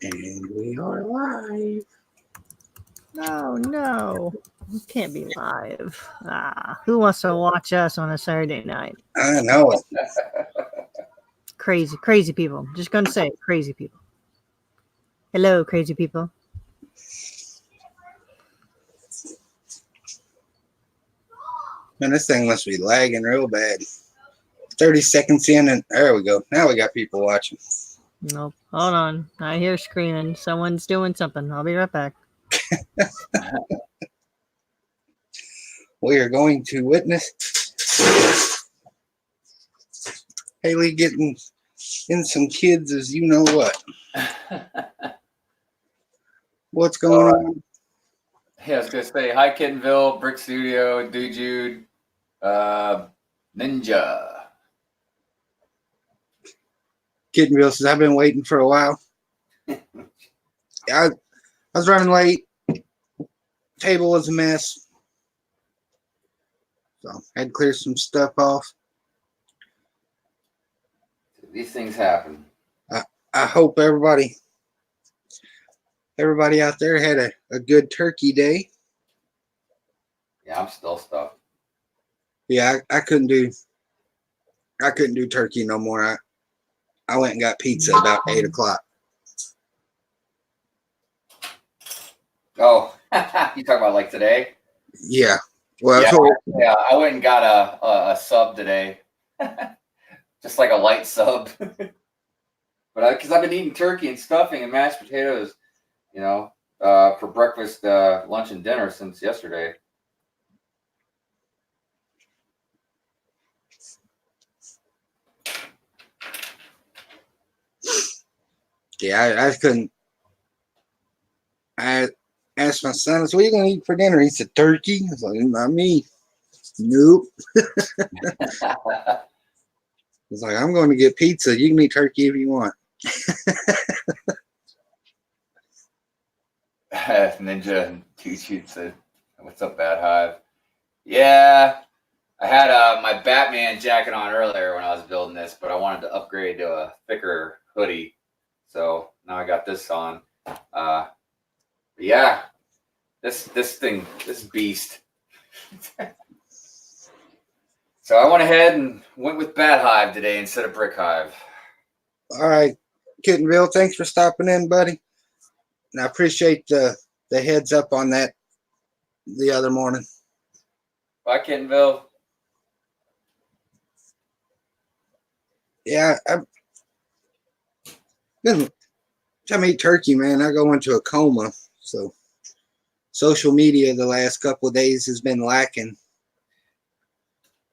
And we are live. No. We can't be live. Who wants to watch us on a Saturday night? I know it. Crazy people. Just gonna say it, crazy people. Hello, crazy people. Man, this thing must be lagging real bad. 30 seconds in, and there we go. Now we got people watching. Nope. Hold on. I hear screaming. Someone's doing something. I'll be right back. We are going to witness Haley getting in some kids as you know what. What's going on? Yeah, I was gonna say hi, Kittenville, Brick Studio, Dude Jude, Ninja. Kittenville says, I've been waiting for a while. I was running late. Table was a mess. So I had to clear some stuff off. These things happen. I hope everybody out there had a good turkey day. Yeah, I'm still stuck. Yeah, I couldn't do turkey no more. I went and got pizza about 8 o'clock. Oh, you talking about like today? Yeah. Well, yeah, I went and got a sub today. Just like a light sub. But because I've been eating turkey and stuffing and mashed potatoes, for breakfast, lunch, and dinner since yesterday. Yeah, I couldn't. I asked my son, I said, what are you going to eat for dinner? He said, turkey. I was like, not me. Nope. He's like, I'm going to get pizza. You can eat turkey if you want. Ninja and Tucci said, what's up, Bad Hive? Yeah, I had my Batman jacket on earlier when I was building this, but I wanted to upgrade to a thicker hoodie. So now I got this on. Yeah, this beast. So I went ahead and went with Bat Hive today instead of Brick Hive. All right, Kittenville, thanks for stopping in, buddy. And I appreciate the heads up on that the other morning. Bye, Kittenville. Yeah, I eat turkey, man. I go into a coma. So social media the last couple of days has been lacking.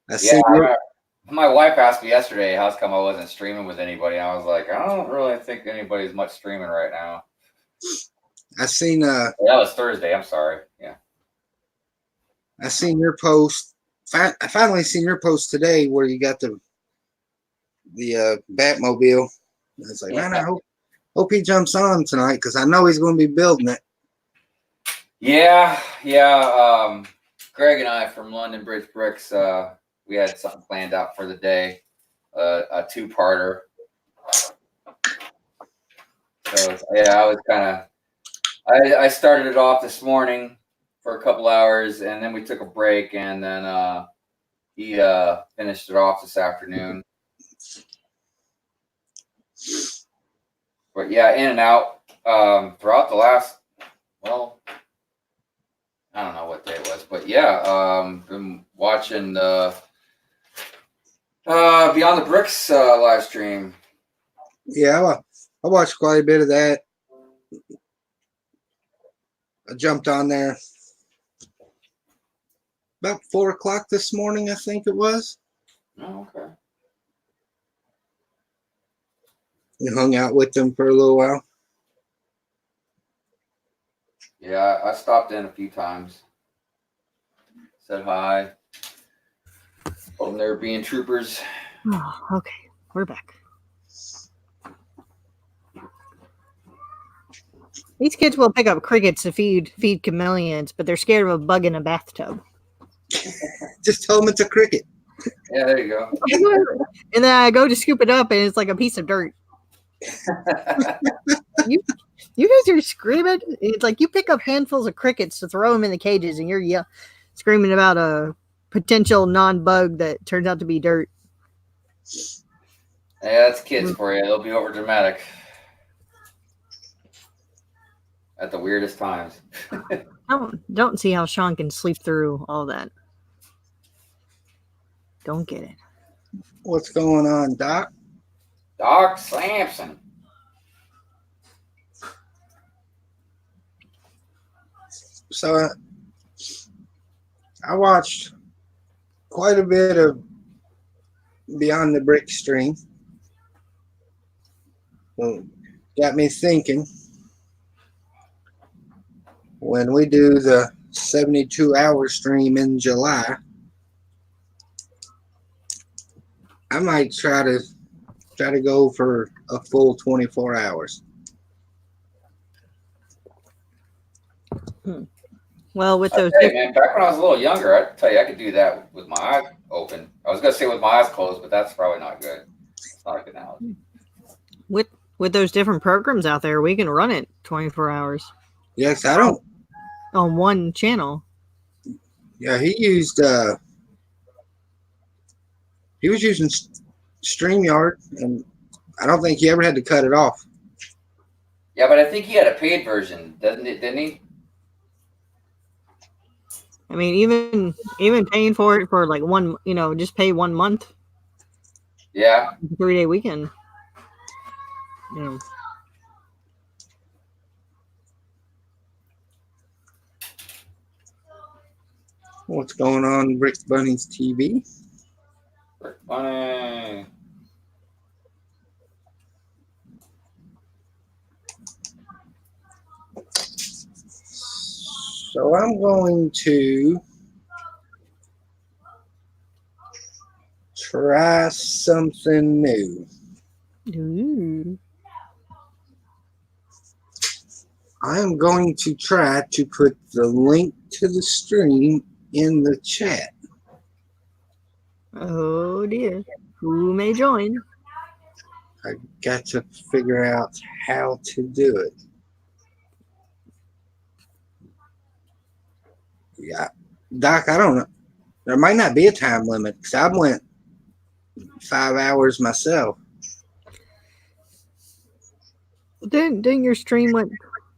My wife asked me yesterday how come I wasn't streaming with anybody. I was like, I don't really think anybody's much streaming right now. I seen that was Thursday. I'm sorry. Yeah. I seen your post. I finally seen your post today where you got the Batmobile. I was like, man, I hope he jumps on tonight because I know he's going to be building it. Yeah. Greg and I from London Bridge Bricks, we had something planned out for the day, a two-parter. So yeah, I was I started it off this morning for a couple hours, and then we took a break, and then he finished it off this afternoon. But yeah, in and out throughout the last, well, I don't know what day it was, but yeah, been watching Beyond the Bricks live stream. Yeah, I watched quite a bit of that. I jumped on there about 4 o'clock this morning, I think it was. Oh, okay. We hung out with them for a little while. Yeah, I stopped in a few times. Said hi. Told them they were being troopers. Oh, okay. We're back. These kids will pick up crickets to feed chameleons, but they're scared of a bug in a bathtub. Just tell them it's a cricket. Yeah, there you go. And then I go to scoop it up, and it's like a piece of dirt. You guys are screaming. It's like you pick up handfuls of crickets to throw them in the cages, and you're screaming about a potential non-bug that turns out to be dirt. Yeah, that's kids for you. They'll be over dramatic at the weirdest times. Don't see how Sean can sleep through all that. Don't get it. What's going on, Doc? Doc Sampson. So I watched quite a bit of Beyond the Brick stream. Well, got me thinking, when we do the 72-hour stream in July, I might try to go for a full 24 hours. Well, with those, Hey man, back when I was a little younger, I'd tell you I could do that with my eyes open. I was gonna say with my eyes closed, but that's probably not good. It's not a good analogy. with those different programs out there, we can run it 24 hours Yes, I don't. on one channel. Yeah, he was using StreamYard, and I don't think he ever had to cut it off. Yeah, but I think he had a paid version, didn't he? I mean, even paying for it for like one, just pay 1 month, Yeah. 3-day weekend. What's going on, Rick Bunny's TV? Funny. So I'm going to try something new. Ooh. I'm going to try to put the link to the stream in the chat. Oh dear. Who may join? I got to figure out how to do it. Yeah, Doc, I don't know. There might not be a time limit because I went 5 hours myself. Didn't your stream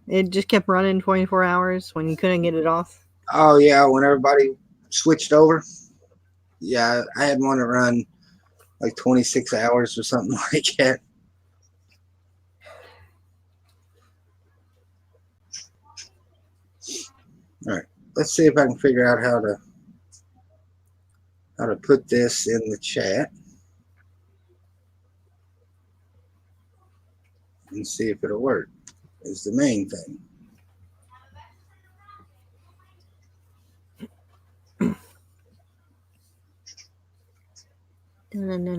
it just kept running 24 hours when you couldn't get it off? Oh yeah, when everybody switched over. Yeah, I had one that run like 26 hours or something like that. All right, let's see if I can figure out how to put this in the chat and see if it'll work. Is the main thing. Mhm.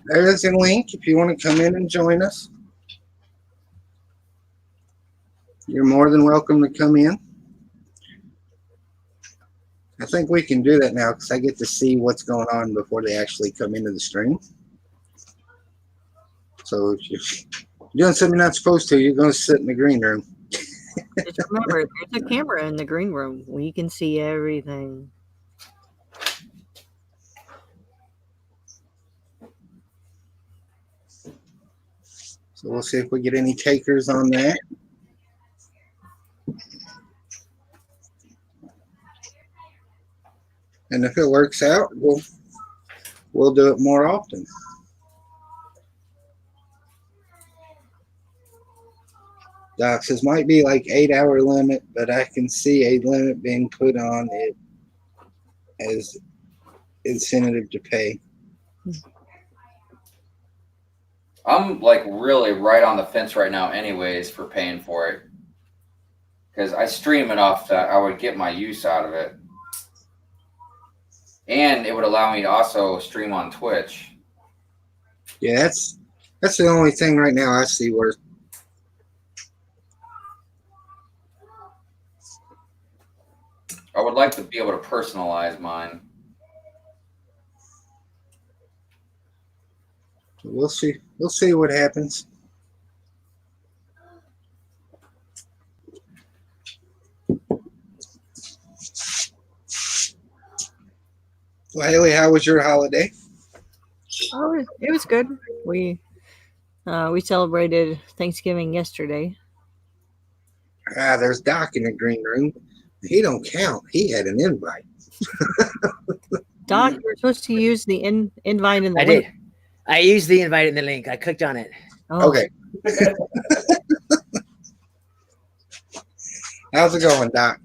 There's a link if you want to come in and join us. You're more than welcome to come in. I think we can do that now because I get to see what's going on before they actually come into the stream. So if you're doing something you're not supposed to, you're going to sit in the green room. Just remember, there's a camera in the green room. We can see everything. So we'll see if we get any takers on that. And if it works out, we'll do it more often. Doc says might be like 8-hour limit, but I can see a limit being put on it as incentive to pay. I'm like really right on the fence right now anyways for paying for it. Because I stream enough that I would get my use out of it. And it would allow me to also stream on Twitch. Yeah, That's the only thing right now I see where. I would like to be able to personalize mine. We'll see. We'll see what happens. Well, Haley, how was your holiday? Oh, it was good. We celebrated Thanksgiving yesterday. There's Doc in the green room. He don't count. He had an invite. Doc, you're supposed to use the invite in the I link. did. I used the invite in the link. I clicked on it. Oh, Okay. How's it going, Doc?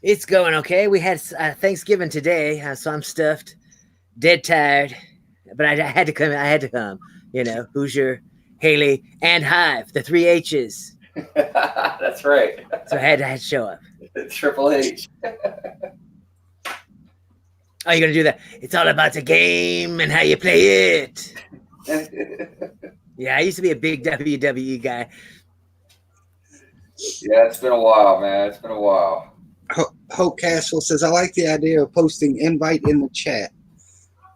It's going okay. We had Thanksgiving today, so I'm stuffed, dead tired, but I had to come. I had to come. You know, Hoosier, Haley, and Hive, the 3 H's. That's right. So I had to show up. Triple H. Oh, you're gonna do that? It's all about the game and how you play it. Yeah, I used to be a big WWE guy. Yeah, it's been a while, man. It's been a while. Hope Castle says, I like the idea of posting invite in the chat.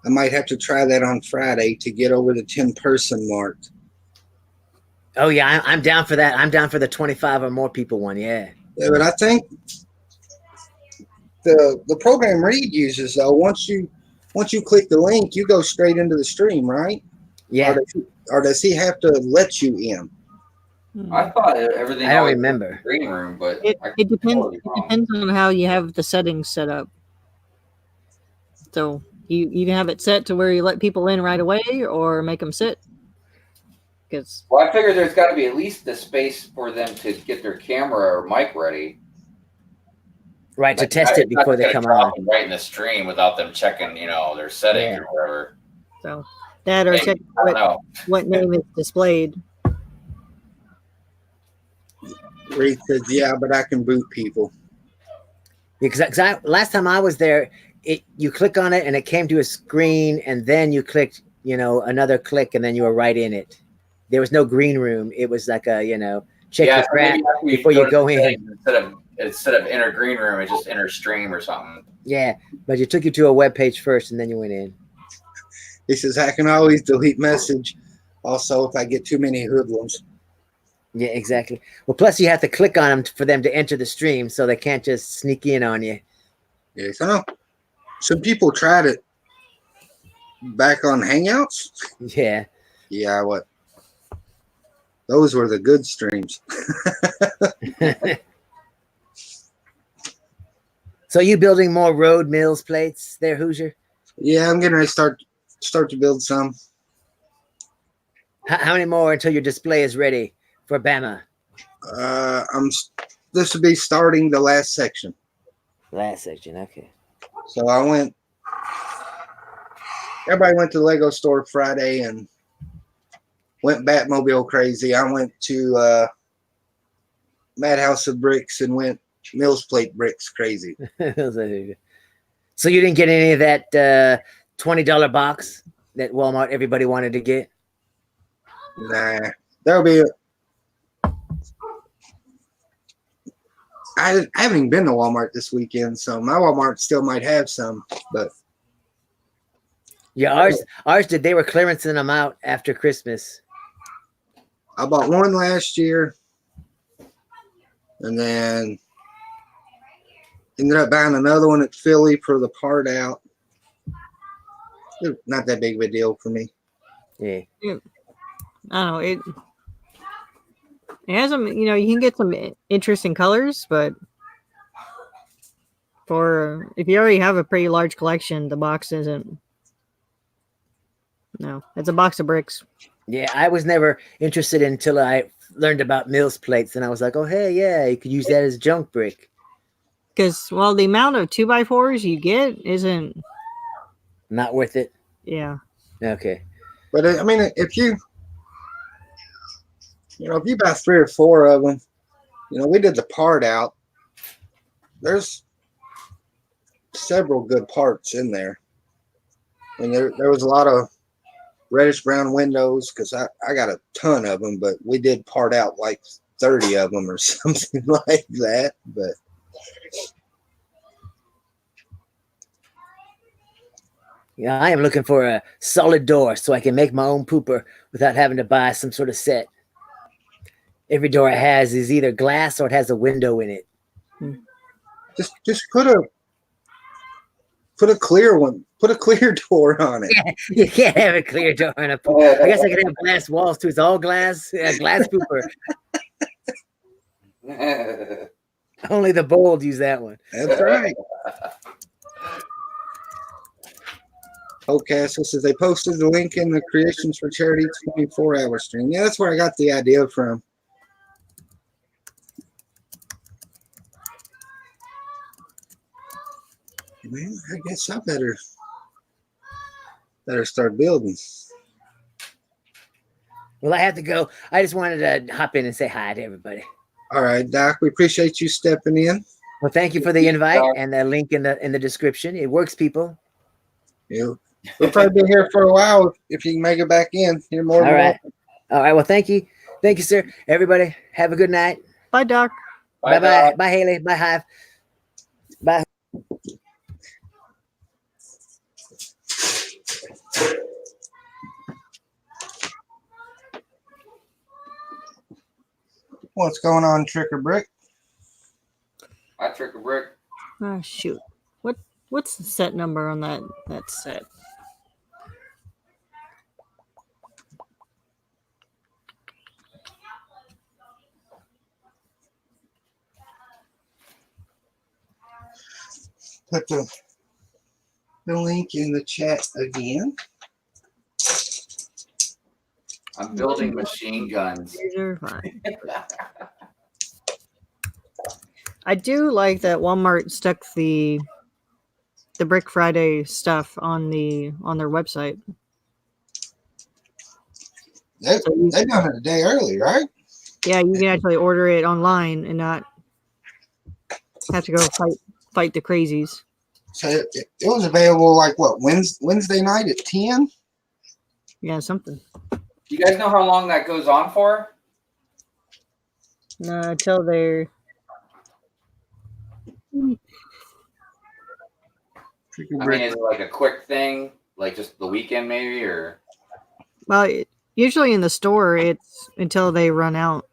I might have to try that on Friday to get over the 10-person mark. Oh yeah, I'm down for that. I'm down for the 25 or more people one. Yeah. Yeah, but I think the program Reed uses, though, once you click the link, you go straight into the stream, right? Yeah. Or does he have to let you in? I thought everything. I don't always remember. went to the green room, but It I could be depends. totally It wrong. depends on how you have the settings set up. So you can have it set to where you let people in right away, or make them sit. Because Well, I figure there's got to be at least the space for them to get their camera or mic ready. Right, to Like, test I- it before I'm they not come gonna drop on. them right in the stream without them checking, their settings Yeah. or whatever. so that or Maybe. check I don't know. what name is displayed. Reed says, yeah, but I can boot people. Because last time I was there, you click on it and it came to a screen, and then you clicked, another click, and then you were right in it. There was no green room. It was like a, check Yeah, your so crap maybe after before you to go the in. settings, instead of enter green room, it's just enter stream or something. Yeah, but it took you to a web page first, and then you went in. He says, I can always delete message. Also, if I get too many hoodlums. Yeah, exactly. Well, plus you have to click on them for them to enter the stream, so they can't just sneak in on you. Yes, I know. Some people tried it back on Hangouts. Yeah. Yeah, what? Those were the good streams. So you building more road mills plates there, Hoosier? Yeah, I'm getting ready to start to build some. How many more until your display is ready for Bama? This will be starting the last section. Last section, okay. So everybody went to the Lego store Friday and went Batmobile crazy. I went to Madhouse of Bricks and went Mills Plate Bricks crazy. So you didn't get any of that $20 box that Walmart everybody wanted to get? Nah, there'll be I haven't even been to Walmart this weekend, so my Walmart still might have some, but Yeah, ours did. They were clearancing them out after Christmas. I bought one last year and then ended up buying another one at Philly for the part out. Not that big of a deal for me. Yeah. I don't know. It has some, you can get some interesting colors, but if you already have a pretty large collection, the box isn't. No, it's a box of bricks. Yeah, I was never interested until I learned about Mills plates, and I was like, oh, hey, yeah, you could use that as junk brick. Because, the amount of 2x4s you get isn't. Not worth it? Yeah. Okay. But I mean, if you buy 3 or 4 of them, we did the part out. There's several good parts in there. And there was a lot of reddish brown windows because I got a ton of them, but we did part out like 30 of them or something like that. But Yeah, I am looking for a solid door so I can make my own pooper without having to buy some sort of set. Every door it has is either glass or it has a window in it. just put a clear one, put a clear door on it. Yeah, you can't have a clear door on a pooper. I guess I could have glass walls too. It's all glass, glass pooper. Only the bold use that one. That's right. Castle says they posted the link in the Creations for Charity 24-hour stream. Yeah, that's where I got the idea from. Man, I guess I better start building. Well, I have to go. I just wanted to hop in and say hi to everybody. All right, Doc, we appreciate you stepping in. Well, thank you for the invite and the link in the description. It works, people. We'll probably be here for a while if you can make it back in. You're more All right. welcome. All right. Well, thank you. Thank you, sir. Everybody, have a good night. Bye, Doc. Bye-bye. Doc. Bye, Haley. Bye, Hive. Bye. What's going on, Trick or Brick? I trick a brick. Oh shoot. What's the set number on that set? Put the link in the chat again. I'm building machine guns. These are fine. I do like that Walmart stuck the Brick Friday stuff on their website. They've done it a day early, right? Yeah, you can actually order it online and not have to go fight the crazies. So it was available like what, Wednesday night at 10? Yeah, something. You guys know how long that goes on for? No, until they're Trick or I Brick. mean, is it like a quick thing, like just the weekend maybe, or? usually in the store it's until they run out,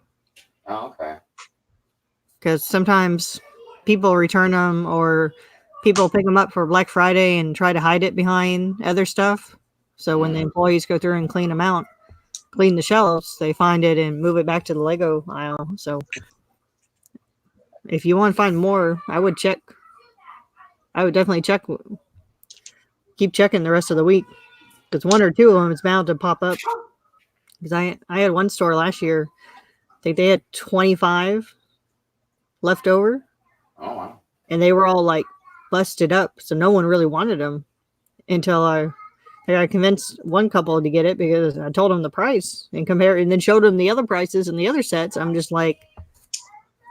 Oh, okay. because sometimes people return them or people pick them up for Black Friday and try to hide it behind other stuff. So when the employees go through and clean the shelves, they find it and move it back to the Lego aisle. So if you want to find more, I would definitely check. Keep checking the rest of the week, because one or two of them is bound to pop up. Because I had one store last year, I think they had 25 left over, Oh wow. and they were all like busted up, so no one really wanted them until I convinced one couple to get it because I told them the price and then showed them the other prices and the other sets. I'm just like,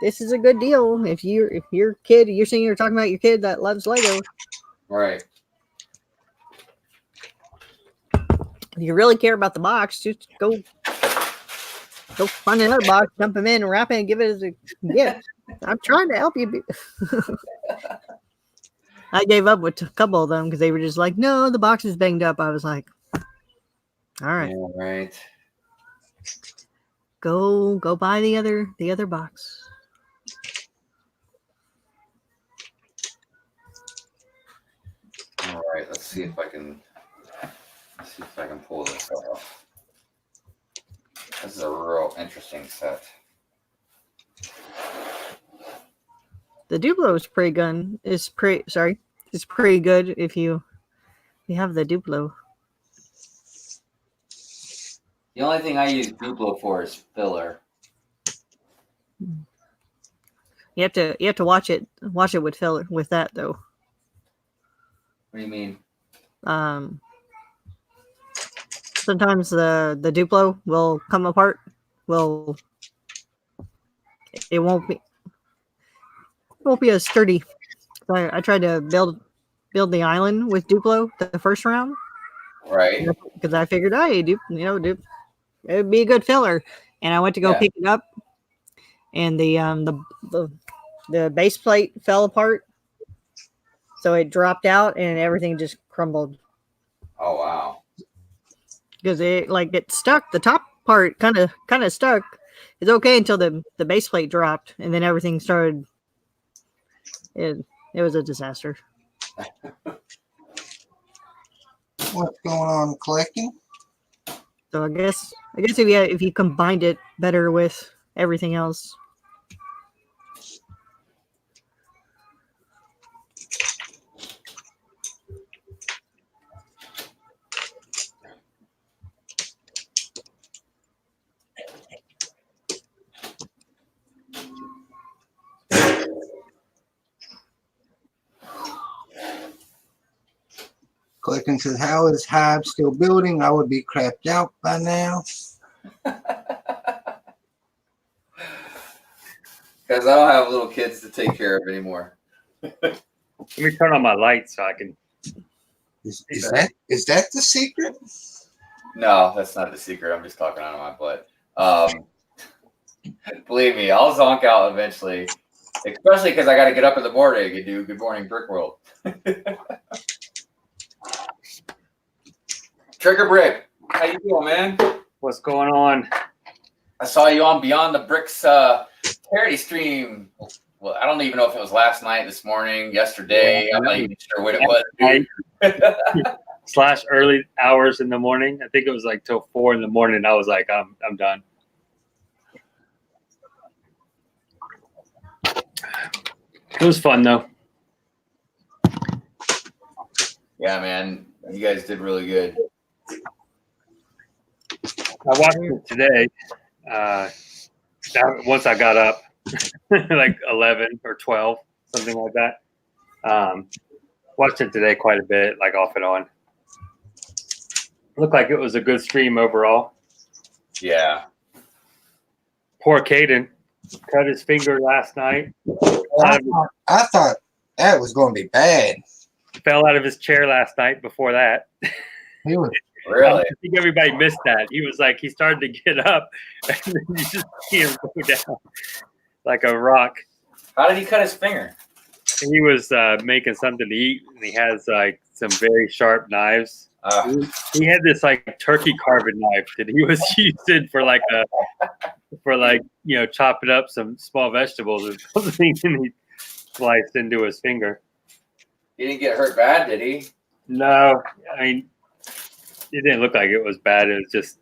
this is a good deal. If your kid, you're saying you're talking about your kid that loves Lego, Right. if you really care about the box, just go find another box, dump them in, wrap it, and give it as a gift. I'm trying to help you. I gave up with a couple of them because they were just like, no, the box is banged up. I was like, all right, Yeah, right. go buy the other box. All right. Let's see if I can pull this off. This is a real interesting set. The Duplo is pretty good. It's pretty good if you have the Duplo. The only thing I use Duplo for is filler. You have to watch it with filler with that though. What do you mean? Sometimes the Duplo will come apart. It won't be as sturdy. I tried to build the island with Duplo the first round, Right. because I figured, hey, it would be a good filler. And I went to go Yeah. pick it up, and the base plate fell apart, so it dropped out, and everything just crumbled Oh wow. because it stuck. The top part kind of stuck. It's okay until the base plate dropped, and then everything started. It was a disaster. What's going on collecting? So I guess if you combined it better with everything else. Collecting says, how is Hive still building? I would be crapped out by now. Because I don't have little kids to take care of anymore. Let me turn on my lights so I can. Is that the secret? No, that's not the secret. I'm just talking out of my butt. Believe me, I'll zonk out eventually. Especially because I got to get up in the morning and do Good Morning Brick World. Trigger Brick, how you doing, man? What's going on? I saw you on Beyond the Bricks charity stream. Well, I don't even know if it was last night, this morning, yesterday. I'm not even sure what it was. / early hours in the morning. I think it was like till 4 in the morning. I was like, I'm done. It was fun though. Yeah, man, you guys did really good. I watched it today. Once I got up, like 11 or 12, something like that. Watched it today quite a bit, like off and on. Looked like it was a good stream overall. Yeah. Poor Caden cut his finger last night. I thought that was going to be bad. Fell out of his chair last night before that. He was Really? I think everybody missed that. He was like, he started to get up, and then you just see him go down like a rock. How did he cut his finger? He was making something to eat, and he has like some very sharp knives. He had this like turkey carving knife that he was using for chopping up some small vegetables or something, and he sliced into his finger. He didn't get hurt bad, did he? No, I mean, it didn't look like it was bad. It was just,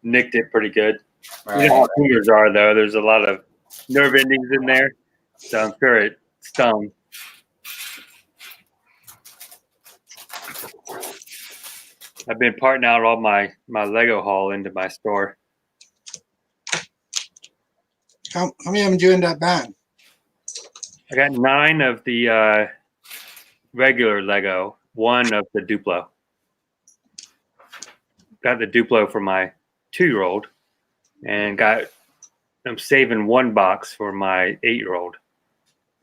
nicked it pretty good. Right. You know how fingers are, though. There's a lot of nerve endings in there, so I'm sure it stung. I've been parting out all my Lego haul into my store. how many of them did you end up buying? I got 9 of the regular Lego, 1 of the Duplo. Got the Duplo for my 2-year-old, and I'm saving 1 box for my 8-year-old,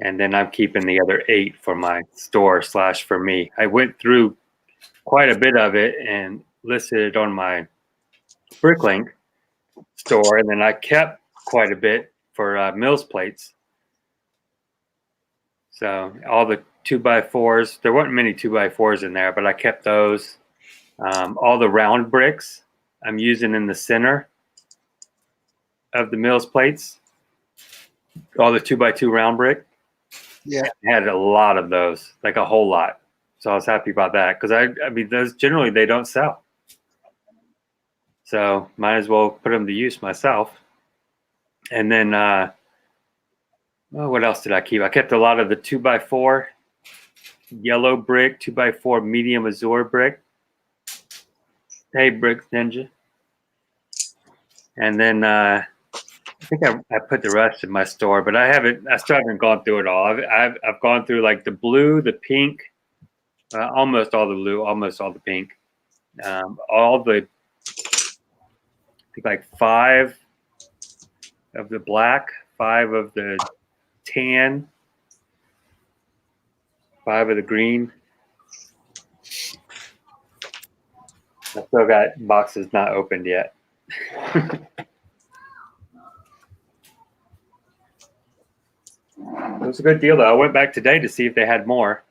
and then I'm keeping the other 8 for my store / for me. I went through quite a bit of it and listed it on my Bricklink store, and then I kept quite a bit for Mills plates. So all the 2x4s, there weren't many 2x4s in there, but I kept those. All the round bricks I'm using in the center of the Mills plates. All the 2x2 round brick. Yeah. I had a lot of those, like a whole lot. So I was happy about that because I mean, those generally they don't sell. So might as well put them to use myself. And then, what else did I keep? I kept a lot of the 2x4 yellow brick, 2x4 medium azure brick. Hey, Brick Ninja. And then I think I put the rest in my store, but I still haven't gone through it all. I've gone through like the blue, the pink, almost all the blue, almost all the pink, all the, I think like 5 of the black, 5 of the tan, 5 of the green. I still got boxes not opened yet. It was a good deal, though. I went back today to see if they had more,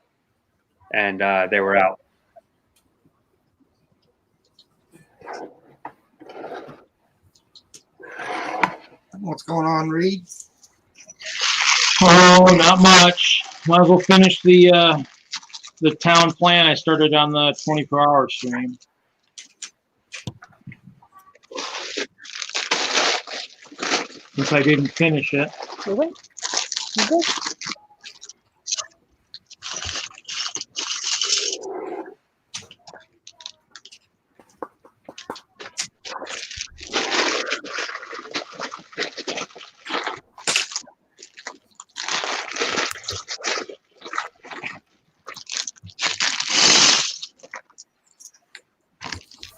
and they were out. What's going on, Reed? Oh, not much. Might as well finish the town plan I started on the 24-hour stream. Since I didn't finish it.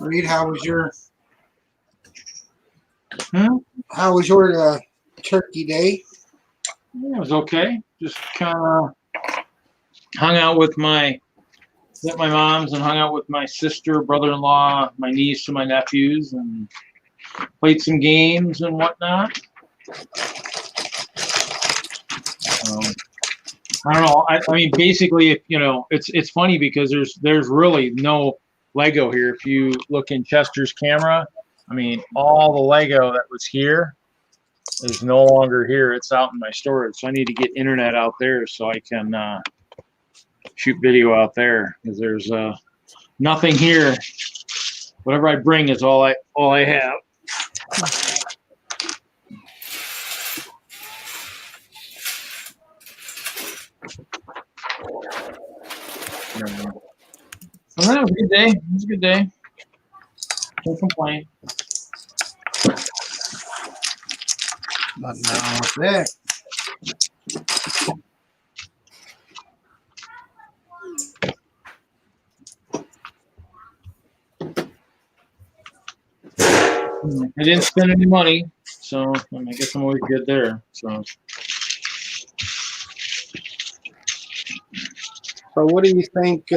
Reed, how was your Hmm? how was your turkey day? Yeah, it was okay. Just kind of hung out with my mom's and hung out with my sister, brother-in-law, my niece, and my nephews, and played some games and whatnot. I don't know. I mean, basically, if you know, it's funny because there's really no Lego here. If you look in Chester's camera, I mean, all the Lego that was here is no longer here. It's out in my storage. So I need to get internet out there so I can shoot video out there because there's nothing here. Whatever I bring is all I have. So that was a good day. It was a good day. Can't complain. Nothing wrong with that. I didn't spend any money, so I guess I'm always good there. So So, what do you think?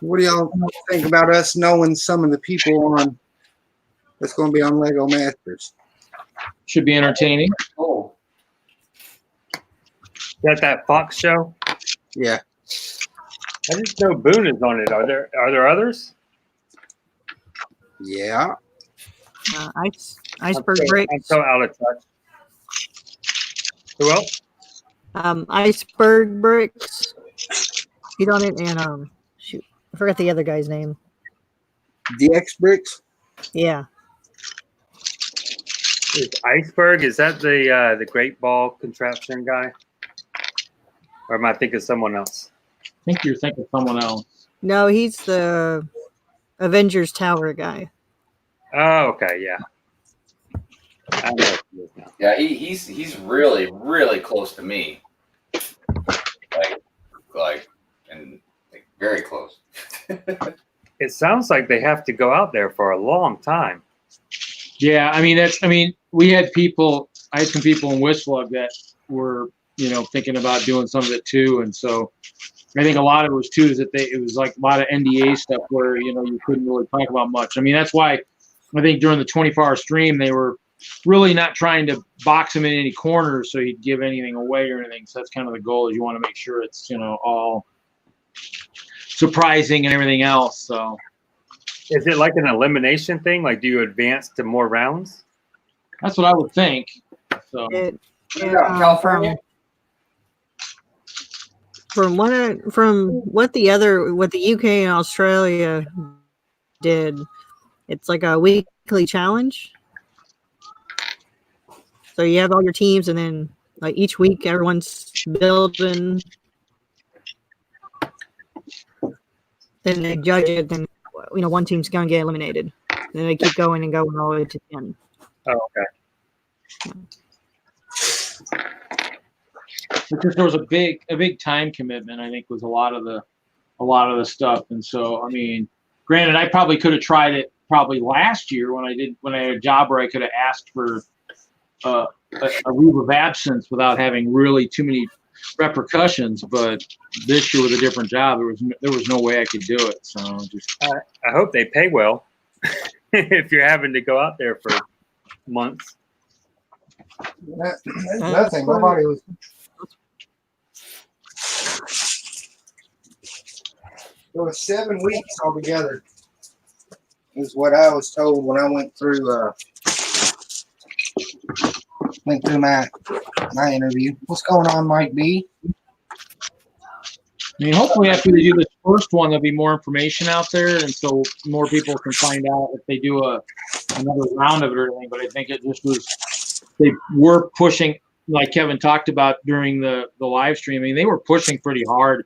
What do y'all think about us knowing some of the people on that's going to be on Lego Masters? should be entertaining. Oh, Is that Fox show? Yeah, I just know Boone is on it. Are there others? yeah. Iceberg I'm Bricks. so out of touch. Who else? Iceberg Bricks. He's on it, and shoot, I forgot the other guy's name. DX Bricks. Yeah, Is Iceberg? Is that the Great Ball contraption guy? Or am I thinking of someone else? I think you're thinking of someone else. no, he's the Avengers Tower guy. Oh, okay, yeah. I know who he is now. yeah, he's really really close to me. And very close. It sounds like they have to go out there for a long time. Yeah, I mean, we had people. I had some people in Whistler that were, thinking about doing some of it too, and so I think a lot of it was too is that it was like a lot of NDA stuff where you couldn't really talk about much. I mean, that's why I think during the 24-hour stream they were really not trying to box him in any corners so he'd give anything away or anything. So that's kind of the goal, is you want to make sure it's all surprising and everything else. So Is it like an elimination thing? Like, do you advance to more rounds? that's what I would think. So California. From what the UK and Australia did, it's like a weekly challenge. So you have all your teams, and then like each week everyone's building. Then they judge it. Then one team's gonna get eliminated. Then they keep going and going all the way to the end. Oh, okay. because there was a big time commitment, I think, was a lot of the stuff. And so, I mean, granted, I probably could have tried it probably last year when I had a job where I could have asked for a leave of absence without having really too many repercussions. But this year with a different job, there was no way I could do it. So just I hope they pay well if you're having to go out there for months. Nothing. Nobody was. It was 7 weeks altogether, is what I was told when I went through my interview. What's going on, Mike B? I mean, hopefully after they do this first one, there'll be more information out there, and so more people can find out if they do another round of it or anything. But I think it just was, they were pushing, like Kevin talked about during the live streaming, they were pushing pretty hard,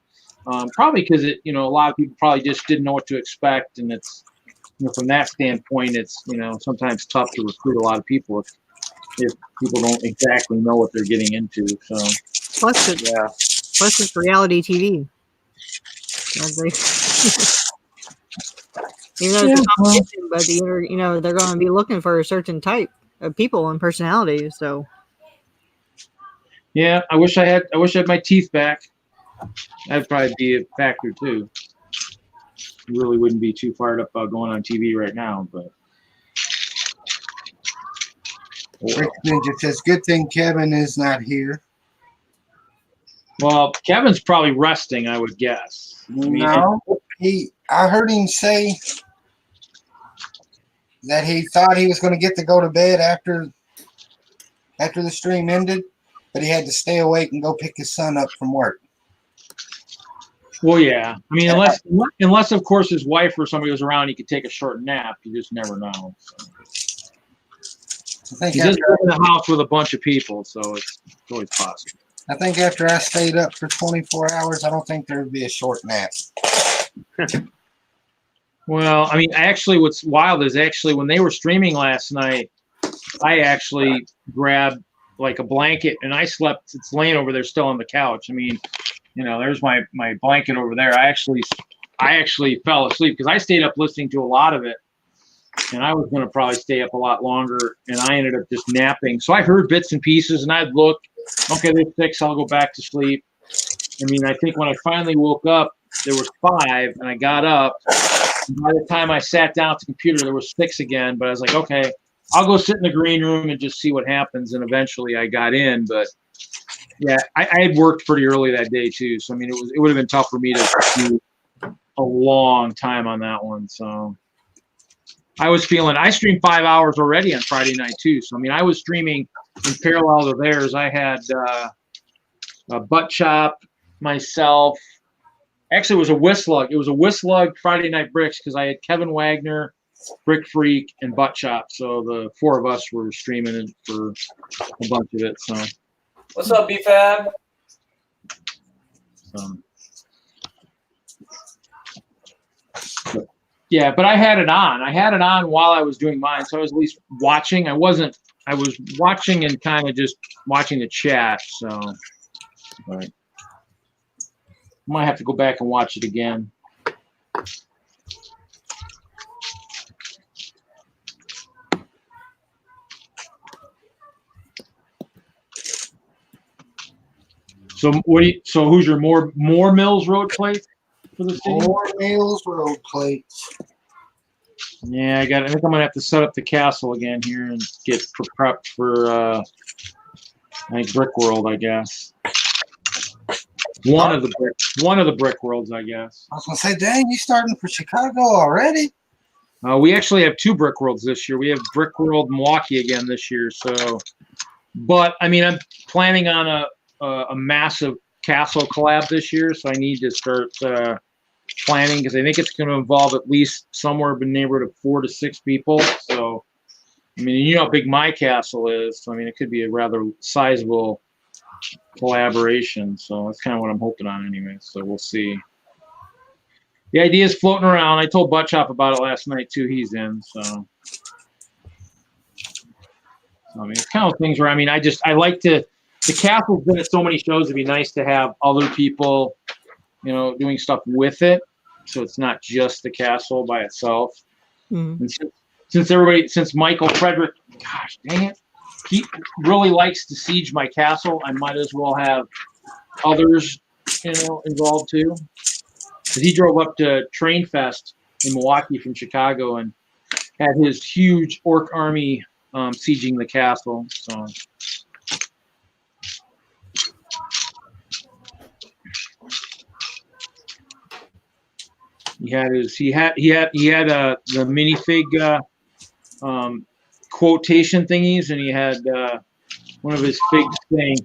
probably because a lot of people probably just didn't know what to expect, and it's, from that standpoint, it's, sometimes tough to recruit a lot of people if people don't exactly know what they're getting into. So Plus it's reality TV. Even though it's a competition, but they're going to be looking for a certain type of people and personalities. So yeah, I wish I had my teeth back. That'd probably be a factor too. Really wouldn't be too fired up about going on TV right now, but. Rick Ninja says, "Good thing Kevin is not here." Well, Kevin's probably resting, I would guess. No, I heard him say that he thought he was going to get to go to bed after the stream ended, but he had to stay awake and go pick his son up from work. Well, yeah. I mean, unless of course his wife or somebody was around, he could take a short nap. You just never know. So. He does live in a house with a bunch of people, so it's always possible. I think after I stayed up for 24 hours, I don't think there would be a short nap. Well, I mean, actually, what's wild is when they were streaming last night, I actually grabbed like a blanket and I slept. It's laying over there still on the couch. I mean, there's my blanket over there. I actually fell asleep because I stayed up listening to a lot of it. And I was going to probably stay up a lot longer, and I ended up just napping. So I heard bits and pieces, and I'd look, okay, there's 6, I'll go back to sleep. I mean, I think when I finally woke up, there was 5, and I got up. And by the time I sat down at the computer, there was 6 again. But I was like, okay, I'll go sit in the green room and just see what happens. And eventually I got in. But, yeah, I had worked pretty early that day, too. So, I mean, it would have been tough for me to do a long time on that one. So I streamed 5 hours already on Friday night too. So, I mean, I was streaming in parallel to theirs. I had a Butt Chop, myself. Actually, it was a Whislug. It was a Whislug Friday Night Bricks because I had Kevin Wagner, Brick Freak, and Butt Chop. So the 4 of us were streaming it for a bunch of it. So, what's up, B-Fab? Yeah, but I had it on. I had it on while I was doing mine, so I was at least watching. I was watching and kind of just watching the chat. So, but I might have to go back and watch it again. So who's your more Mills Road plate for the city? More Mills Road plates. Yeah, I think I'm gonna have to set up the castle again here and get prepped for I think Brick World, I guess. One of the Brick Worlds, I guess. I was gonna say, dang, you starting for Chicago already? We actually have 2 Brick Worlds this year. We have Brick World Milwaukee again this year. So, but I mean, I'm planning on a massive castle collab this year, so I need to start planning because I think it's going to involve at least somewhere in the neighborhood of 4 to 6 people. So, I mean, you know how big my castle is. So, I mean, it could be a rather sizable collaboration. So that's kind of what I'm hoping on anyway. So we'll see. The idea is floating around. I told Butt Chop about it last night too. He's in. So I mean, it's kind of things where, I mean, I like to, the castle's been at so many shows. It'd be nice to have other people, doing stuff with it. So it's not just the castle by itself. Mm-hmm. And since Michael Frederick, gosh dang it, he really likes to siege my castle, I might as well have others, involved too. 'Cause he drove up to Train Fest in Milwaukee from Chicago and had his huge orc army sieging the castle. So. He had the minifig quotation thingies, and he had one of his figs saying,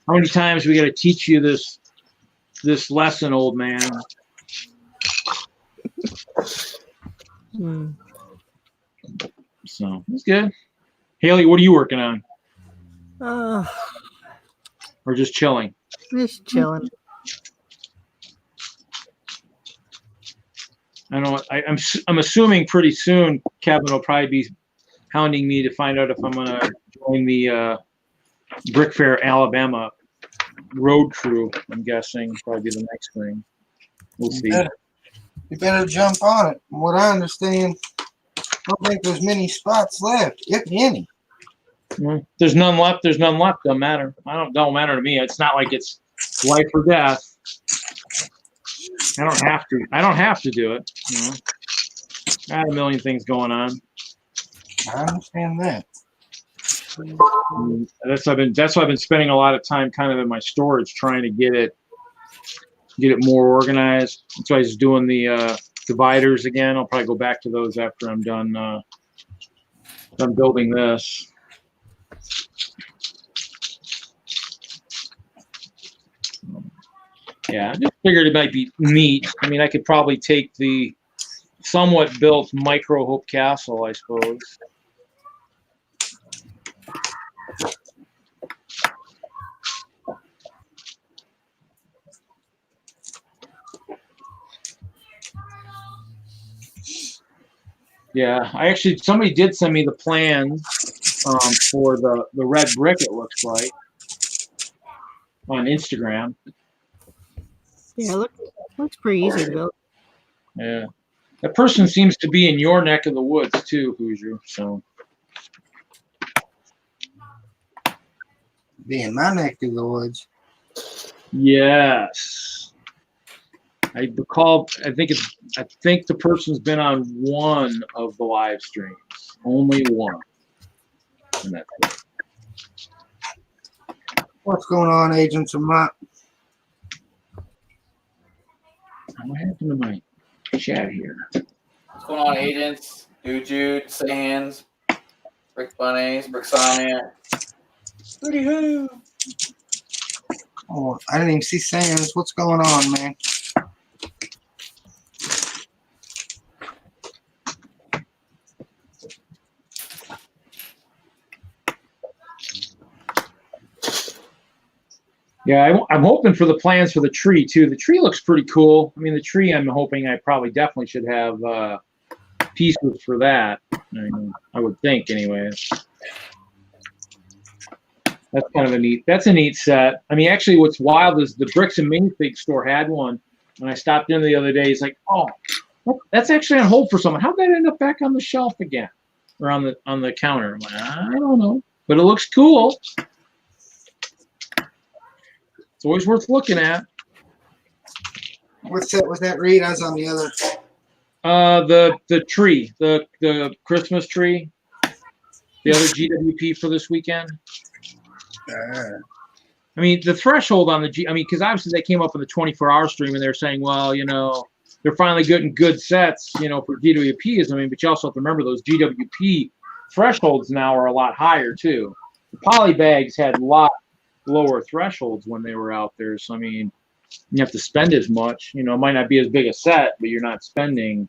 "How many times we got to teach you this lesson, old man?" Hmm. So it's good. Haley, what are you working on, Uh, or just chilling? just chilling. I don't know. I'm assuming pretty soon Kevin will probably be hounding me to find out if I'm going to join the Brick Fair Alabama road crew. I'm guessing probably the next thing. We'll see. You better jump on it. From what I understand, I don't think there's many spots left, if any. Well, there's none left. There's none left. Don't matter. Don't matter to me. It's not like it's life or death. I don't have to. I don't have to do it. I had a million things going on. I understand that. That's why I've been spending a lot of time kind of in my storage trying to get it more organized. That's why I was doing the dividers again. I'll probably go back to those after I'm done building this. Yeah, I just figured it might be neat. I mean, I could probably take the somewhat built Micro Hope Castle, I suppose. Yeah, somebody did send me the plans for the red brick, it looks like, on Instagram. Yeah, looks pretty easy to build. Yeah. That person seems to be in your neck of the woods too, Hoosier. So Be in my neck of the woods. yes. I recall I think the person's been on one of the live streams. Only one. And that's it. What's going on, Agents of Mott? What happened to my chat here? What's going on, agents? Jude, Sands, Brick Bunnies, Bricksonic. Hooty hoo! Oh, I didn't even see Sands. What's going on, man? Yeah, I'm hoping for the plans for the tree too. The tree looks pretty cool. I mean, the tree, I'm hoping I probably definitely should have pieces for that. I would think, anyways. That's kind of a neat set. I mean, actually, what's wild is the Bricks and Minifig store had one. When I stopped in the other day, it's like, oh, that's actually on hold for someone. How'd that end up back on the shelf again, or on the counter? I'm like, I don't know, but it looks cool. It's always worth looking at. What set was that, Reed? I was on the other. The tree, the Christmas tree, the other GWP for this weekend. I mean, the threshold on because obviously they came up in the 24-hour stream and they're saying, well, they're finally getting good sets, for GWPs. I mean, but you also have to remember those GWP thresholds now are a lot higher too. The poly bags had a lot lower thresholds when they were out there. So, I mean, you have to spend as much. It might not be as big a set, but you're not spending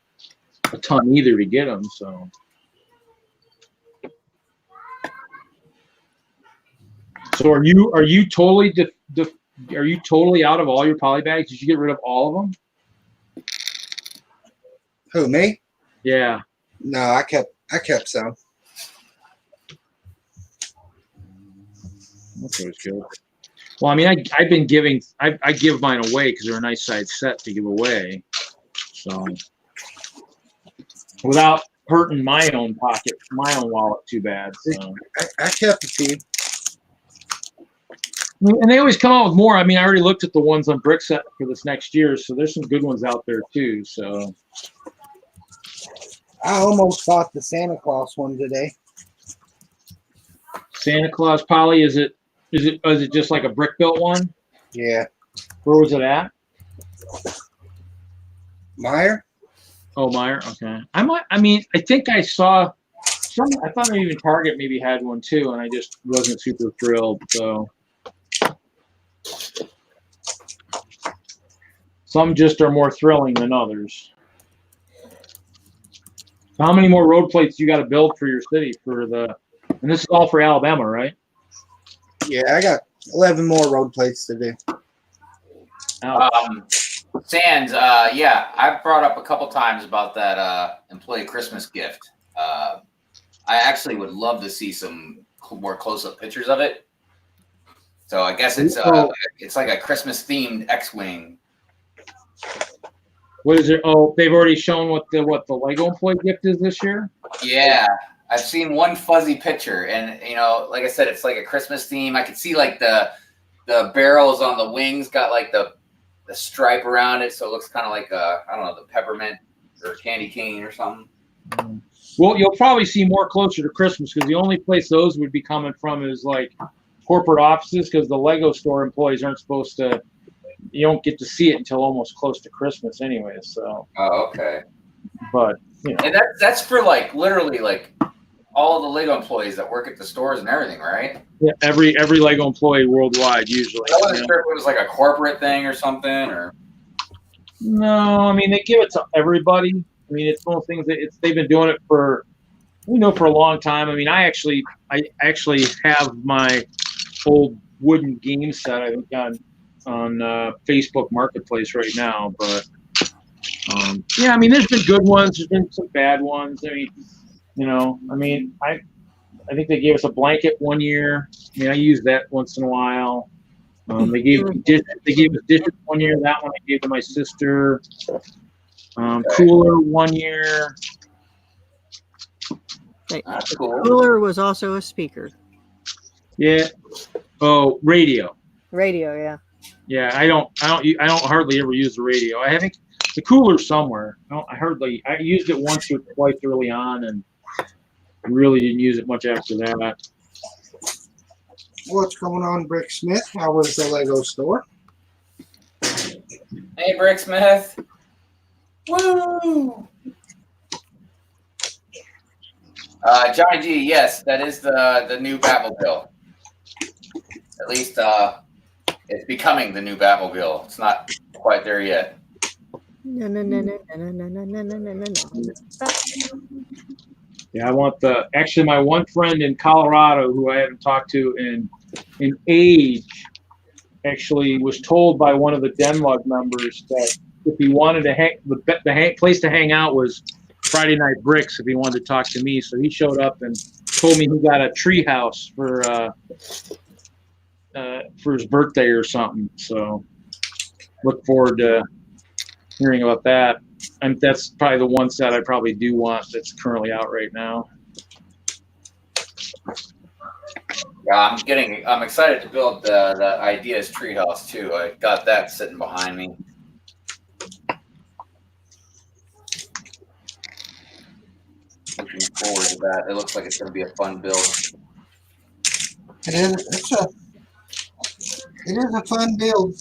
a ton either to get them. So. So are you totally are you totally out of all your poly bags? Did you get rid of all of them? Who, me? Yeah. No, I kept some. That's always good. Well, I mean, I've been giving I give mine away because they're a nice size set to give away. So without hurting my own pocket, my own wallet too bad. So. I kept a few. And they always come out with more. I mean, I already looked at the ones on Brickset for this next year, so there's some good ones out there too. So I almost bought the Santa Claus one today. Santa Claus Poly, is it just like a brick built one? Yeah. Where was it at? Meyer? Oh, Meyer. Okay. I think I saw some. I thought maybe even Target maybe had one too, and I just wasn't super thrilled. So some just are more thrilling than others. So how many more road plates you got to build for your city and this is all for Alabama, right? Yeah, I got 11 more road plates to do. Sands, yeah, I've brought up a couple times about that employee Christmas gift. I actually would love to see some more close-up pictures of it. So I guess it's like a Christmas themed X-wing. What is it? Oh, they've already shown what the Lego employee gift is this year. Yeah, I've seen one fuzzy picture, and like I said, it's like a Christmas theme. I could see like the barrels on the wings got like the stripe around it, so it looks kind of like I don't know, the peppermint or candy cane or something. Well, you'll probably see more closer to Christmas because the only place those would be coming from is like corporate offices, because the Lego store employees aren't supposed to. You don't get to see it until almost close to Christmas, anyway. So. Oh, okay. But and that's for like literally like all the Lego employees that work at the stores and everything, right? Yeah, every Lego employee worldwide usually. I wasn't sure if it was like a corporate thing or something, or. No, I mean they give it to everybody. I mean it's one of the things that they've been doing it for a long time. I mean I actually have my old wooden game set I think on Facebook Marketplace right now, but yeah, I mean there's been good ones, there's been some bad ones. I mean, I think they gave us a blanket one year. I mean I use that once in a while. They gave us dishes one year. That one I gave to my sister. Cooler one year. That's cool. Cooler was also a speaker. Yeah. Oh, radio. Radio, yeah. Yeah, I don't hardly ever use the radio. I think the cooler somewhere. I used it once or twice early on, and really didn't use it much after that. What's going on, Brick Smith? How was the Lego store? Hey, Brick Smith. Woo! Johnny G, yes, that is the new Batmobile. At least it's becoming the new Batmobile. It's not quite there yet. No. Yeah, I want actually my one friend in Colorado who I haven't talked to in age actually was told by one of the Denlug members that if he wanted to hang, the place to hang out was Friday Night Bricks if he wanted to talk to me. So he showed up and told me he got a tree house for his birthday or something. So look forward to hearing about that. And that's probably the one set I probably do want that's currently out right now. Yeah, I'm excited to build the Ideas Treehouse too. I got that sitting behind me. Looking forward to that. It looks like it's going to be a fun build. It is a fun build.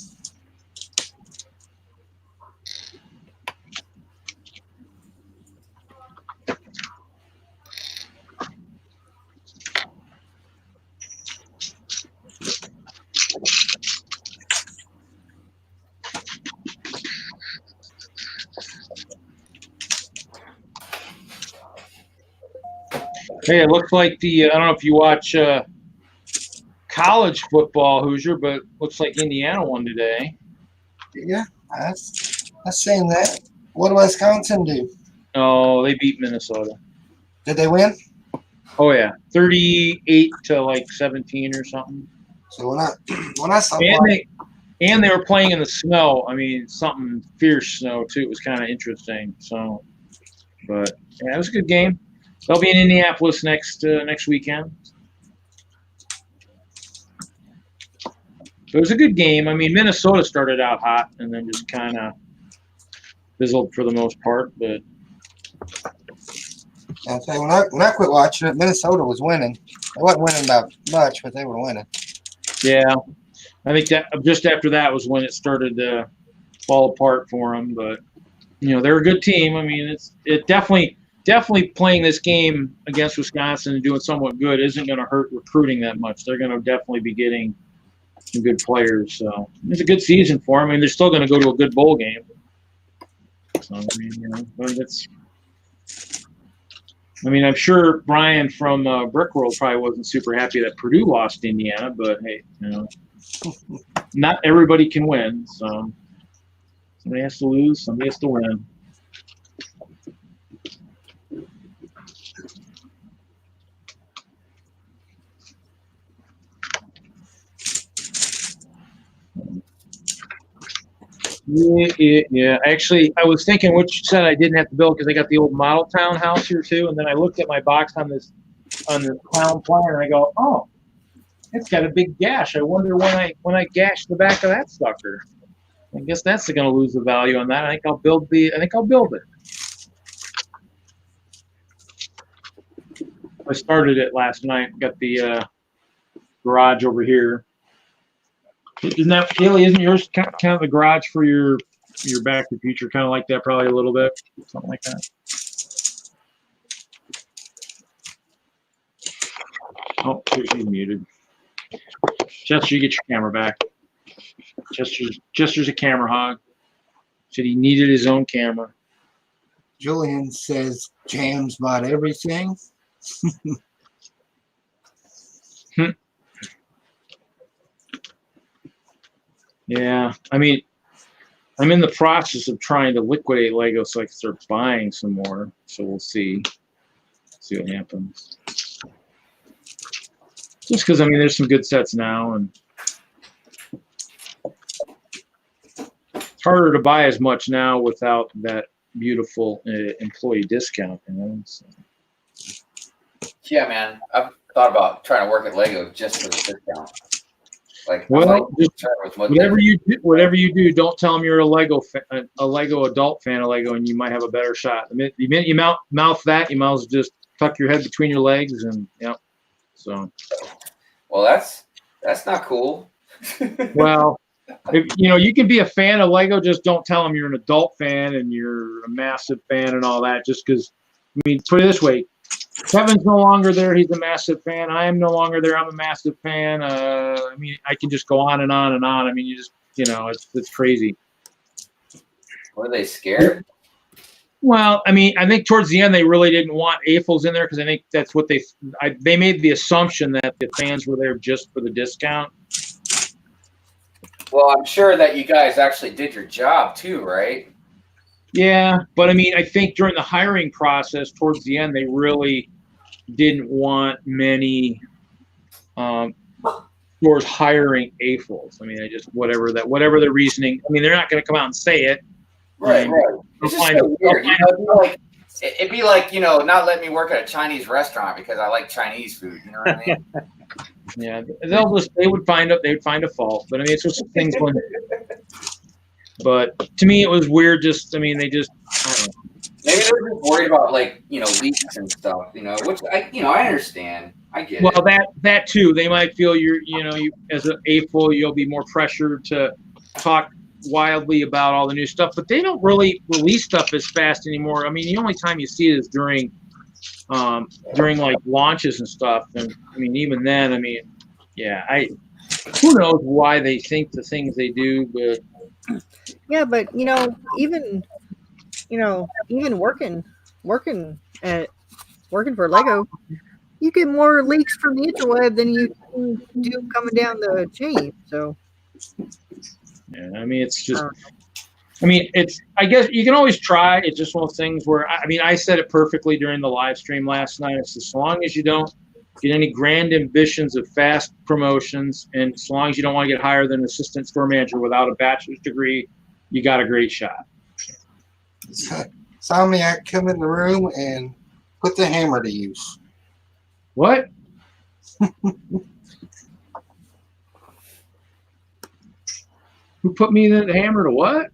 Hey, it looks like I don't know if you watch college football, Hoosier, but it looks like Indiana won today. Yeah, that's saying that. What did Wisconsin do? Oh, they beat Minnesota. Did they win? Oh yeah, 38 to like 17 or something. So when I saw and they were playing in the snow. I mean, something fierce snow too. It was kind of interesting. So, but yeah, it was a good game. They'll be in Indianapolis next weekend. So it was a good game. I mean, Minnesota started out hot and then just kind of fizzled for the most part. But I'll tell you, when I quit watching it, Minnesota was winning. They wasn't winning by much, but they were winning. yeah, I think that just after that was when it started to fall apart for them. But they're a good team. I mean, it definitely playing this game against Wisconsin and doing somewhat good isn't going to hurt recruiting that much. They're going to definitely be getting some good players. So it's a good season for them. I mean, they're still going to go to a good bowl game. So, I mean, I'm sure Brian from Brick World probably wasn't super happy that Purdue lost to Indiana, but hey, not everybody can win. So somebody has to lose, somebody has to win. Yeah. Actually, I was thinking which set I didn't have to build because I got the old model town house here too, and then I looked at my box on this clown planner and I go, oh, it's got a big gash. I wonder when I gash the back of that sucker. I guess that's going to lose the value on that. I think I'll build it. I started it last night. Got the garage over here. Isn't that, Kaylee, isn't yours kind of the garage for your Back to the Future? Kind of like that, probably a little bit, something like that. Oh, she's muted. Chester, you get your camera back. Chester's a camera hog. Said he needed his own camera. Julian says Jams bought everything. Yeah, I mean, I'm in the process of trying to liquidate Lego so I can start buying some more. So we'll see what happens. Just because, I mean, there's some good sets now, and it's harder to buy as much now without that beautiful employee discount. So. Yeah, man. I've thought about trying to work at Lego just for the discount. Whatever you do, don't tell them you're a Lego adult fan of Lego, and you might have a better shot. The minute you mouth that, you might as well just tuck your head between your legs, and yep. So, well, that's not cool. Well, if, you can be a fan of Lego, just don't tell them you're an adult fan and you're a massive fan and all that. Just because, I mean, put it this way. Kevin's no longer there. He's a massive fan. I am no longer there. I'm a massive fan. I mean, I can just go on and on and on. I mean, you just, it's crazy. Were they scared? Well, I mean, I think towards the end they really didn't want AFLs in there because I think that's what they made the assumption that the fans were there just for the discount. Well, I'm sure that you guys actually did your job too, right? Yeah, but I mean, I think during the hiring process, towards the end, they really didn't want many stores hiring AFLs. I mean, they just whatever the reasoning. I mean, they're not going to come out and say it. Right. It's just so weird. It'd be like not letting me work at a Chinese restaurant because I like Chinese food. You know what I mean? Yeah, they would find a fault. But I mean, it's just things when. But to me, it was weird. Just, I mean, I don't know. Maybe they're just worried about leaks and stuff. Which I understand. I get it. Well, that too. They might feel you as an AFL, you'll be more pressured to talk wildly about all the new stuff. But they don't really release stuff as fast anymore. I mean, the only time you see it is during like launches and stuff. And I mean, even then, I mean, yeah, who knows why they think the things they do, but. Yeah, but even working for Lego, you get more leaks from the interweb than you do coming down the chain. So yeah, I mean, it's just. I mean, I guess you can always try. It's just one of those things where I said it perfectly during the live stream last night. It's as long as you don't get any grand ambitions of fast promotions, and as long as you don't want to get higher than assistant store manager without a bachelor's degree, you got a great shot. Somniac, come in the room and put the hammer to use. What? Who put me in the hammer to what?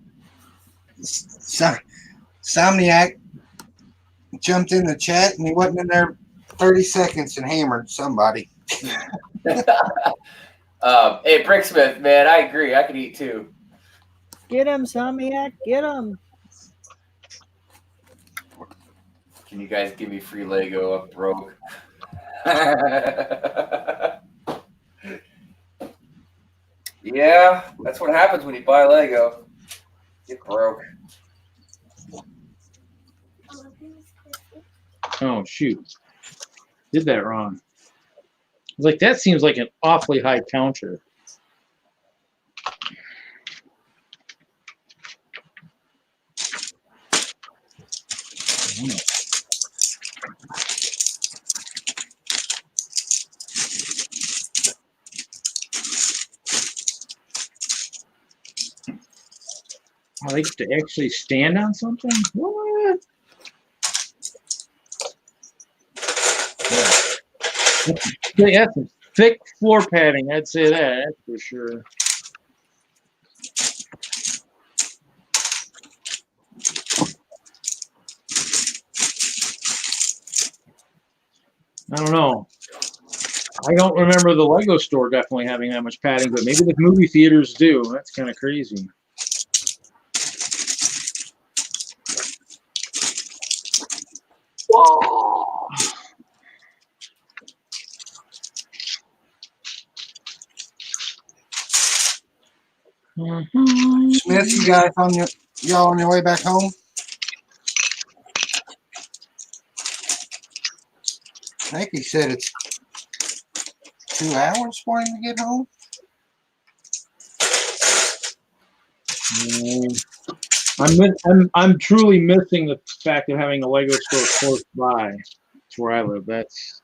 Somniac jumped in the chat and he wasn't in there 30 seconds and hammered somebody. Hey, Bricksmith, man, I agree. I could eat too. Get him, Somniac. Get him. Can you guys give me free Lego? I'm broke. Yeah, that's what happens when you buy Lego. Get broke. Oh shoot, did that wrong. I was like, that seems like an awfully high counter. I like to actually stand on something? What? That's some thick floor padding, I'd say that, that's for sure. I don't know. I don't remember the Lego store definitely having that much padding, but maybe the movie theaters do. That's kind of crazy. Whoa. Smith, you guys y'all on your way back home? I think he said it's 2 hours for him to get home. I'm truly missing the fact of having a Lego store close by. That's where I live. That's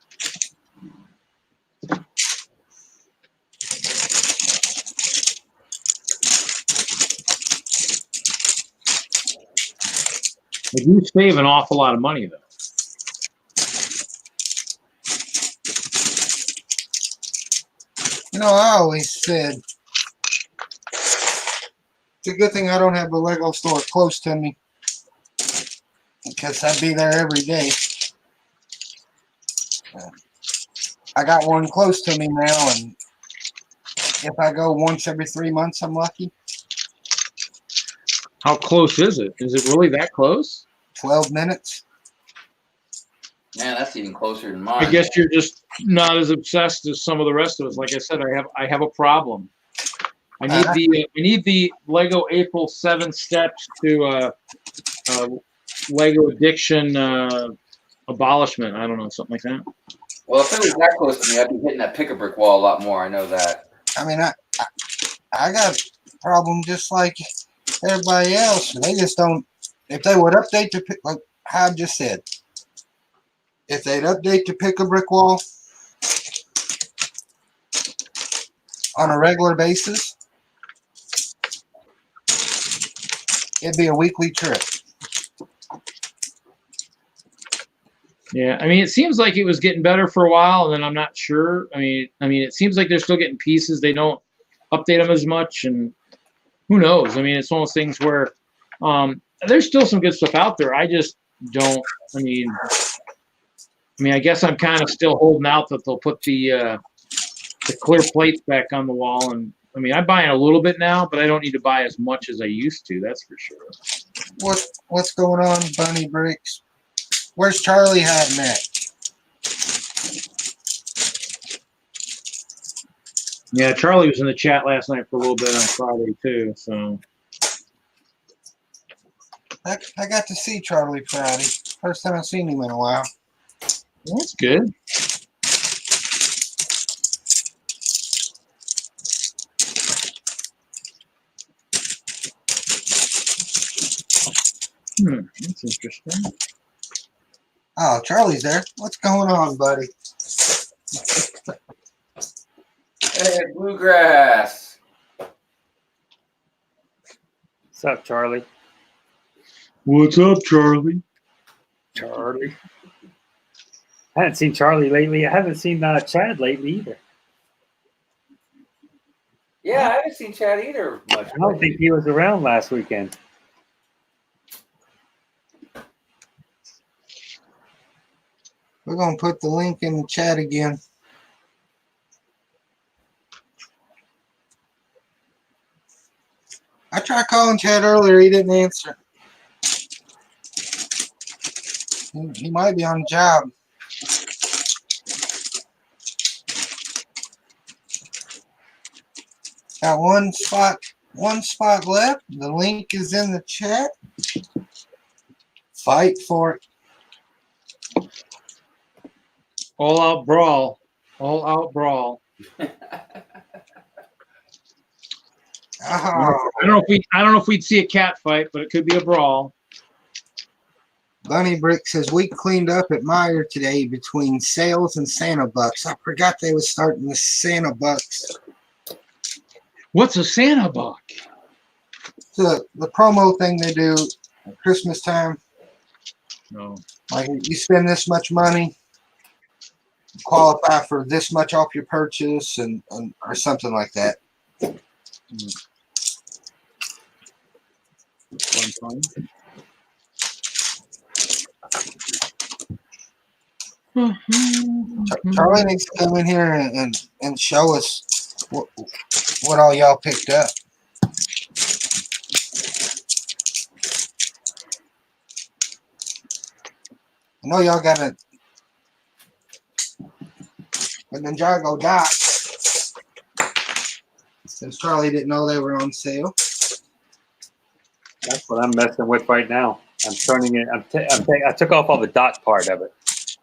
I do save an awful lot of money though. You know, I always said it's a good thing I don't have a Lego store close to me because I'd be there every day. I got one close to me now, and if I go once every 3 months, I'm lucky. How close is it? Is it really that close? 12 minutes. Man, that's even closer than mine. I guess you're just not as obsessed as some of the rest of us. Like I said, I have a problem. I need the Lego April 7 steps to Lego addiction abolishment. I don't know, something like that. Well, if it was that close to me, I'd be hitting that pick-a-brick wall a lot more. I know that. I mean, I got a problem just like everybody else. They just don't. If they would update the like how I just said, if they'd update the pick-a-brick wall on a regular basis, it'd be a weekly trip. Yeah, I mean, it seems like it was getting better for a while, and then I'm not sure. I mean, it seems like they're still getting pieces. They don't update them as much, and who knows? I mean, it's one of those things where there's still some good stuff out there. I just don't. I mean, I guess I'm kind of still holding out that they'll put the clear plates back on the wall. And I mean, I'm buying a little bit now, but I don't need to buy as much as I used to. That's for sure. What's going on, Bunny Bricks? Where's Charlie hiding at? Yeah, Charlie was in the chat last night for a little bit on Friday too. So I got to see Charlie Friday. First time I've seen him in a while. well, that's good. That's interesting. Oh, Charlie's there. What's going on, buddy? Hey, Bluegrass. What's up, Charlie? What's up, Charlie? Charlie. I haven't seen Charlie lately. I haven't seen Chad lately either. Yeah, I haven't haven't seen Chad either much. I don't think he was around last weekend. We're gonna put the link in the chat again. I tried calling Chad earlier. He didn't answer. He might be on the job. Got one spot left. The link is in the chat. Fight for it. All out brawl. All out brawl. I don't know if we'd see a cat fight, but it could be a brawl. Bunny Brick says we cleaned up at Meyer today between sales and Santa Bucks. I forgot they was starting the Santa Bucks. What's a Santa buck? The promo thing they do at Christmas time. No. Like you spend this much money, you qualify for this much off your purchase, and or something like that. Fun. Charlie needs to come in here and show us what all y'all picked up. I know y'all got a Ninjago dock. Since Charlie didn't know they were on sale. That's what I'm messing with right now. I'm turning it. I took off all the dot part of it,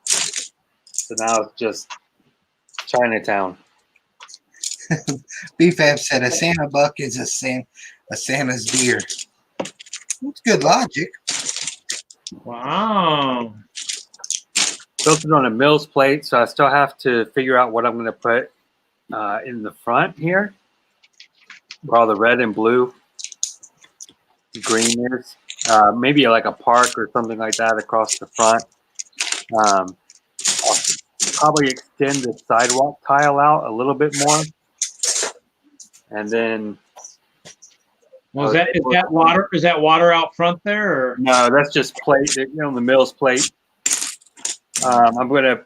so now it's just Chinatown. BFAB said a Santa buck is a Santa's deer. That's good logic. Wow. Built it on a Mills plate, so I still have to figure out what I'm going to put in the front here, where all the red and blue, green is. Maybe like a park or something like that across the front. I'll probably extend the sidewalk tile out a little bit more, and then. Well, is that water out front there? Or? No, that's just plate. The Mills plate. I'll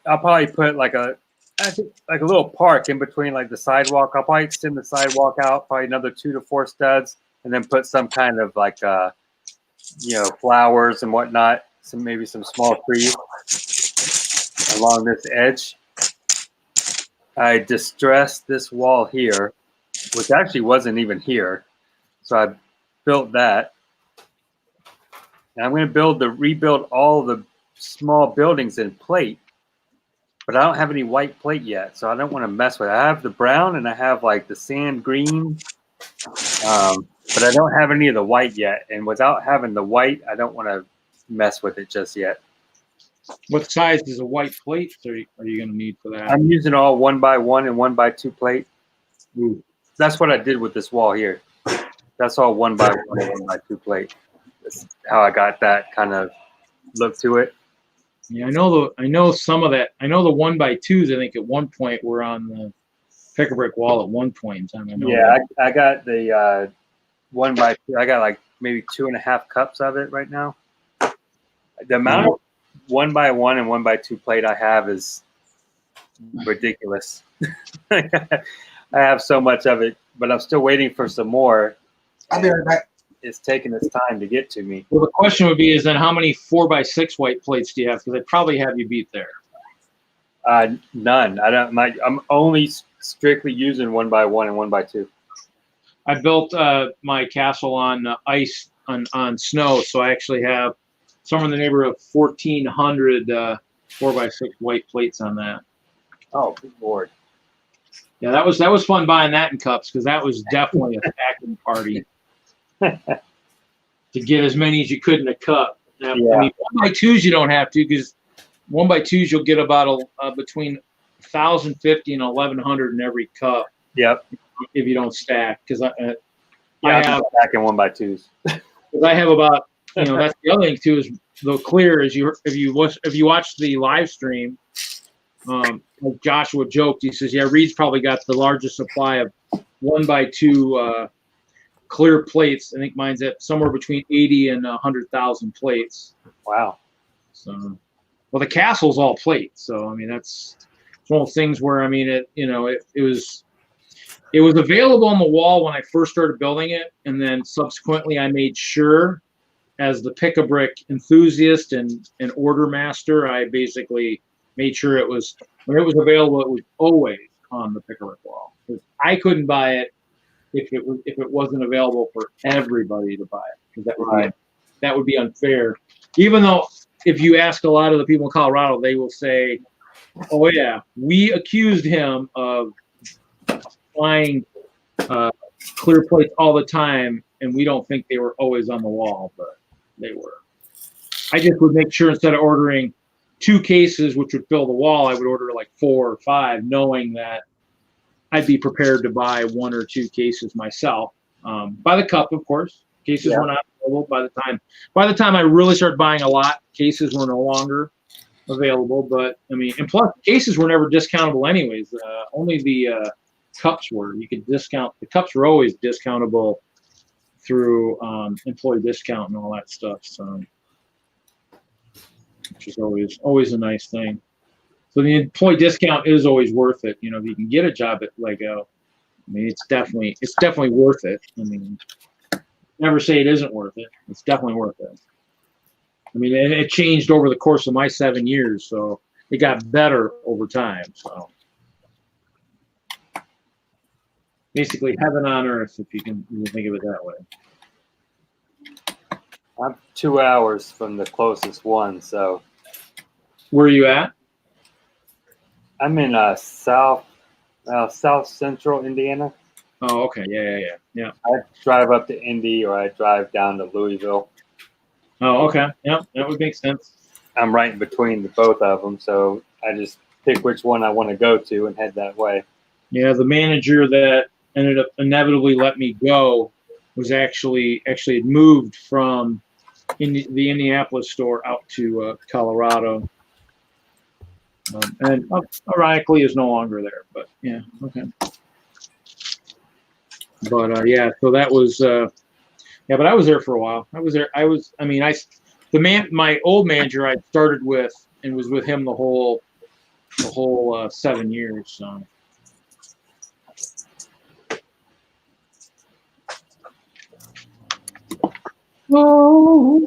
probably put like a little park in between like the sidewalk. I'll probably extend the sidewalk out probably another 2 to 4 studs, and then put some kind of like flowers and whatnot, maybe some small trees along this edge. I distressed this wall here, which actually wasn't even here, so I built that. And I'm going to rebuild all the small buildings in plate, but I don't have any white plate yet, so I don't want to mess with it. I have the brown and I have like the sand green, but I don't have any of the white yet. And without having the white, I don't want to mess with it just yet. What size is a white plate are you going to need for that? I'm using all 1x1 and 1x2 plate. Ooh. That's what I did with this wall here. That's all 1x1 and 1x2 plate. That's how I got that kind of look to it. Yeah, I know some of that. I know the 1x2s. I think at one point were on the picker brick wall at one point in time. I got the 1x2. I got like maybe 2.5 cups of it right now. The amount of 1x1 and 1x2 plate I have is ridiculous. I have so much of it, but I'm still waiting for some more. I'll be right back. It's taking its time to get to me. Well, the question would be: is then how many 4x6 white plates do you have? Because I'd probably have you beat there. None. I'm only strictly using 1x1 and 1x2. I built my castle on ice on snow, so I actually have somewhere in the neighborhood of 1,400 4x6 white plates on that. Oh, good Lord! Yeah, that was fun buying that in cups because that was definitely a stacking party. To get as many as you could in a cup. Now, Yeah. I mean, 1x2s you don't have to, because 1x2s you'll get about between 1,050 and 1,100 in every cup. Yep. If you don't stack, because I I'm have back in 1x2s. because I have about that's the other thing too is the clear is if you watch the live stream, like Joshua joked, he says, yeah, Reed's probably got the largest supply of 1x2 clear plates. I think mine's at somewhere between 80 and 100,000 plates. Wow. So, well, the castle's all plate. So, I mean, it's one of those things where, I mean, it was available on the wall when I first started building it. And then subsequently I made sure, as the pick-a-brick enthusiast and order master, I basically made sure it was, when it was available, it was always on the pick-a-brick wall. I couldn't buy it if it wasn't available for everybody to buy it, because that would be unfair. Even though if you ask a lot of the people in Colorado, they will say, "Oh yeah, we accused him of applying clear plates all the time, and we don't think they were always on the wall, but they were." I just would make sure instead of ordering 2 cases, which would fill the wall, I would order like 4 or 5, knowing that I'd be prepared to buy 1 or 2 cases myself. By the cup, of course. Cases were not available by the time I really started buying a lot. Cases were no longer available, but I mean, and plus cases were never discountable anyways. Only the cups were. You could discount. The cups were always discountable through employee discount and all that stuff. So, which is always a nice thing. So the employee discount is always worth it. You know, if you can get a job at Lego, I mean, it's definitely worth it. I mean, never say it isn't worth it. It's definitely worth it. I mean, and it changed over the course of my 7 years, so it got better over time. So basically, heaven on earth, if you can think of it that way. I'm 2 hours from the closest one, so Where are you at? I'm in south central Indiana. Oh, okay. Yeah. I drive up to Indy, or I drive down to Louisville. Oh, okay. Yeah, that would make sense. I'm right in between the both of them, so I just pick which one I want to go to and head that way. Yeah, the manager that ended up inevitably let me go was actually had moved from the Indianapolis store out to Colorado, and ironically is no longer there. But yeah, okay. But yeah, so that was yeah. But I was there for a while. My old manager I started with and was with him the whole 7 years. So. Oh,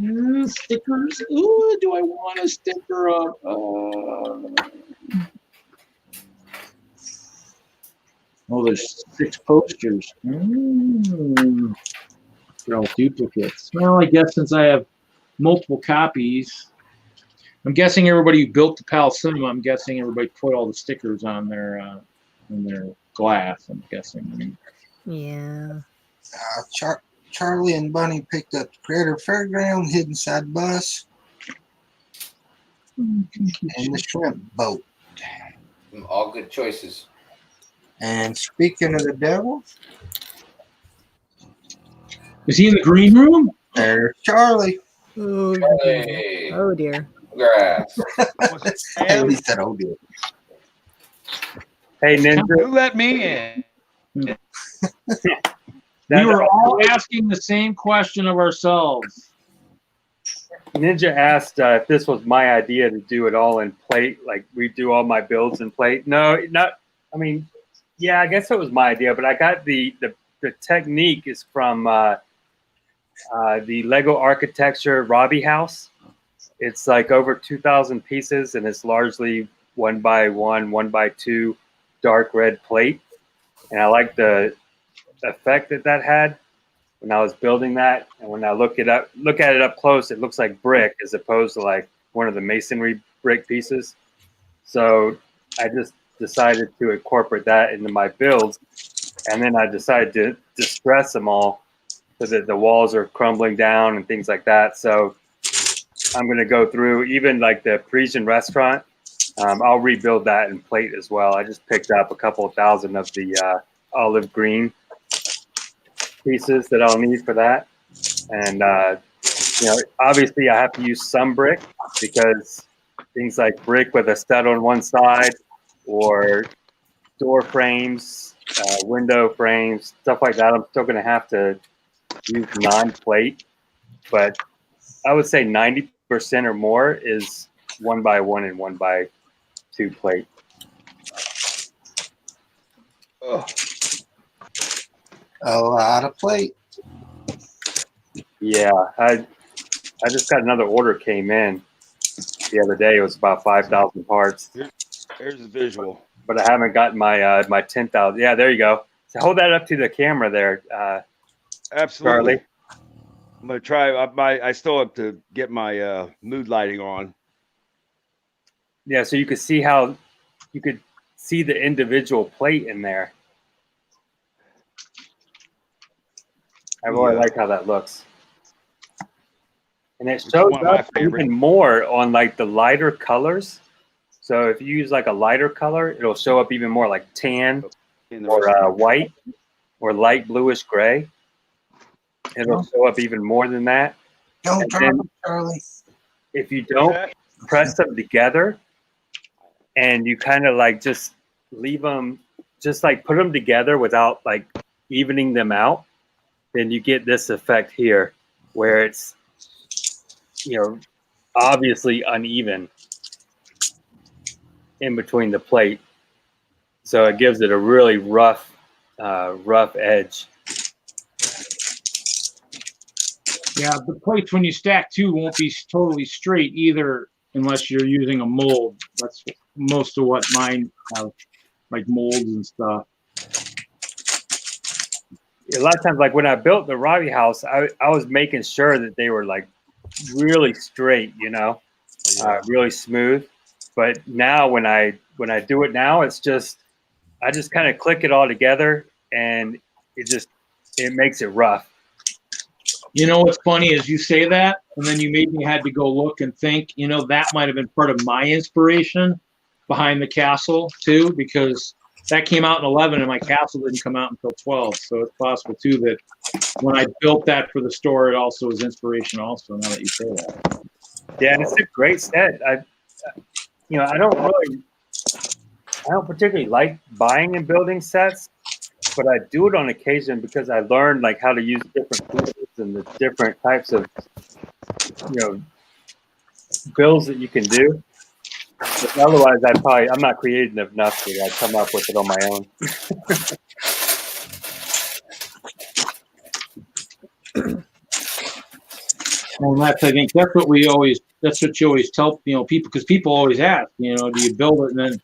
yeah, stickers. Ooh, do I want a sticker of? There's 6 posters. They're all duplicates. Well, I guess since I have multiple copies, I'm guessing everybody who built the PAL Cinema, I'm guessing everybody put all the stickers on their glass. I'm guessing. Yeah. Charlie and Bunny picked up the Creator Fairground, Hidden Side Bus, and the Shrimp Boat. All good choices. And speaking of the devil, Is he in the green room? there's Charlie. Oh, Hey, oh dear. grass. At least that old deal. Hey, Ninja. You let me in. We were all asking the same question of ourselves. Ninja asked if this was my idea to do it all in plate, like we do all my builds in plate. No, not. I mean, yeah, I guess it was my idea, but I got the technique is from the Lego Architecture Robbie House. It's like over 2,000 pieces, and it's largely 1x1, 1x2 dark red plate. And I like the effect that had when I was building that. And when I look at it up close, it looks like brick as opposed to like one of the masonry brick pieces. So I just decided to incorporate that into my builds. And then I decided to distress them all so that the walls are crumbling down and things like that. So I'm going to go through even like the Parisian restaurant. I'll rebuild that in plate as well. I just picked up a couple of thousand of the olive green pieces that I'll need for that. And, obviously I have to use some brick because things like brick with a stud on one side or door frames, window frames, stuff like that, I'm still going to have to use non-plate, but I would say 90% or more is 1x1 and 1x2 plate. A lot of plate. Yeah, I just got another order came in the other day. It was about 5,000 parts, There's the visual. but I haven't gotten my my 10,000. Yeah, there you go. So hold that up to the camera there, Absolutely. Charlie. I'm gonna try. I still have to get my mood lighting on. Yeah, so you could see how you could see the individual plate in there. I really Yeah. like how that looks. And it It's shows one of my up favorite. even more on like the lighter colors. So if you use like a lighter color, it'll show up even more like tan In the or rest of the- white or light bluish gray. It'll show up even more than that. Don't And drop then- it, Charlie. If you don't That- press them together and you kind of like just leave them, just like put them together without like evening them out, then you get this effect here where it's, you know, obviously uneven in between the plate. So it gives it a really rough edge. Yeah, the plates when you stack two won't be totally straight either, unless you're using a mold. That's most of what mine have, like molds and stuff. A lot of times, like when I built the Robbie house, I was making sure that they were like really straight, you know, really smooth. But now when I do it now, it's just, I just kind of click it all together and it makes it rough. You know what's funny is you say that, and then you made me had to go look and think. You know, that might have been part of my inspiration behind the castle too, because that came out in 11 and my castle didn't come out until 12. So it's possible too that when I built that for the store, it also was inspiration also, now that you say that. Yeah, and it's a great set. I don't particularly like buying and building sets, but I do it on occasion because I learned like how to use different tools and the different types of, you know, builds that you can do. But otherwise, I'm not creative enough to come up with it on my own. And that's, I think that's what you always tell, you know, people, because people always ask, you know, do you build it and then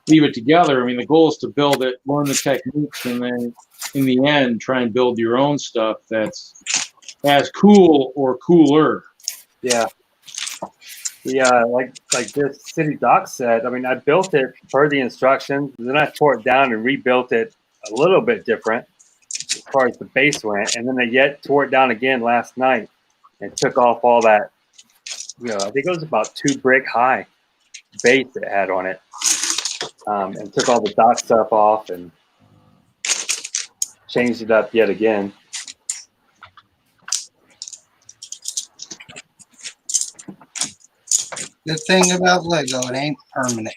leave it together? I mean, the goal is to build it, learn the techniques, and then in the end, try and build your own stuff that's as cool or cooler. Yeah. Yeah, like this City Dock set. I mean, I built it per the instructions, and then I tore it down and rebuilt it a little bit different as far as the base went, and then I yet tore it down again last night and took off all that. You know, I think it was about 2 brick high base it had on it, and took all the dock stuff off and changed it up yet again. Good thing about Lego, it ain't permanent.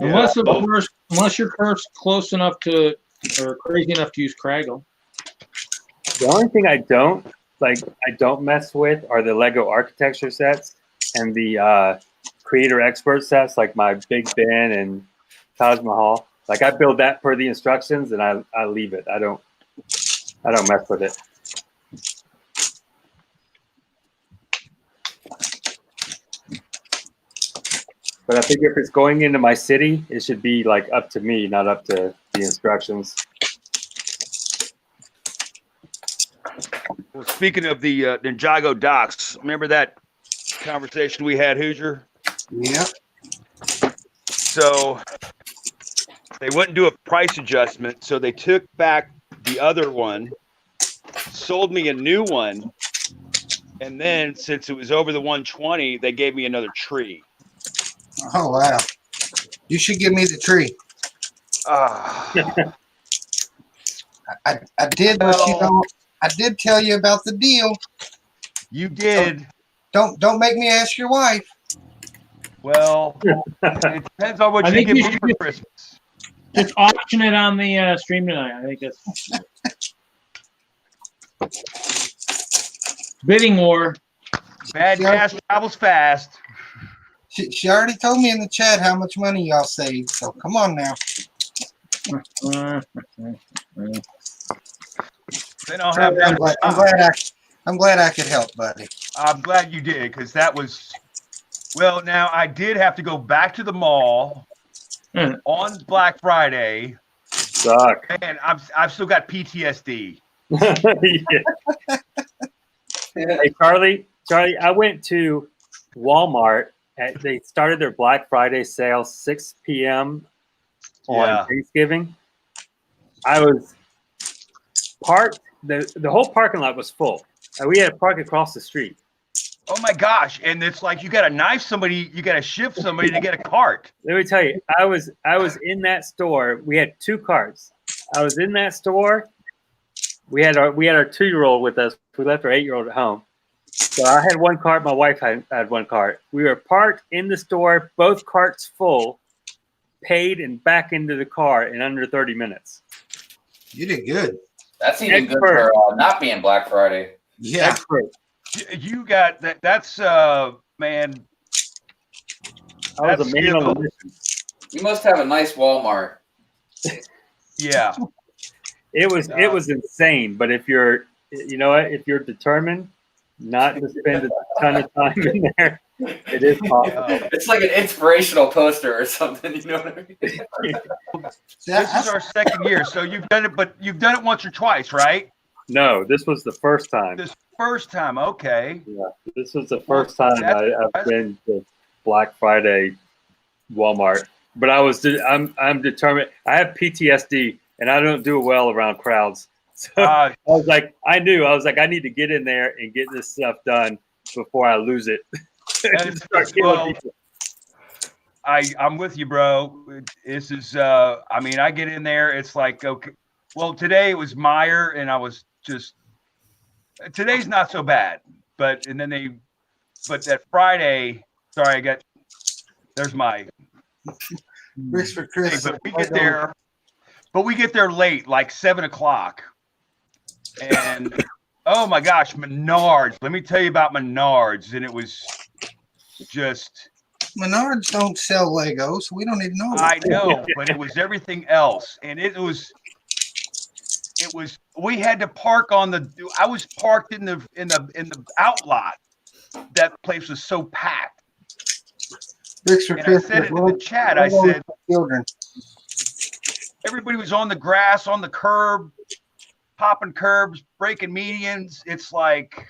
Unless you're close enough to, or crazy enough to use Craggle. The only thing I don't mess with are the Lego architecture sets and the creator expert sets, like my Big Ben and Taj Mahal. Like I build that per the instructions and I leave it. I don't mess with it. But I think if it's going into my city, it should be like up to me, not up to the instructions. Well, speaking of the Ninjago docks, remember that conversation we had, Hoosier? Yep. So they wouldn't do a price adjustment, so they took back the other one, sold me a new one, and then since it was over the 120, they gave me another tree. Oh wow. You should give me the tree. Ah, I did let you know. I did tell you about the deal. you did. Don't make me ask your wife. Well, it depends on what I you think give you me should for just- Christmas. Just auction it on the stream tonight. I think that's bidding war. Bad gas travels fast. She already told me in the chat how much money y'all saved. So come on now. They don't have I'm that. glad I could help, buddy. I'm glad you did, because that was, well, now I did have to go back to the mall on Black Friday, Suck. and I've still got PTSD. Yeah. Hey, Charlie, I went to Walmart. They started their Black Friday sale 6 p.m. on Yeah. Thanksgiving. I was parked. The whole parking lot was full. And we had to park across the street. Oh my gosh! And it's like you got to knife somebody, you got to shift somebody to get a cart. Let me tell you, I was in that store. We had 2 carts. I was in that store. We had our 2-year-old with us. We left our 8-year-old at home. So I had 1 cart. My wife had 1 cart. We were parked in the store, both carts full, paid, and back into the car in under 30 minutes. You did good. That's even good for not being Black Friday. Yeah. Expert. You got that. That's man. I was That's a man on a skill. mission. You must have a nice Walmart. Yeah. It was insane. But if you're, if you're determined not to spend a ton of time in there, it is possible. It's like an inspirational poster or something. You know what I mean? This is our second year, so you've done it, but you've done it once or twice, right? No, this was the first time. This first time, okay. Yeah, this was the first time I've been to Black Friday Walmart. But I'm determined. I have PTSD, and I don't do well around crowds. So I was like, I need to get in there and get this stuff done before I lose it. Well, I'm with you, bro. This is, I mean, I get in there. It's like, okay. Well, today it was Meyer, and I was just. Today's not so bad, but that Friday. Sorry, there's my. Bricks for Chris. But we get there late, like 7 o'clock, and oh my gosh, Menards. Let me tell you about Menards, and it was just. Menards don't sell Legos. We don't even know. I know, but it was everything else, and it was. We had to park I was parked in the outlot. That place was so packed. Bricks for And I Chris. said it in the chat. I said children. everybody was on the grass, on the curb, popping curbs, breaking medians. It's like,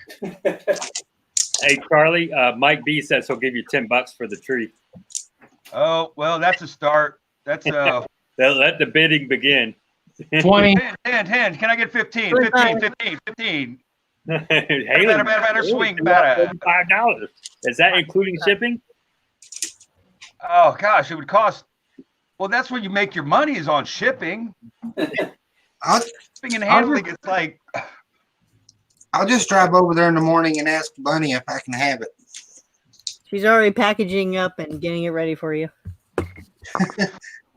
Hey, Charlie, Mike B says he'll give you $10 for the tree. oh well, that's a start. That's Let the bidding begin. 20. 10. Can I get 15? 15. Hey, Better swing, better. $5. Is that including shipping? Oh gosh, it would cost. Well, that's where you make your money is on shipping. Shipping and handling. It's like. I'll just drive over there in the morning and ask Bunny if I can have it. She's already packaging up and getting it ready for you.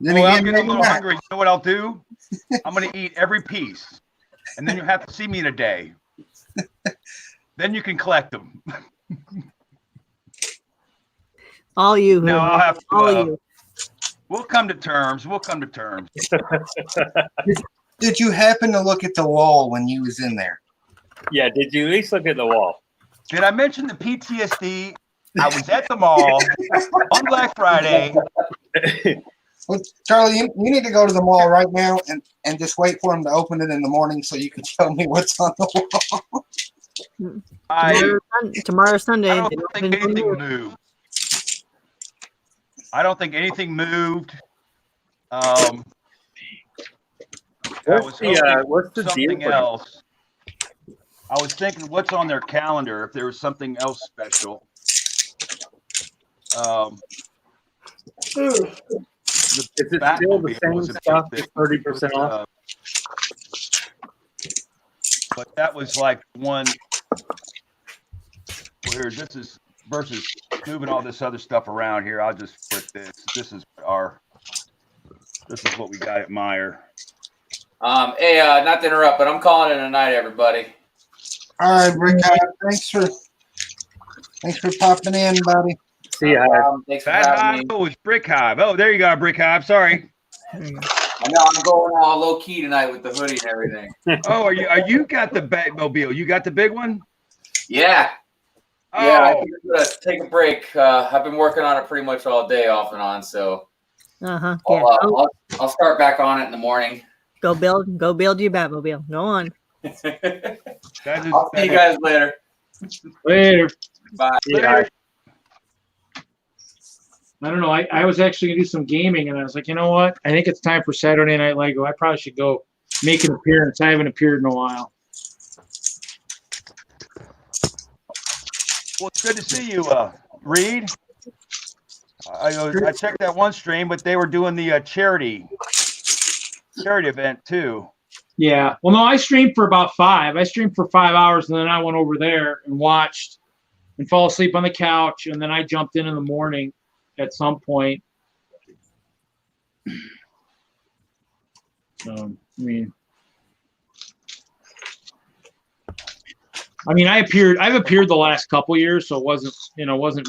Then Well, I'm again, getting a maybe little not. hungry. You know what I'll do? I'm going to eat every piece, and then you have to see me in a day. Then you can collect them. All you. No, I'll have to. all you. We'll come to terms. Did you happen to look at the wall when you was in there? Yeah, did you at least look at the wall? Did I mention the PTSD? I was at the mall on Black Friday. Well, Charlie, you need to go to the mall right now and just wait for him to open it in the morning so you can tell me what's on the wall. Tomorrow's Sunday. I don't They think open anything tomorrow. moved. I don't think anything moved. What's the deal? Something else. I was thinking, what's on their calendar? If there was something else special. Is it still the same stuff? 30% off. But that was like one. Where this is versus moving all this other stuff around here. I'll just put this. This is our. This is what we got at Meyer. Hey, not to interrupt, but I'm calling it a night, everybody. All right, Rick. Thanks for popping in, buddy. See ya. Thanks for That having hive me. was Brick Hive. Oh, there you go, Brick Hive. Sorry. I know I'm going all low key tonight with the hoodie and everything. Oh, are you got the Batmobile? You got the big one? Yeah. Oh, Yeah, I think I'm gonna take a break. I've been working on it pretty much all day, off and on. So Yeah. I'll start back on it in the morning. Go build your Batmobile. Go on. I'll see you guys later. Later. Bye. Yeah. I don't know. I was actually gonna do some gaming, and I was like, you know what? I think it's time for Saturday Night Lego. I probably should go make an appearance. I haven't appeared in a while. Well, it's good to see you, Reed. I checked that one stream, but they were doing the charity event too. Yeah. Well, no, I streamed for about 5. I streamed for 5 hours, and then I went over there and watched and fell asleep on the couch, and then I jumped in the morning at some point. I've appeared the last couple years, so it wasn't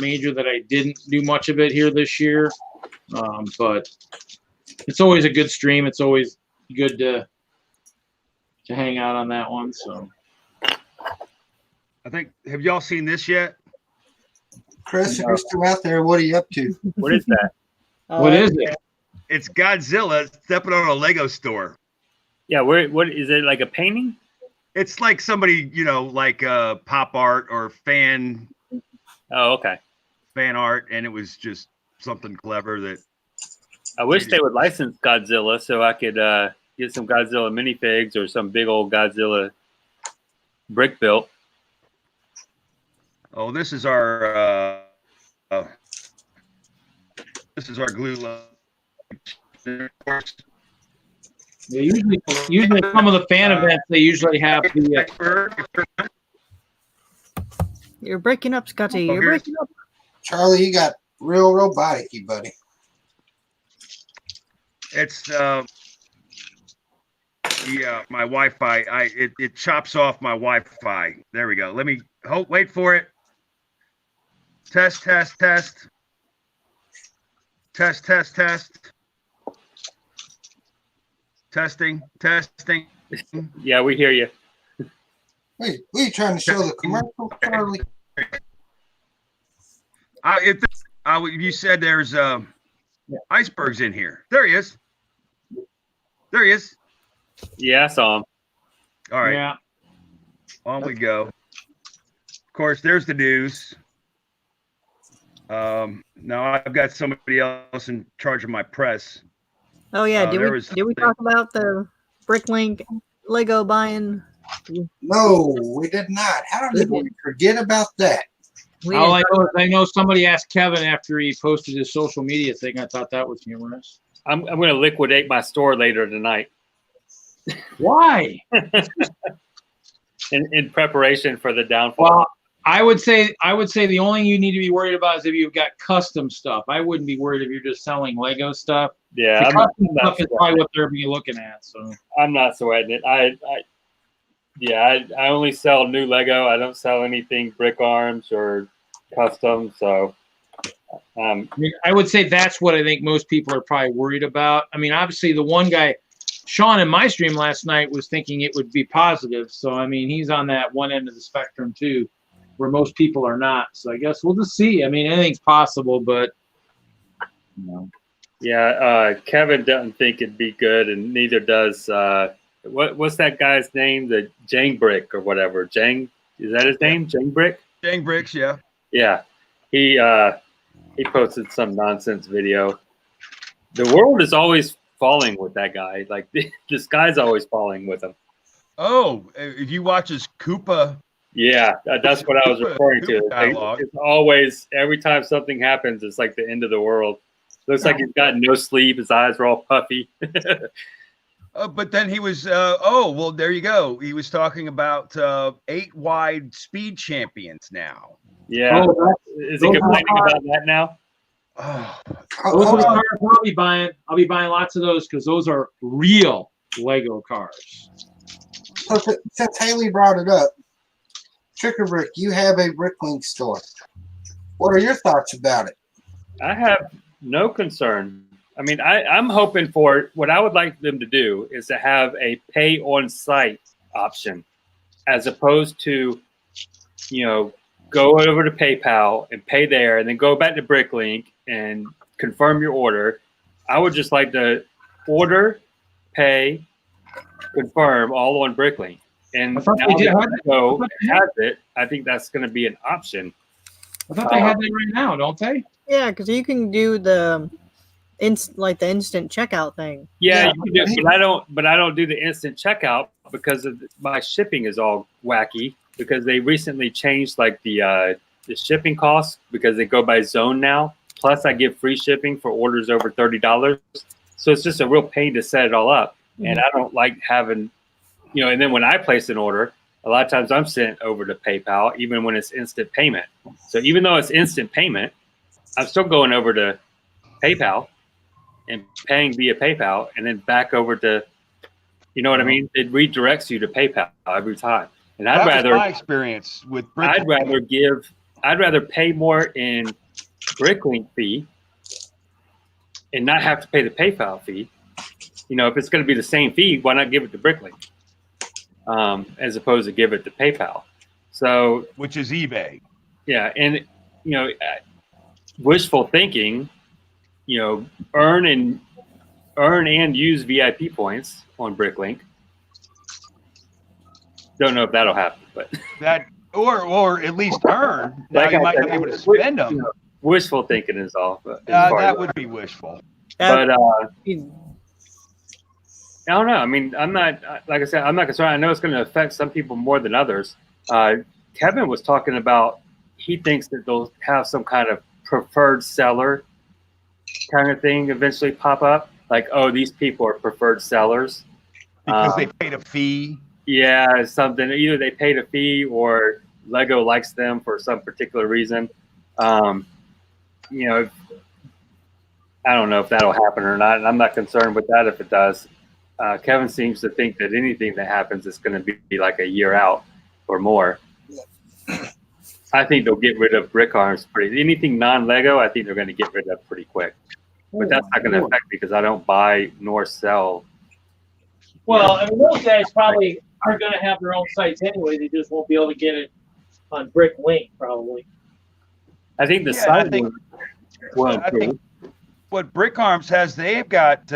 major that I didn't do much of it here this year. But it's always a good stream. It's always good to hang out on that one. So I think, have y'all seen this yet? Chris, if you're still out there, what are you up to? What is that? what is it? It's Godzilla stepping on a Lego store. Yeah, what is it, like a painting? It's like somebody, like pop art or fan Oh, okay. art, and it was just something clever that. I wish they would license Godzilla so I could get some Godzilla minifigs or some big old Godzilla brick built. Oh, this is our glue. Yeah, usually some of the fan events they usually have the. You're breaking up, Scotty. You're breaking up. Charlie, you got real robotic-y, buddy. It's my Wi-Fi. It chops off my Wi-Fi. There we go. Let me wait for it. Test. Testing. Yeah, we hear you. Wait, what are you trying to show the commercial, Charlie? You said there's icebergs in here. There he is. Yeah, I saw him. All right. Yeah. On we go. Of course, there's the news. Now I've got somebody else in charge of my press. Oh yeah, did we was talk about the Bricklink Lego buying? No, we did not. How did we forget about that? We All didn't I know somebody asked Kevin after he posted his social media thing. I thought that was humorous. I'm going to liquidate my store later tonight Why? in preparation for the downfall. Well, I would say the only thing you need to be worried about is if you've got custom stuff. I wouldn't be worried if you're just selling Lego stuff. Yeah, The I'm custom not stuff is probably what they're be looking at. So I'm not sweating it. I only sell new Lego. I don't sell anything brick arms or custom. So, I mean, I would say that's what I think most people are probably worried about. I mean, obviously the one guy, Sean, in my stream last night was thinking it would be positive. So I mean, he's on that one end of the spectrum too, where most people are not. So I guess we'll just see. I mean, anything's possible, but yeah, Kevin doesn't think it'd be good, and neither does what's that guy's name? The Jang Brick or whatever. Jang, is that his name? Jang Brick? Jang Bricks, yeah. Yeah. He posted some nonsense video. The world is always falling with that guy. Like the sky's always falling with him. Oh, if you watch his Koopa. Yeah, that's what I was referring to. Dialogue. It's always, every time something happens, it's like the end of the world. Looks like he's got no sleep. His eyes are all puffy. But then he was, well, there you go. He was talking about 8 wide speed champions now. Yeah. Oh, Is he complaining about that now? Oh, Those are the Hold on. cars I'll be buying. I'll be buying lots of those because those are real Lego cars. So since Haley brought it up, Tricker Brick, you have a Bricklink store. What are your thoughts about it? I have no concern. I mean, I'm hoping for what I would like them to do is to have a pay on site option as opposed to, go over to PayPal and pay there and then go back to Bricklink and confirm your order. I would just like to order, pay, confirm all on Bricklink. And I thought now they did. that Lego has it, I think that's going to be an option. I thought they have that right now, don't they? Yeah, because you can do the the instant checkout thing. Yeah, Yeah, you can do, but I don't do the instant checkout because of my shipping is all wacky because they recently changed like the shipping costs because they go by zone now. Plus, I give free shipping for orders over $30. So it's just a real pain to set it all up, and I don't like having, And then when I place an order, a lot of times I'm sent over to PayPal, even when it's instant payment. So even though it's instant payment, I'm still going over to PayPal and paying via PayPal and then back over to, what I mean? It redirects you to PayPal every time. And that was my experience with Bricklink. I'd rather pay more in Bricklink fee and not have to pay the PayPal fee. If it's going to be the same fee, why not give it to Bricklink? As opposed to give it to PayPal. So, which is eBay. Yeah. And, wishful thinking, earn and use VIP points on Bricklink. Don't know if that'll happen, but that or at least earn. Now you might not be able to spend them. Wishful thinking is all. That would be wishful. But I don't know. I mean, I'm not, like I said, I'm not concerned. I know it's going to affect some people more than others. Kevin was talking about, he thinks that they'll have some kind of preferred seller kind of thing eventually pop up. Like, oh, these people are preferred sellers. Because they paid a fee. Yeah, something. Either they paid a fee or Lego likes them for some particular reason. I don't know if that'll happen or not. And I'm not concerned with that if it does. Kevin seems to think that anything that happens is going to be like a year out or more. I think they'll get rid of brick arms anything non-Lego, I think they're going to get rid of pretty quick. But that's not going to affect me because I don't buy nor sell. Well, I mean, those guys probably aren't going to have their own sites anyway. They just won't be able to get it on Bricklink, probably. I think the Yeah, site will I improve. think what Brick Arms has, they've got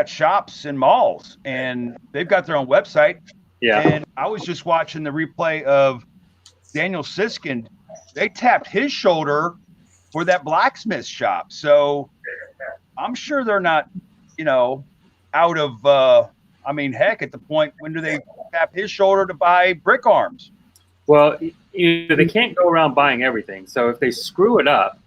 shops and malls, and they've got their own website. Yeah. And I was just watching the replay of Daniel Siskin. They tapped his shoulder for that blacksmith shop. So I'm sure they're not, out of, heck, at the point, when do they tap his shoulder to buy Brick Arms? Well, they can't go around buying everything. So if they screw it up,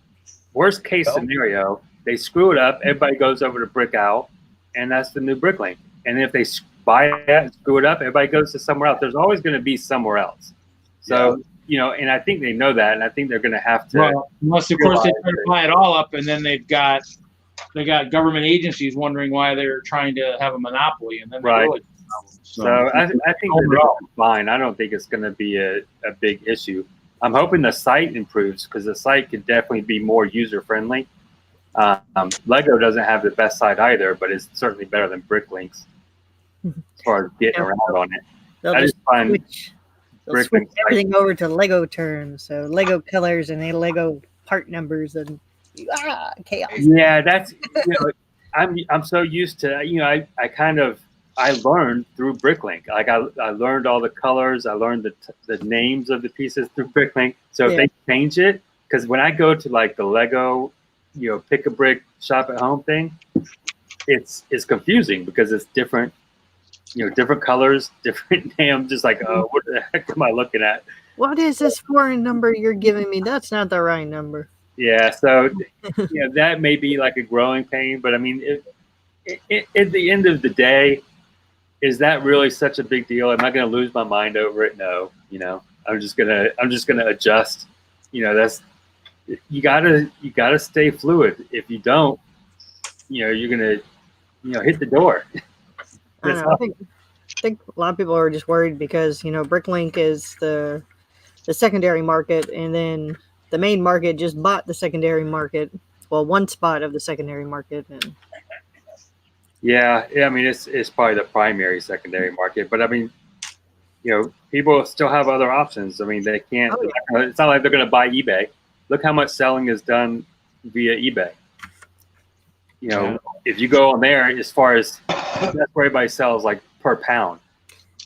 worst case scenario, they screw it up, everybody goes over to Brick Owl, and that's the new Bricklink. And if they buy that and screw it up, everybody goes to somewhere else. There's always going to be somewhere else. So, and I think they know that, and I think they're going to have to. Well, unless, of course, they try to buy it all up, and then they got government agencies wondering why they're trying to have a monopoly, and then they really So I think they're fine. I don't think it's going to be a big issue. I'm hoping the site improves because the site could definitely be more user friendly. Lego doesn't have the best site either, but it's certainly better than Bricklinks as far as getting around on it. I just find they'll switch everything over to Lego terms, so Lego colors and Lego part numbers and chaos. Yeah, that's I'm so used to I learned through Bricklink. Like I learned all the colors. I learned the names of the pieces through Bricklink. So if they change it, because when I go to like the Lego, pick a brick, shop at home thing, it's confusing because it's different, different colors, different names. Just like, oh, what the heck am I looking at? What is this foreign number you're giving me? That's not the right number. Yeah, so that may be like a growing pain, but I mean, at the end of the day, is that really such a big deal? Am I going to lose my mind over it? No, I'm just gonna adjust. you gotta stay fluid. If you don't, you're gonna, hit the door. I don't know. I think a lot of people are just worried because Bricklink is the secondary market, and then the main market just bought the secondary market. Well, one spot of the secondary market, and Yeah. I mean, it's probably the primary secondary market, but I mean, people still have other options. I mean, they can't. Oh, It's not like they're going to buy eBay. Look how much selling is done via eBay. If you go on there, as far as that's where everybody sells like per pound.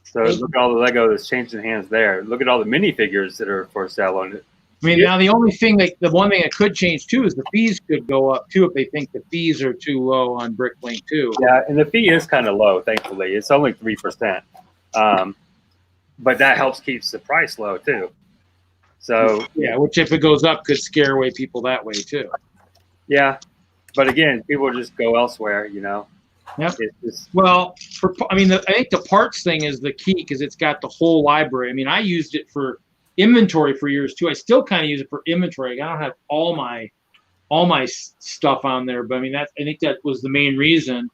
So look at all the Lego that's changing hands there. Look at all the minifigures that are for sale on it. I mean, now the one thing that could change too is the fees could go up too if they think the fees are too low on Bricklink too. Yeah, and the fee is kind of low, thankfully. It's only 3%. But that helps keeps the price low too. So yeah, which if it goes up could scare away people that way too. Yeah, but again, people just go elsewhere. Yep. It's Well, I think the parts thing is the key because it's got the whole library. I mean, I used it for inventory for years too. I still kind of use it for inventory. I don't have all my stuff on there, but I mean I think that was the main reason,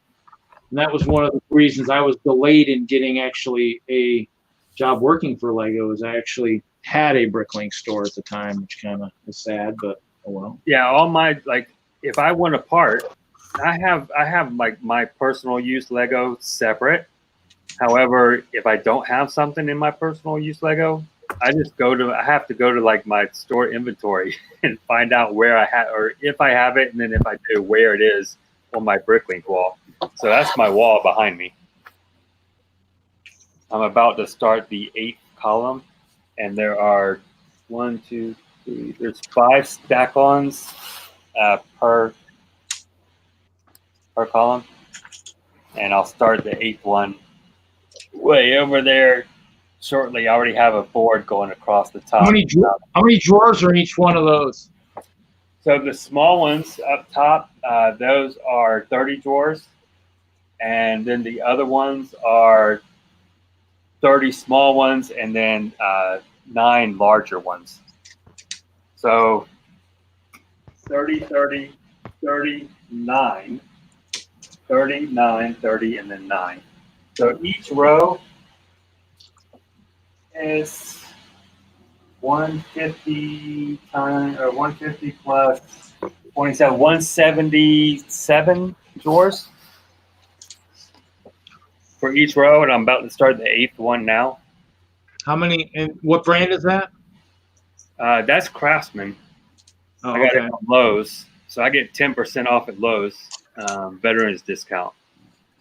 and that was one of the reasons I was delayed in getting actually a job working for Lego. Is I actually had a Bricklink store at the time, which kind of is sad, but oh well. Yeah, all my if I want a part, I have like my personal use Lego separate. However, if I don't have something in my personal use Lego, I have to go to like my store inventory and find out where I have, or if I have it, and then if I do, where it is on my Bricklink wall. So that's my wall behind me. I'm about to start the 8th column, and there are 1, 2, 3. There's 5 stack-ons per column, and I'll start the 8th one way over there shortly. I already have a board going across the top. How many drawers are in each one of those? So the small ones up top, those are 30 drawers, and then the other ones are 30 small ones, and then 9 larger ones. So 30, 30, 30, 9, 30, 9, 30, and then 9. So each row is 150 or 150 plus 27, 177 drawers for each row, and I'm about to start the 8th one now. How many? And what brand is that? That's Craftsman. Oh, I got okay. it from Lowe's, so I get 10% off at Lowe's. Veterans discount.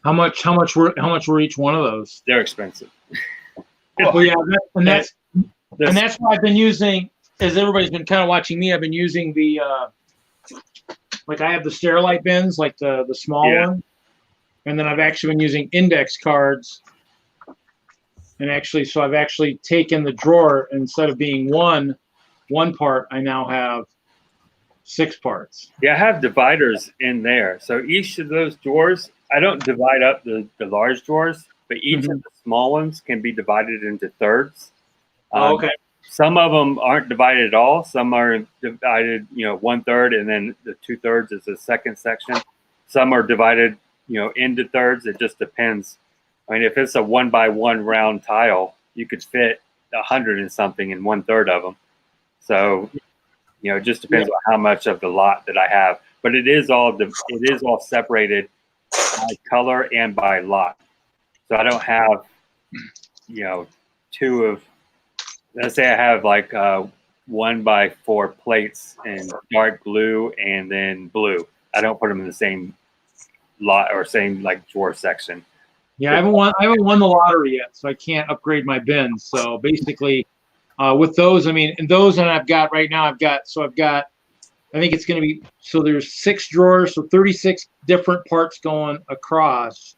How much were each one of those? They're expensive. Well, yeah, that's why I've been using. As everybody's been kind of watching me, I've been using the like I have the Sterilite bins, like the small one, and then I've actually been using index cards. And actually, so I've actually taken the drawer, instead of being one part, I now have 6 parts. Yeah, I have dividers in there. So each of those drawers, I don't divide up the large drawers, but each of the small ones can be divided into thirds. Okay. Some of them aren't divided at all. Some are divided, 1/3, and then the 2/3 is the second section. Some are divided, into thirds. It just depends. I mean, if it's a 1x1 round tile, you could fit 100 and something in 1/3 of them. So, it just depends on how much of the lot that I have. But it is all separated by color and by lot. So I don't have, 2 of. Let's say I have like 1x4 plates in dark blue and then blue. I don't put them in the same lot or same like drawer section. Yeah, I haven't won the lottery yet, so I can't upgrade my bins. So basically, with those, and I've got right now, I think it's going to be, so there's 6 drawers, so 36 different parts going across,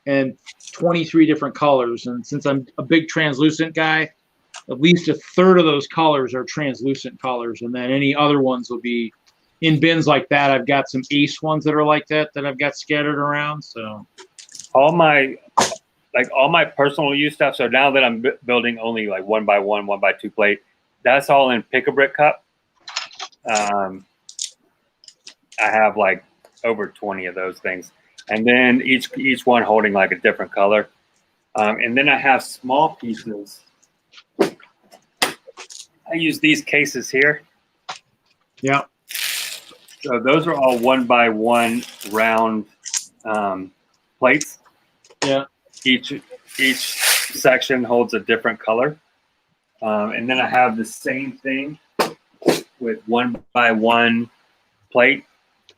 and 23 different colors. And since I'm a big translucent guy, at least 1/3 of those colors are translucent colors, and then any other ones will be in bins like that. I've got some Ace ones that are like that I've got scattered around. So all my personal use stuff. So now that I'm building only like 1x1, 1x2 plate, that's all in Pick-a-Brick cup. I have like over 20 of those things, and then each one holding like a different color. And then I have small pieces. I use these cases here. Yeah. So those are all 1x1 round plates. Yeah. Each section holds a different color. And then I have the same thing with 1x1 plate,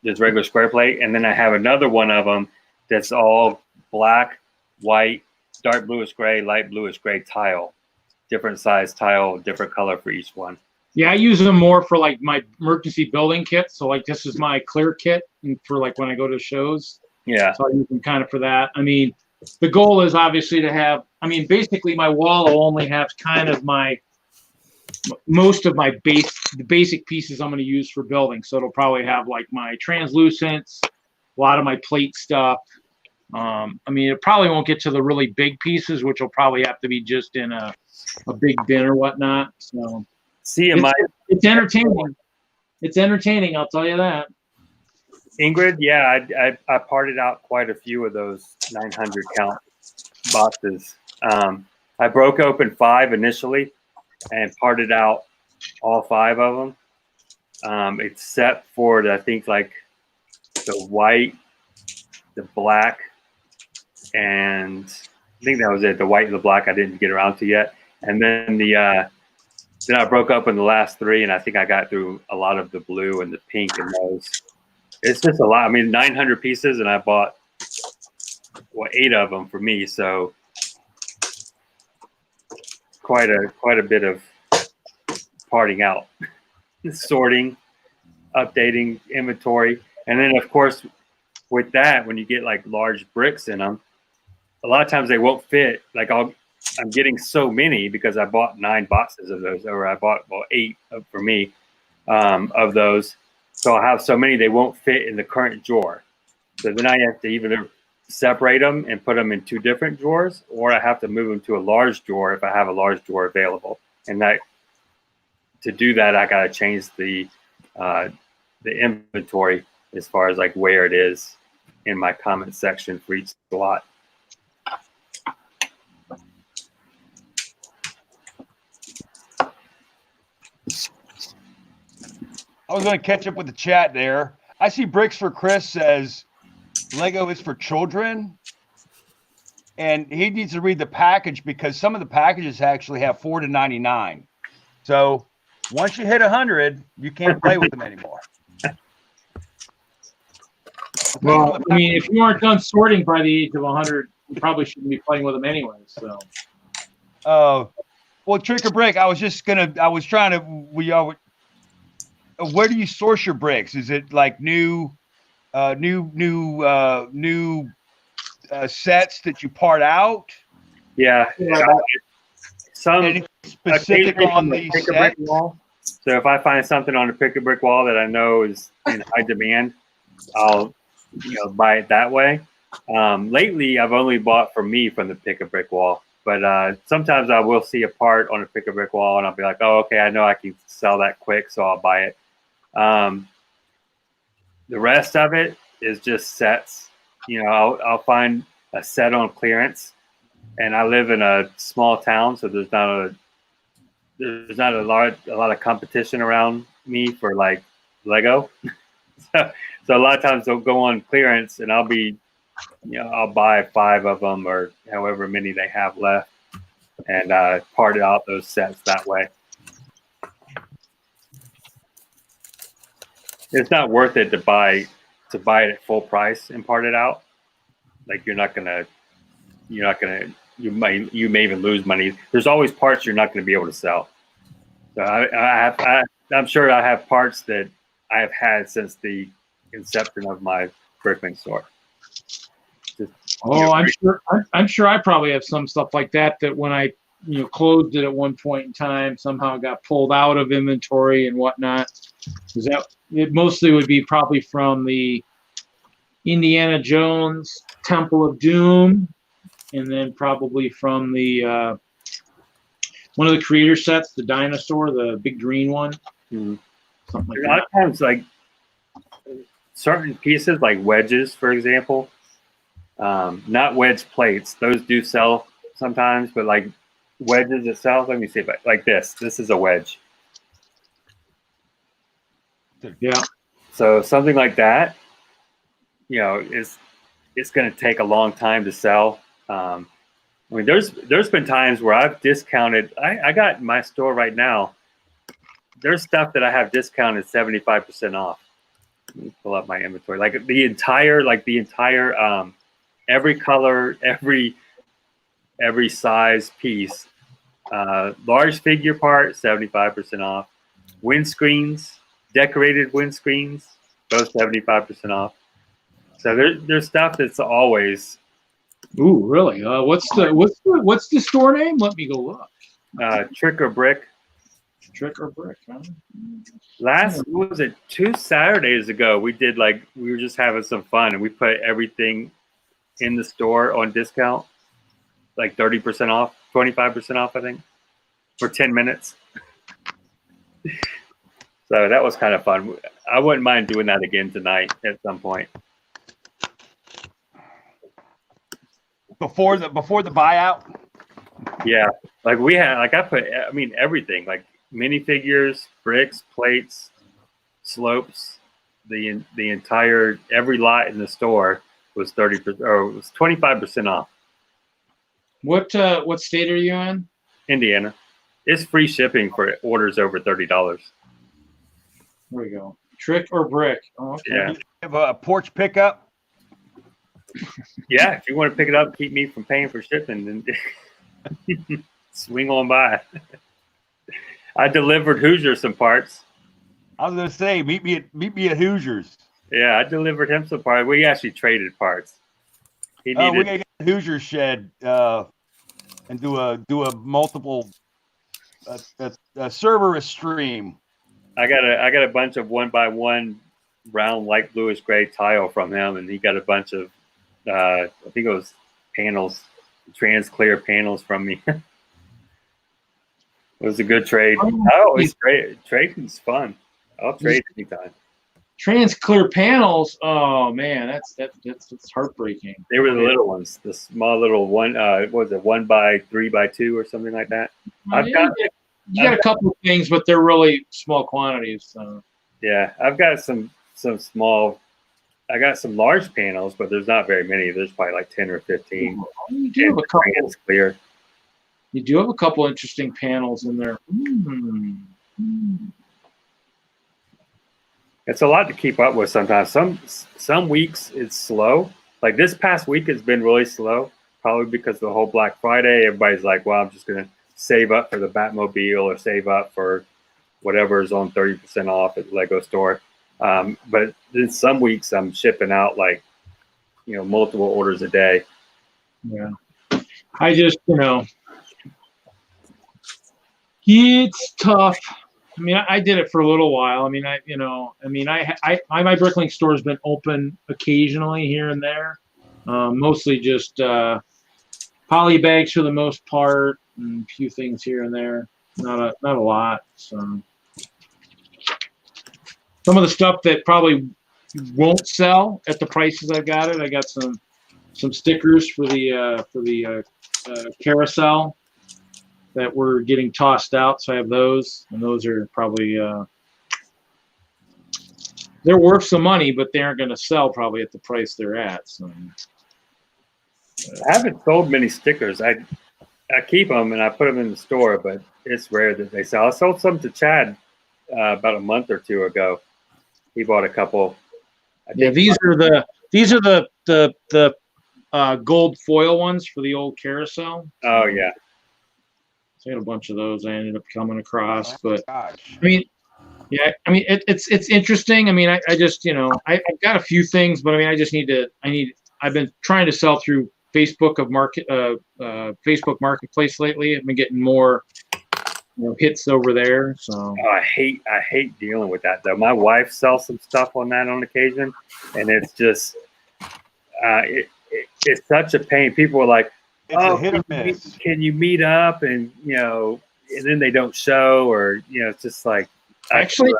just regular square plate. And then I have another one of them that's all black, white, dark bluish gray, light bluish gray tile. Different size tile, different color for each one. Yeah, I use them more for like my emergency building kit. So like this is my clear kit and for like when I go to shows. Yeah. So I use them kind of for that. I mean, the goal is obviously to have, I mean, basically my wall will only have kind of most of my the basic pieces I'm going to use for building. So it'll probably have like my translucents, a lot of my plate stuff. I mean, it probably won't get to the really big pieces, which will probably have to be just in a big bin or whatnot. So See, it's entertaining. It's entertaining, I'll tell you that. Ingrid, yeah, I parted out quite a few of those 900 count boxes. I broke open 5 initially and parted out all 5 of them, except for I think like the white, the black, and I think that was it. The white and the black I didn't get around to yet, and then then I broke up in the last 3, and I think I got through a lot of the blue and the pink and those. It's just a lot. I mean, 900 pieces, and I bought 8 of them for me. So quite a bit of parting out, sorting, updating inventory, and then of course with that, when you get like large bricks in them, a lot of times they won't fit. Like I'm getting so many because I bought 9 boxes of those, or I bought 8 for me of those. So I'll have so many they won't fit in the current drawer. So then I have to either separate them and put them in 2 different drawers, or I have to move them to a large drawer if I have a large drawer available. And to do that, I got to change the inventory as far as like where it is in my comment section for each slot. I was going to catch up with the chat there. I see Bricks for Chris says Lego is for children. And he needs to read the package because some of the packages actually have 4 to 99. So once you hit 100, you can't play with them anymore. Well, I mean, if you aren't done sorting by the age of 100, you probably shouldn't be playing with them anyway. So. Well, Trick or Brick, where do you source your bricks? Is it like new sets that you part out? Yeah. Some anything specific on the pick-a-brick wall. So if I find something on the pick-a-brick wall that I know is in high demand, I'll buy it that way. Lately, I've only bought for me from the pick-a-brick wall, but sometimes I will see a part on a pick-a-brick wall and I'll be like, oh, okay, I know I can sell that quick, so I'll buy it. The rest of it is just sets. I'll find a set on clearance, and I live in a small town, so there's not a lot of competition around me for like Lego. So a lot of times they'll go on clearance, and I'll buy 5 of them or however many they have left, and part out those sets that way. It's not worth it to buy it at full price and part it out. Like you may even lose money. There's always parts you're not going to be able to sell. So I'm sure I have parts that I have had since the inception of my Brickman store. I'm sure I probably have some stuff like that when I closed it at one point in time, somehow got pulled out of inventory and whatnot. It mostly would be probably from the Indiana Jones Temple of Doom, and then probably from the one of the creator sets, the dinosaur, the big green one. Mm-hmm. something A like lot that. of times, like certain pieces, like wedges, for example, not wedge plates. Those do sell sometimes, but like wedges itself. Let me see if like this. This is a wedge. Yeah. So something like that, you know, it's going to take a long time to sell. I mean, there's been times where I've discounted. I got in my store right now. There's stuff that I have discounted 75% off. Let me pull up my inventory. Like the entire every color, every size piece. Large figure part, 75% off. Windscreens, decorated windscreens, both 75% off. So there's stuff that's always Ooh, really? What's the store name? Let me go look. Trick or Brick. Trick or Brick, huh? What was it, 2 Saturdays ago, we were just having some fun and we put everything in the store on discount, like 30% off, 25% off, I think, for 10 minutes. So that was kind of fun. I wouldn't mind doing that again tonight at some point. Before the buyout. Yeah, like I mean everything, like minifigures, bricks, plates, slopes, the entire every lot in the store was 30% or it was 25% off. What state are you in? Indiana. It's free shipping for orders over $30. There we go. Trick or Brick. Oh, okay. Yeah. You have a porch pickup. Yeah, if you want to pick it up, keep me from paying for shipping, then swing on by. I delivered Hoosier some parts. I was gonna say, meet me at Hoosiers. Yeah, I delivered him some parts. We actually traded parts. He Oh, we needed. gotta get the Hoosier shed and do a multiple Cerberus stream. I got a bunch of 1x1 round light bluish gray tile from him, and he got a bunch of I think it was panels, trans clear panels from me. It was a good trade. I always trade. Trading's fun. I'll trade anytime. Trans clear panels. Oh man, that's heartbreaking. They were the little ones, the small little one. What was it, 1x3x2 or something like that? You got a couple of things, but they're really small quantities. So. Yeah, I've got some small. I got some large panels, but there's not very many. There's probably like 10 or 15. You do have a couple. It's clear. You do have a couple interesting panels in there. It's a lot to keep up with sometimes. Some weeks it's slow. Like this past week has been really slow, probably because of the whole Black Friday. Everybody's like, well, I'm just going to save up for the Batmobile or save up for whatever is on 30% off at the Lego store. But then some weeks I'm shipping out like, multiple orders a day. Yeah. I just, it's tough. I mean, I did it for a little while. I mean, my Bricklink store has been open occasionally here and there. Mostly just poly bags for the most part, and a few things here and there. Not a lot. So some of the stuff that probably won't sell at the prices I got it. I got some stickers for the carousel that were getting tossed out, so I have those, and those are probably they're worth some money, but they aren't going to sell probably at the price they're at. So I haven't sold many stickers. I keep them and I put them in the store, but it's rare that they sell. I sold some to Chad about a month or two ago. He bought a couple. Yeah, these are the gold foil ones for the old carousel. Oh yeah. So I had a bunch of those I ended up coming across, but Gosh. I mean, yeah, I mean it's interesting. I mean, I just I've got a few things, but I mean, I've been trying to sell through Facebook Marketplace lately. I've been getting more hits over there. So Oh, I hate dealing with that though. My wife sells some stuff on that on occasion, and it's just it's such a pain. People are like, It's a hit or miss. can you meet up? And and then they don't show, or it's just like actually,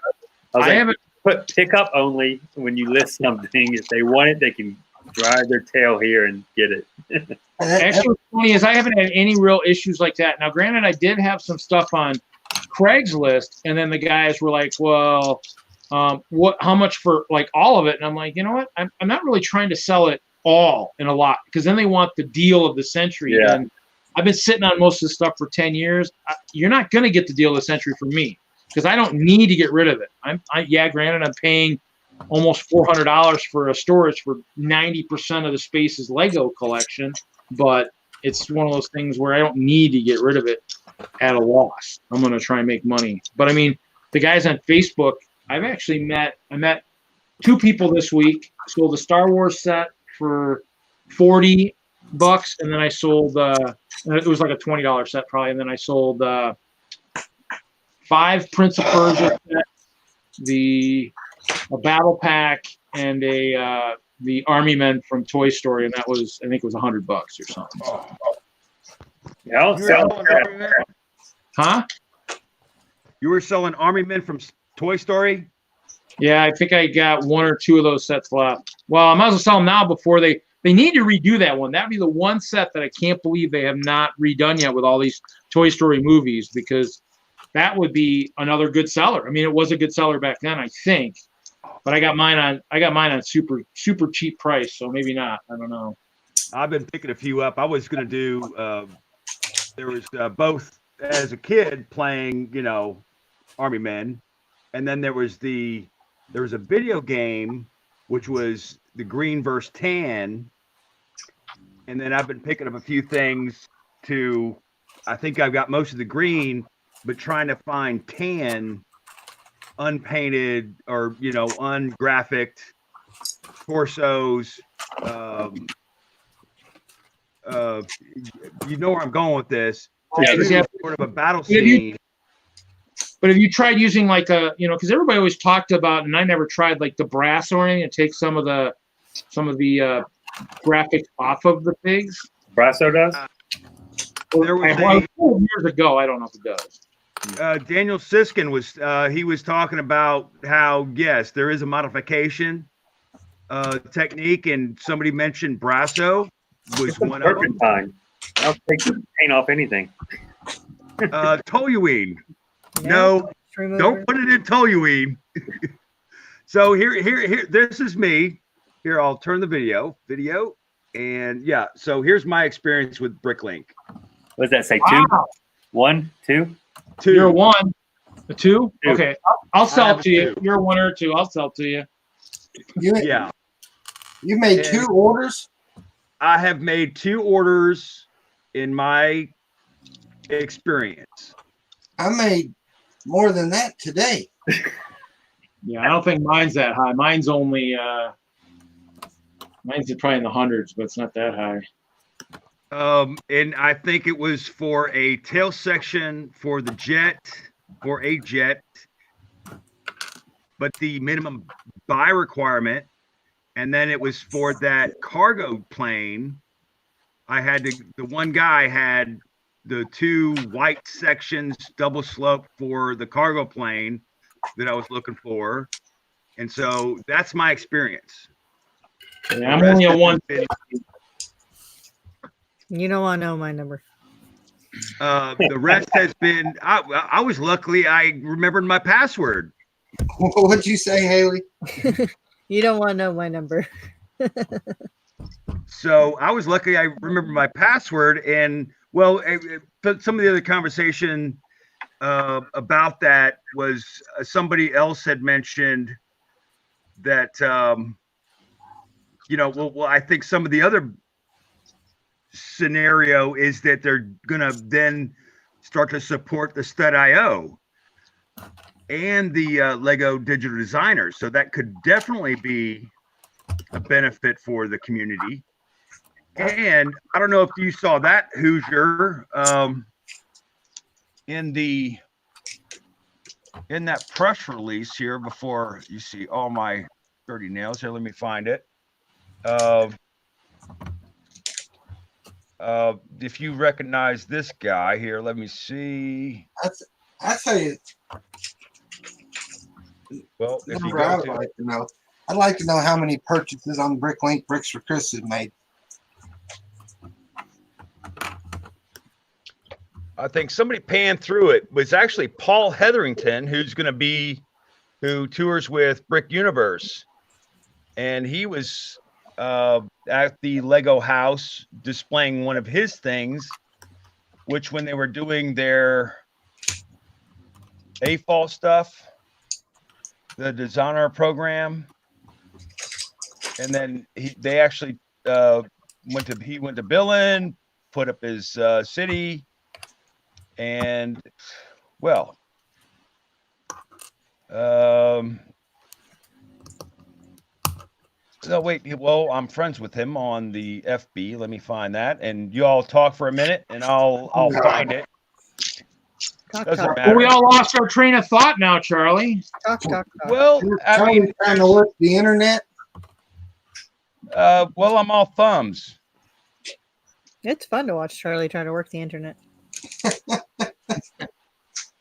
I was I like, haven't. put pickup only when you list something. If they want it, they can drive their tail here and get it. Actually, what's funny is I haven't had any real issues like that. Now, granted, I did have some stuff on Craigslist, and then the guys were like, "Well, what? How much for like all of it?" And I'm like, you know what? I'm not really trying to sell it all in a lot because then they want the deal of the century. Yeah. And I've been sitting on most of this stuff for 10 years. You're not going to get the deal of the century from me because I don't need to get rid of it. Yeah, granted, I'm paying almost $400 for a storage for 90% of the space's Lego collection, but it's one of those things where I don't need to get rid of it at a loss. I'm going to try and make money. But I mean, the guys on Facebook, I met 2 people this week. Sold the Star Wars set for $40, and then I sold it was like a $20 set probably, and then I sold 5 Prince of Persia sets, a battle pack, and the Army Men from Toy Story, and that was, I think it was $100 or something. Yeah, I'll You were sell selling that. Army Men? Huh? You were selling Army Men from Toy Story? Yeah, I think I got 1 or 2 of those sets left. Well, I might as well sell them now before they need to redo that one. That'd be the one set that I can't believe they have not redone yet with all these Toy Story movies, because that would be another good seller. I mean, it was a good seller back then, I think, but I got mine on super cheap price, so maybe not. I don't know. I've been picking a few up. I was going to do, there was both as a kid playing, Army Men. And then there was a video game, which was the green versus tan. And then I've been picking up a few things I think I've got most of the green, but trying to find tan, unpainted or, ungraphicked torsos. You know where I'm going with this. Yeah, Sort of a battle scene. But have you tried using like because everybody always talked about, and I never tried like the brass or anything, and take some of the graphics off of the pigs? Brasso does? There was years ago. I don't know if it does. Daniel Siskin was talking about how, yes, there is a modification technique, and somebody mentioned Brasso was one of them. Turpentine. I'll take the paint off anything. Toluene. No, don't put it in toluene. So here, this is me. Here, I'll turn the video, and yeah. So here's my experience with Bricklink. What does that say? Wow. 2? 1, 2? 2. You're a 1, a 2. 2. Okay, I'll sell it to you. 2. You're a 1 or a 2. I'll sell it to you. Yeah. You made 2 orders? I have made 2 orders in my experience. I made more than that today. Yeah, I don't think mine's that high. Mine's only mine's probably in the hundreds, but it's not that high. And I think it was for a tail section for the jet, for a jet, but the minimum buy requirement, and then it was for that cargo plane. The one guy had the 2 white sections double slope for the cargo plane that I was looking for. And so that's my experience. Yeah, I'm only a 1. You don't want to know my number. The rest has been, I was luckily, I remembered my password. What'd you say, Haley? You don't want to know my number. So I was lucky I remember my password. And well, some of the other conversation about that was somebody else had mentioned that, I think some of the other scenario is that they're going to then start to support the Stud.io and the Lego digital designers. So that could definitely be a benefit for the community. And I don't know if you saw that, Hoosier, in that press release here before you see all my dirty nails here. Let me find it. If you recognize this guy here, let me see. I tell you, Well, if you Number go I would to like to know. I'd like to know how many purchases on BrickLink Bricks for Chris have made. I think somebody panned through it was actually Paul Hetherington, who tours with Brick Universe. And he was at the Lego house displaying one of his things, which when they were doing their AFOL stuff, the designer program, and then they actually went to Billund, put up his city, and well, no, wait. Well, I'm friends with him on the FB. Let me find that, and you all talk for a minute, and I'll find it. Talk, Doesn't talk, matter. Well, we all lost our train of thought now, Charlie. talk, talk, talk. Well, I Charlie mean, trying to work the internet. well, I'm all thumbs. It's fun to watch Charlie try to work the internet.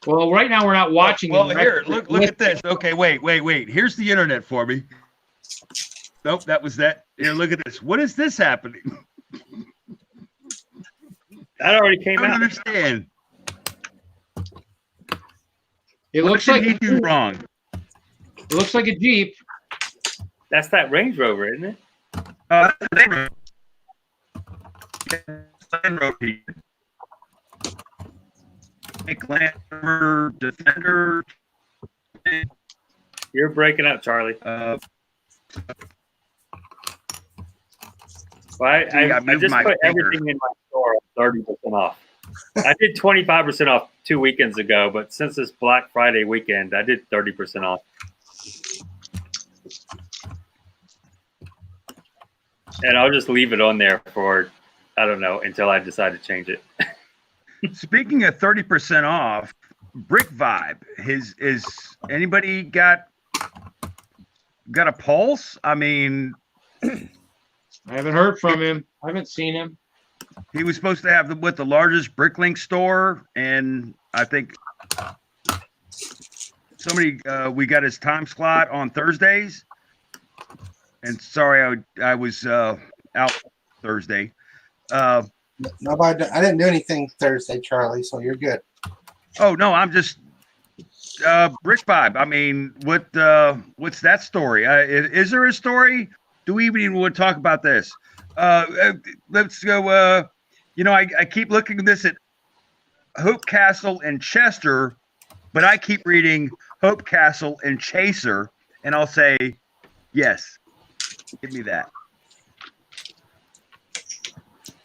Well, right now we're not watching. Well, him. here, look at this. Okay, wait. Here's the internet for me. Nope, that was that. Here, look at this. What is this happening? That already I came don't out. understand. It What looks did like he do wrong? it looks like a Jeep. That's that Range Rover, isn't it? Land Rover. Land Rover Defender. You're breaking up, Charlie. Well, I moved just my put finger. everything in my store 30% off. I did 25% off 2 weekends ago, but since it's Black Friday weekend, I did 30% off. And I'll just leave it on there for, I don't know, until I decide to change it. Speaking of 30% off, Brick Vibe. Is anybody got a pulse? I mean, I haven't heard from him. I haven't seen him. he was supposed to have the largest BrickLink store, and I think somebody we got his time slot on Thursdays. And sorry, I was out Thursday. Nobody. I didn't do anything Thursday, Charlie. So you're good. Oh no, I'm just Brick Vibe. I mean, what's that story? Is there a story? Do we even want to talk about this? Let's go. I keep looking at this at Hope Castle and Chester, but I keep reading Hope Castle and Chaser, and I'll say yes. Give me that.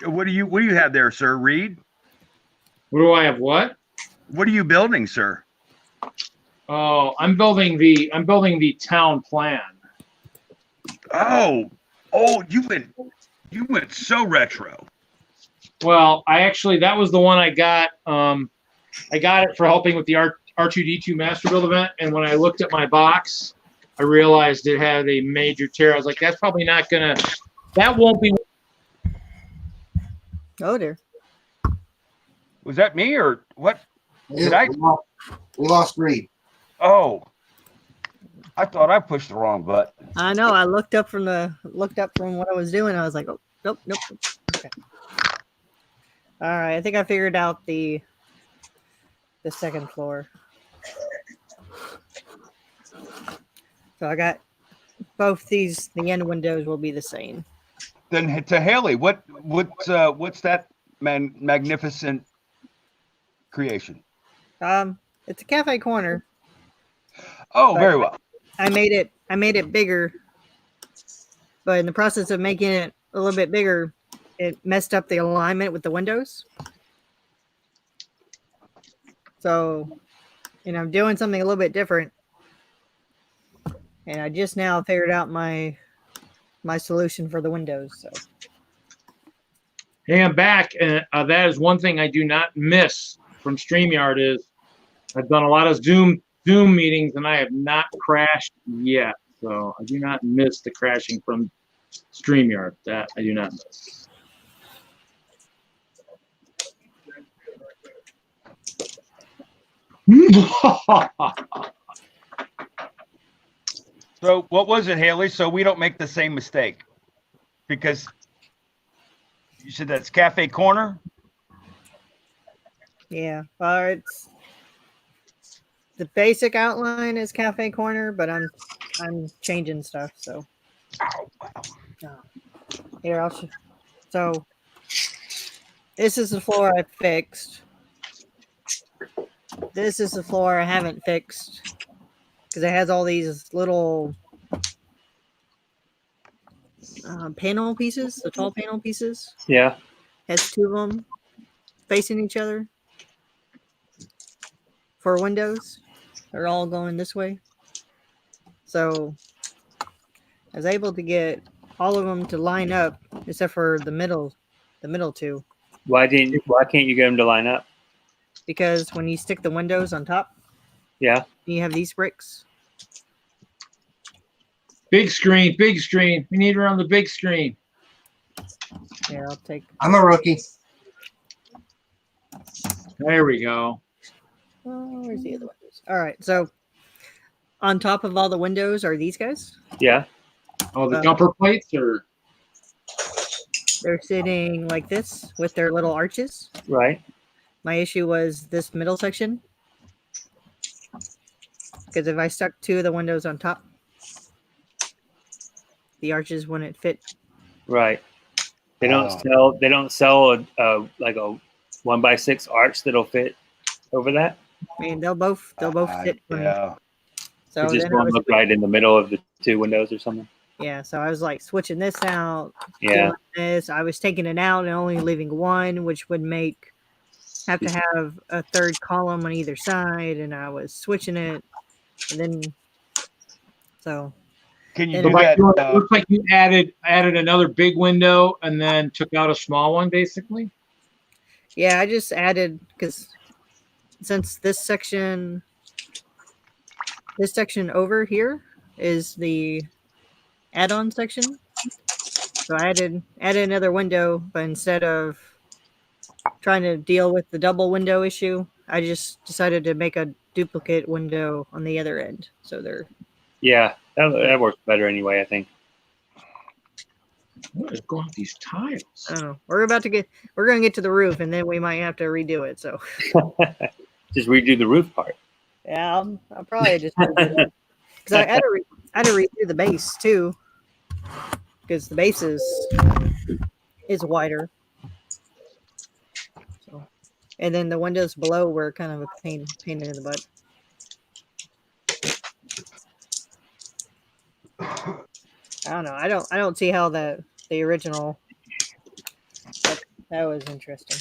What do you have there, sir? Reed? What do I have? What? What are you building, sir? Oh, I'm building the town plan. Oh, you went so retro. Well, that was the one I got. I got it for helping with the R2D2 Master Build event, and when I looked at my box, I realized it had a major tear. I was like, that's probably not gonna. That won't be. Oh dear. Was that me or what? Did Yeah, I? We lost Reed. Oh, I thought I pushed the wrong button. I know. I looked up from what I was doing. I was like, oh, nope. Okay. All right. I think I figured out the second floor. So I got both these. The end windows will be the same. Then to Haley, what's that magnificent creation? It's a cafe corner. Oh, very well. I made it bigger, but in the process of making it a little bit bigger, it messed up the alignment with the windows. So, I'm doing something a little bit different, and I just now figured out my solution for the windows. So, Hey, I'm back, and that is one thing I do not miss from StreamYard is I've done a lot of Zoom meetings, and I have not crashed yet. So I do not miss the crashing from StreamYard. That I do not miss. So what was it, Haley? So we don't make the same mistake, because you said that's Cafe Corner. Yeah. Well, it's the basic outline is Cafe Corner, but I'm changing stuff. So here I'll show. So this is the floor I fixed. This is the floor I haven't fixed because it has all these little panel pieces, the tall panel pieces. Yeah. Has two of them facing each other for windows. They're all going this way. So I was able to get all of them to line up except for the middle two. Why can't you get them to line up? Because when you stick the windows on top, Yeah. you have these bricks. Big screen, big screen. We need her on the big screen. Here, I'll take. I'm a rookie. There we go. Oh, where's the other windows? All right, so on top of all the windows are these guys. Yeah. Oh, the jumper plates, or They're sitting like this with their little arches. Right. My issue was this middle section. Because if I stuck two of the windows on top, the arches wouldn't fit. Right. They don't sell a like a 1x6 arch that'll fit over that. I mean, they'll both fit. Yeah. So It just then I won't was, look right in the middle of the two windows or something. yeah, so I was like switching this out. Yeah. Doing this. I was taking it out and only leaving one, which would have to have a third column on either side, and I was switching it, and then so Can you So do so by that? doing it looks like you added another big window and then took out a small one, basically. yeah, I just added because since this section over here is the add-on section, so I added another window, but instead of trying to deal with the double window issue, I just decided to make a duplicate window on the other end. So they're Yeah. That works better anyway, I think. What is going on with these tiles? I don't know. We're going to get to the roof, and then we might have to redo it. So Just redo the roof part. yeah, I'll probably just because I had to redo the base too, because the base is wider. So, and then the windows below were kind of a pain in the butt. I don't know. I don't see how the original that was interesting.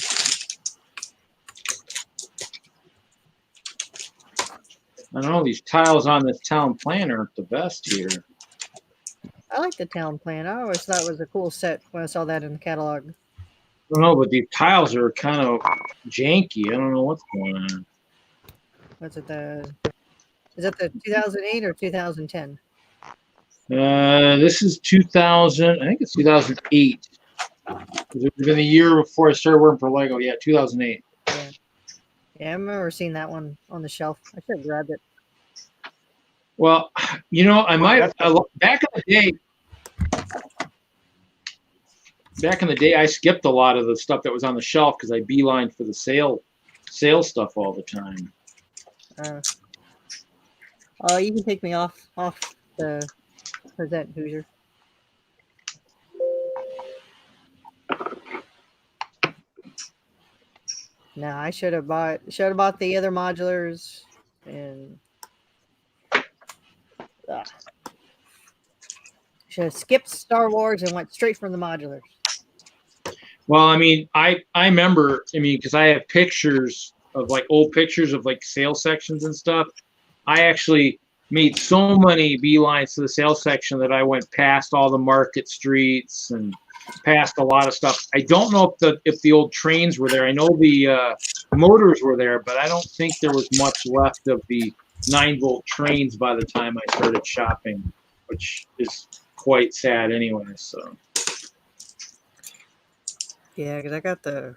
I don't know, these tiles on this town plan aren't the best here. I like the town plan. I always thought it was a cool set when I saw that in the catalog. I don't know, but these tiles are kind of janky. I don't know what's going on. What's it is that the 2008 or 2010? This is 2000. I think it's 2008. It would have been the year before I started working for Lego. Yeah, 2008. Yeah, I remember seeing that one on the shelf. I should have grabbed it. Well, you know, I might back in the day, I skipped a lot of the stuff that was on the shelf because I beelined for the sale stuff all the time. You can take me off the present, Hoosier. No, I should have bought the other modulars and should have skipped Star Wars and went straight from the modulars. Well, I mean, I remember, because I have pictures of like old pictures of like sales sections and stuff. I actually made so many beelines to the sales section that I went past all the market streets and past a lot of stuff. I don't know if the old trains were there. I know the motors were there, but I don't think there was much left of the 9-volt trains by the time I started shopping, which is quite sad anyway. So yeah, because I got the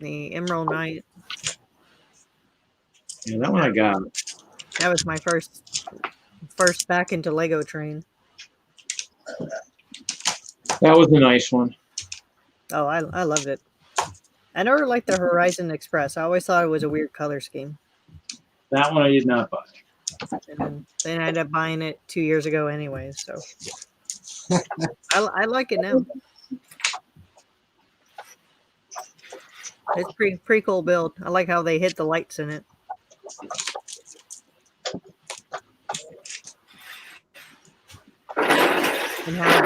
Emerald Knight. yeah, that one I got. That was my first back into Lego train. That was a nice one. Oh, I loved it. I never liked the Horizon Express. I always thought it was a weird color scheme. That one I did not buy. And then I ended up buying it 2 years ago anyway. So I like it now. It's pretty cool build. I like how they hit the lights in it. And how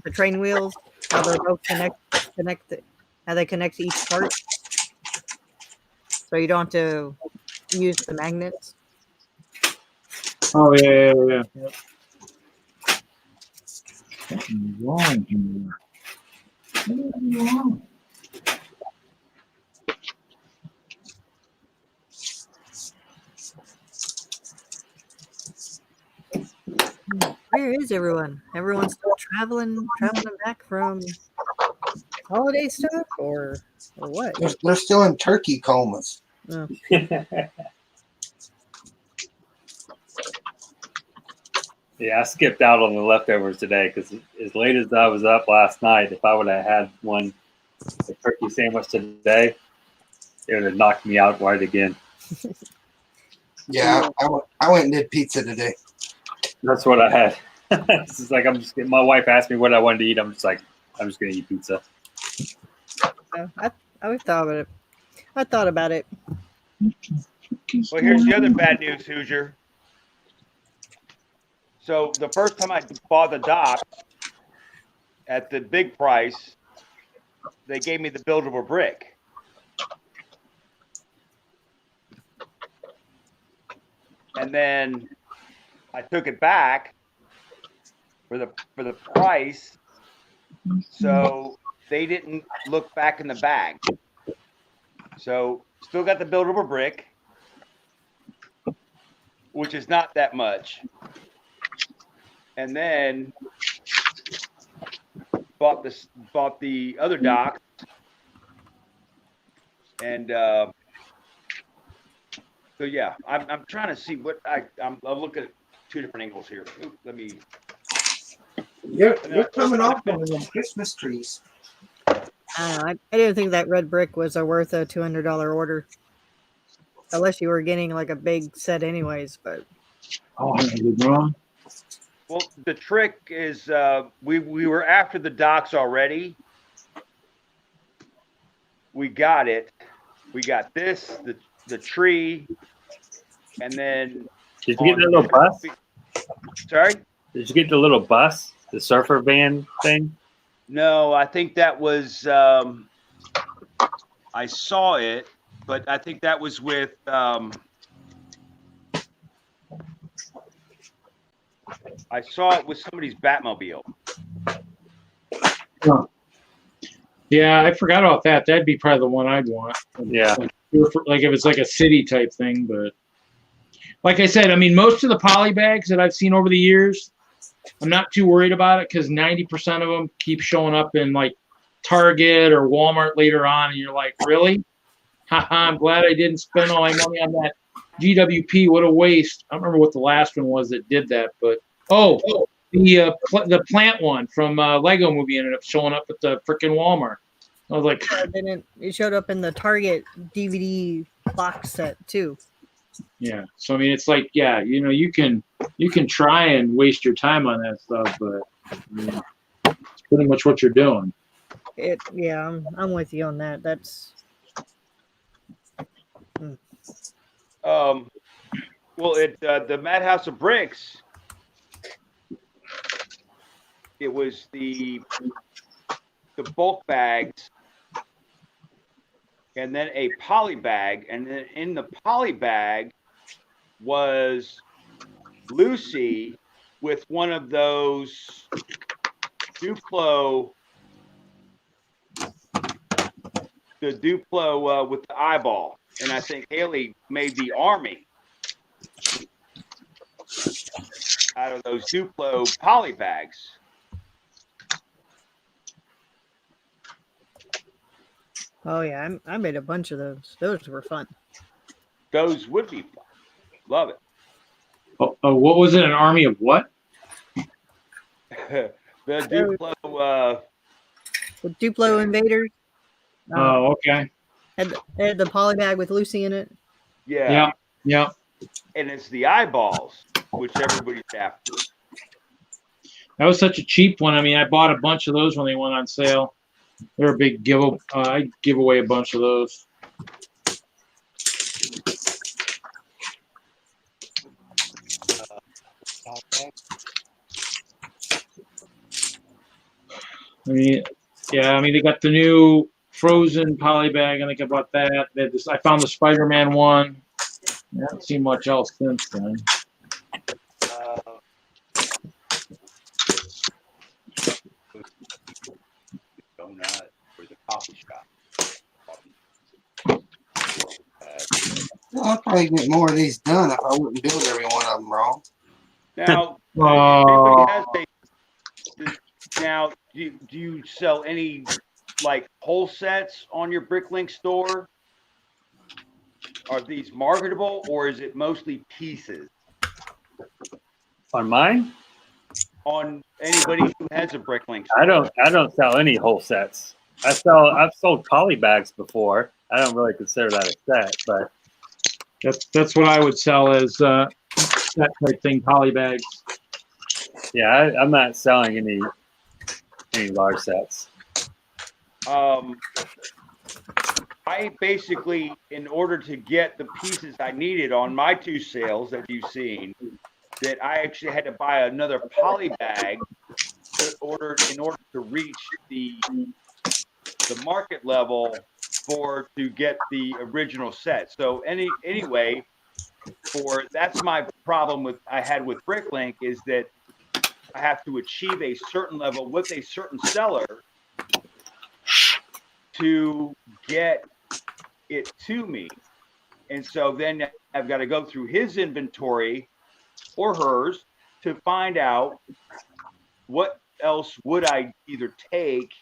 the train wheels, how they both connect how they connect to each part. So you don't have to use the magnets. Oh yeah. Something's wrong here. What is wrong? Where is everyone? Everyone's still traveling back from holiday stuff or what? They're still in turkey comas. Oh. Yeah, I skipped out on the leftovers today because as late as I was up last night, if I would have had a turkey sandwich today, it would have knocked me out right again. Yeah, I went and did pizza today. That's what I had. It's just like my wife asked me what I wanted to eat. I'm just like, I'm just gonna eat pizza. I thought about it. I thought about it. Well, here's the other bad news, Hoosier. So the first time I bought the dock at the big price, they gave me the buildable brick. And then I took it back for the price. So they didn't look back in the bag. So still got the buildable brick, which is not that much. And then bought the other dock, and so yeah, I'm trying to see what I'll look at two different angles here. Ooh, let me. You're coming off one of them Christmas trees. I don't know. I didn't think that red brick was worth a $200 order, unless you were getting like a big set anyways. But Oh, I did wrong. Well, the trick is we were after the docks already. We got it. We got this, the tree, and then. Did you get the little bus? Sorry? Did you get the little bus, the surfer van thing? No, I think that was. I saw it, but I think that was with. I saw it with somebody's Batmobile. Huh. Yeah, I forgot about that. That'd be probably the one I'd want. Yeah. Like if it's like a city type thing, but like I said, I mean, most of the poly bags that I've seen over the years, I'm not too worried about it because 90% of them keep showing up in like Target or Walmart later on, and you're like, really? Haha, I'm glad I didn't spend all my money on that GWP. What a waste. I don't remember what the last one was that did that, but the plant one from Lego Movie ended up showing up at the freaking Walmart. I was like, it showed up in the Target DVD box set too. yeah. So I mean, it's like, yeah, you know, you can try and waste your time on that stuff, but I mean, it's pretty much what you're doing. Yeah, I'm with you on that. That's. Well, the Madhouse of Bricks, it was the bulk bags, and then a poly bag, and then in the poly bag was Lucy with one of those Duplo, with the eyeball. And I think Haley made the army out of those Duplo poly bags. Oh yeah, I made a bunch of those. Those were fun. those would be fun. Love it. Oh, what was it? An army of what? The Duplo, The Duplo invaders. Oh, okay. Had the polybag with Lucy in it. yeah. Yeah. And it's the eyeballs, which everybody's after. That was such a cheap one. I mean, I bought a bunch of those when they went on sale. They're a big giveaway. I give away a bunch of those. I mean, yeah. I mean, they got the new Frozen polybag. I think I bought that. They had this, I found the Spider-Man one. I haven't seen much else since then. Donut or the coffee shop. I'll probably get more of these done if I wouldn't build every one of them wrong. Now, Oh. everybody has now, do you sell any like whole sets on your Bricklink store? Are these marketable or is it mostly pieces? On mine, On anybody who has a Bricklink store? I don't sell any whole sets. I've sold poly bags before. I don't really consider that a set, but That's what I would sell as that type thing, poly bags. yeah, I'm not selling any large sets. I basically, in order to get the pieces I needed on my two sales that you've seen, that I actually had to buy another poly bag in order to reach the market level to get the original set. So anyway, that's my problem I had with Bricklink is that I have to achieve a certain level with a certain seller to get it to me. And so then I've got to go through his inventory or hers to find out what else would I either take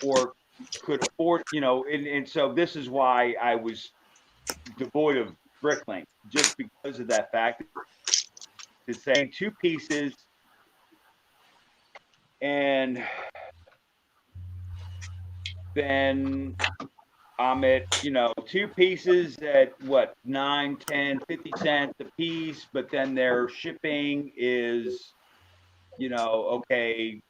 or could afford, and so this is why I was devoid of Bricklink, just because of that fact. It's saying two pieces and then I'm at, two pieces at what, 9, 10, 50 cents a piece, but then their shipping is, okay,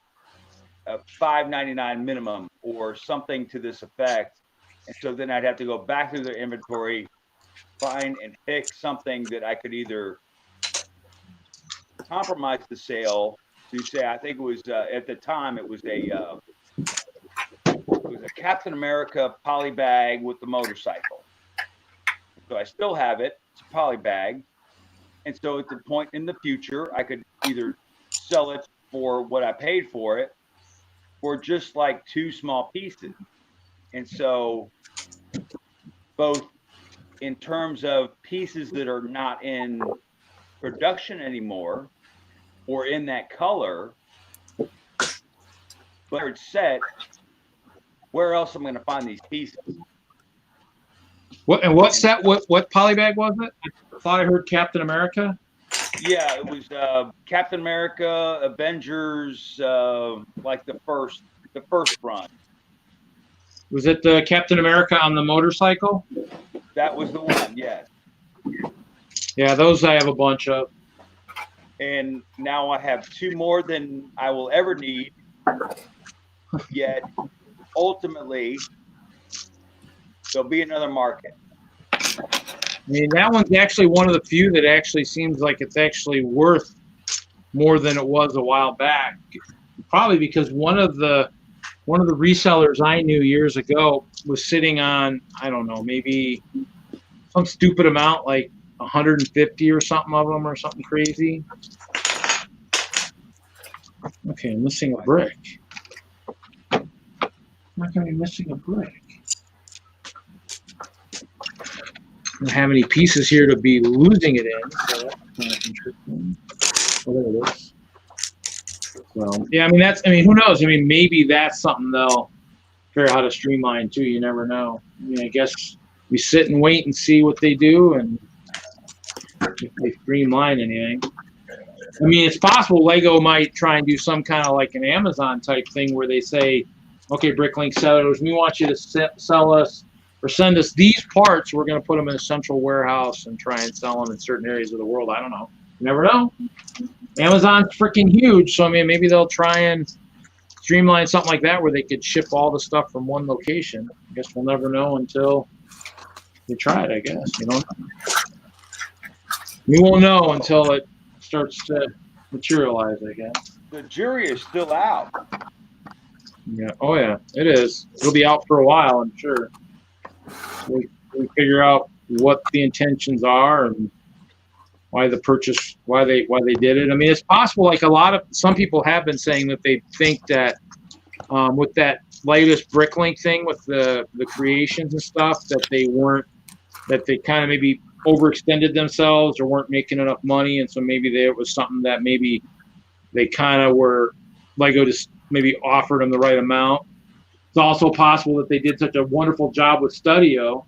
$5.99 minimum or something to this effect. And so then I'd have to go back through their inventory, find and pick something that I could either compromise the sale to say, I think it was, at the time, it was a Captain America poly bag with the motorcycle. So I still have it. It's a poly bag. And so at the point in the future, I could either sell it for what I paid for it or just like two small pieces. And so both in terms of pieces that are not in production anymore or in that color, but it's set, where else am I going to find these pieces? What set? What poly bag was it? I thought I heard Captain America. Yeah, it was Captain America, Avengers, like the first run. Was it the Captain America on the motorcycle? That was the one, yes. Yeah, those I have a bunch of. And now I have two more than I will ever need. Yet, ultimately, there'll be another market. I mean, that one's actually one of the few that actually seems like it's actually worth more than it was a while back. Probably because one of the resellers I knew years ago was sitting on, I don't know, maybe some stupid amount, like 150 or something of them or something crazy. Okay, I'm missing a brick. I'm not going to be missing a brick. I don't have any pieces here to be losing it in, so that's kind of interesting. Oh, there it is. So, yeah, I mean, who knows? I mean, maybe that's something they'll figure out how to streamline too. You never know. I mean, I guess we sit and wait and see what they do and if they streamline anything. I mean, it's possible Lego might try and do some kind of like an Amazon type thing where they say, okay, Bricklink sellers, we want you to sell us or send us these parts. We're going to put them in a central warehouse and try and sell them in certain areas of the world. I don't know. You never know. Amazon's freaking huge. So, I mean, maybe they'll try and streamline something like that where they could ship all the stuff from one location. I guess we'll never know until they try it, I guess. You know, we won't know until it starts to materialize, I guess. The jury is still out. Yeah. Oh, yeah, it is. It'll be out for a while, I'm sure. We figure out what the intentions are and why the purchase, why they did it. I mean, it's possible. Like some people have been saying that they think that with that latest Bricklink thing with the creations and stuff that they kind of maybe overextended themselves or weren't making enough money, and so maybe there was something that maybe they kind of were Lego just maybe offered them the right amount. It's also possible that they did such a wonderful job with Studio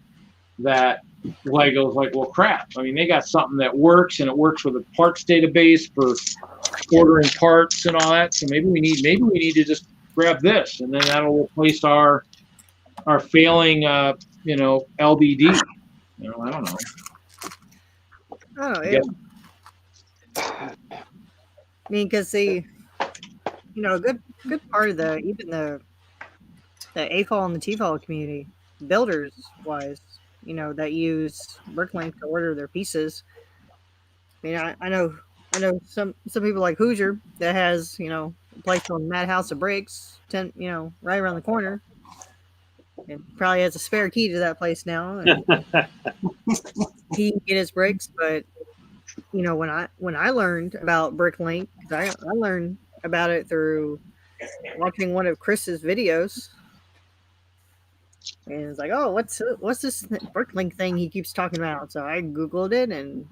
that Lego's like, well, crap. I mean, they got something that works, and it works with a parts database for ordering parts and all that. So maybe we need to just grab this, and then that'll replace our failing, LBD. I don't know. Oh, yeah. I mean, because a good part of the AFOL and the TFOL community, builders wise, that use Bricklink to order their pieces. I mean, I know some people like Hoosier that has, a place on Madhouse of Bricks, right around the corner. And probably has a spare key to that place now. And he can get his bricks, but when I learned about Bricklink, I learned about it through watching one of Chris's videos, and it's like, oh, what's this Bricklink thing he keeps talking about? So I googled it, and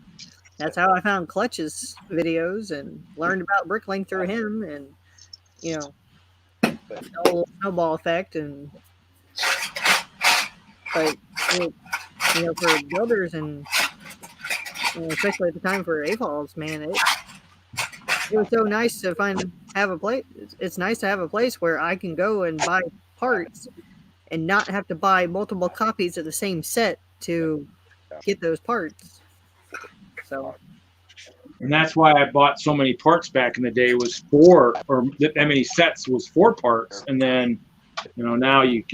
that's how I found Clutch's videos and learned about Bricklink through him, and the whole snowball effect. And but for builders and especially at the time for AFOLs, man, it was so nice to have a place. It's nice to have a place where I can go and buy parts and not have to buy multiple copies of the same set to get those parts. So, and that's why I bought so many parts back in the day. Was 4 or that many sets was 4 parts, and then now you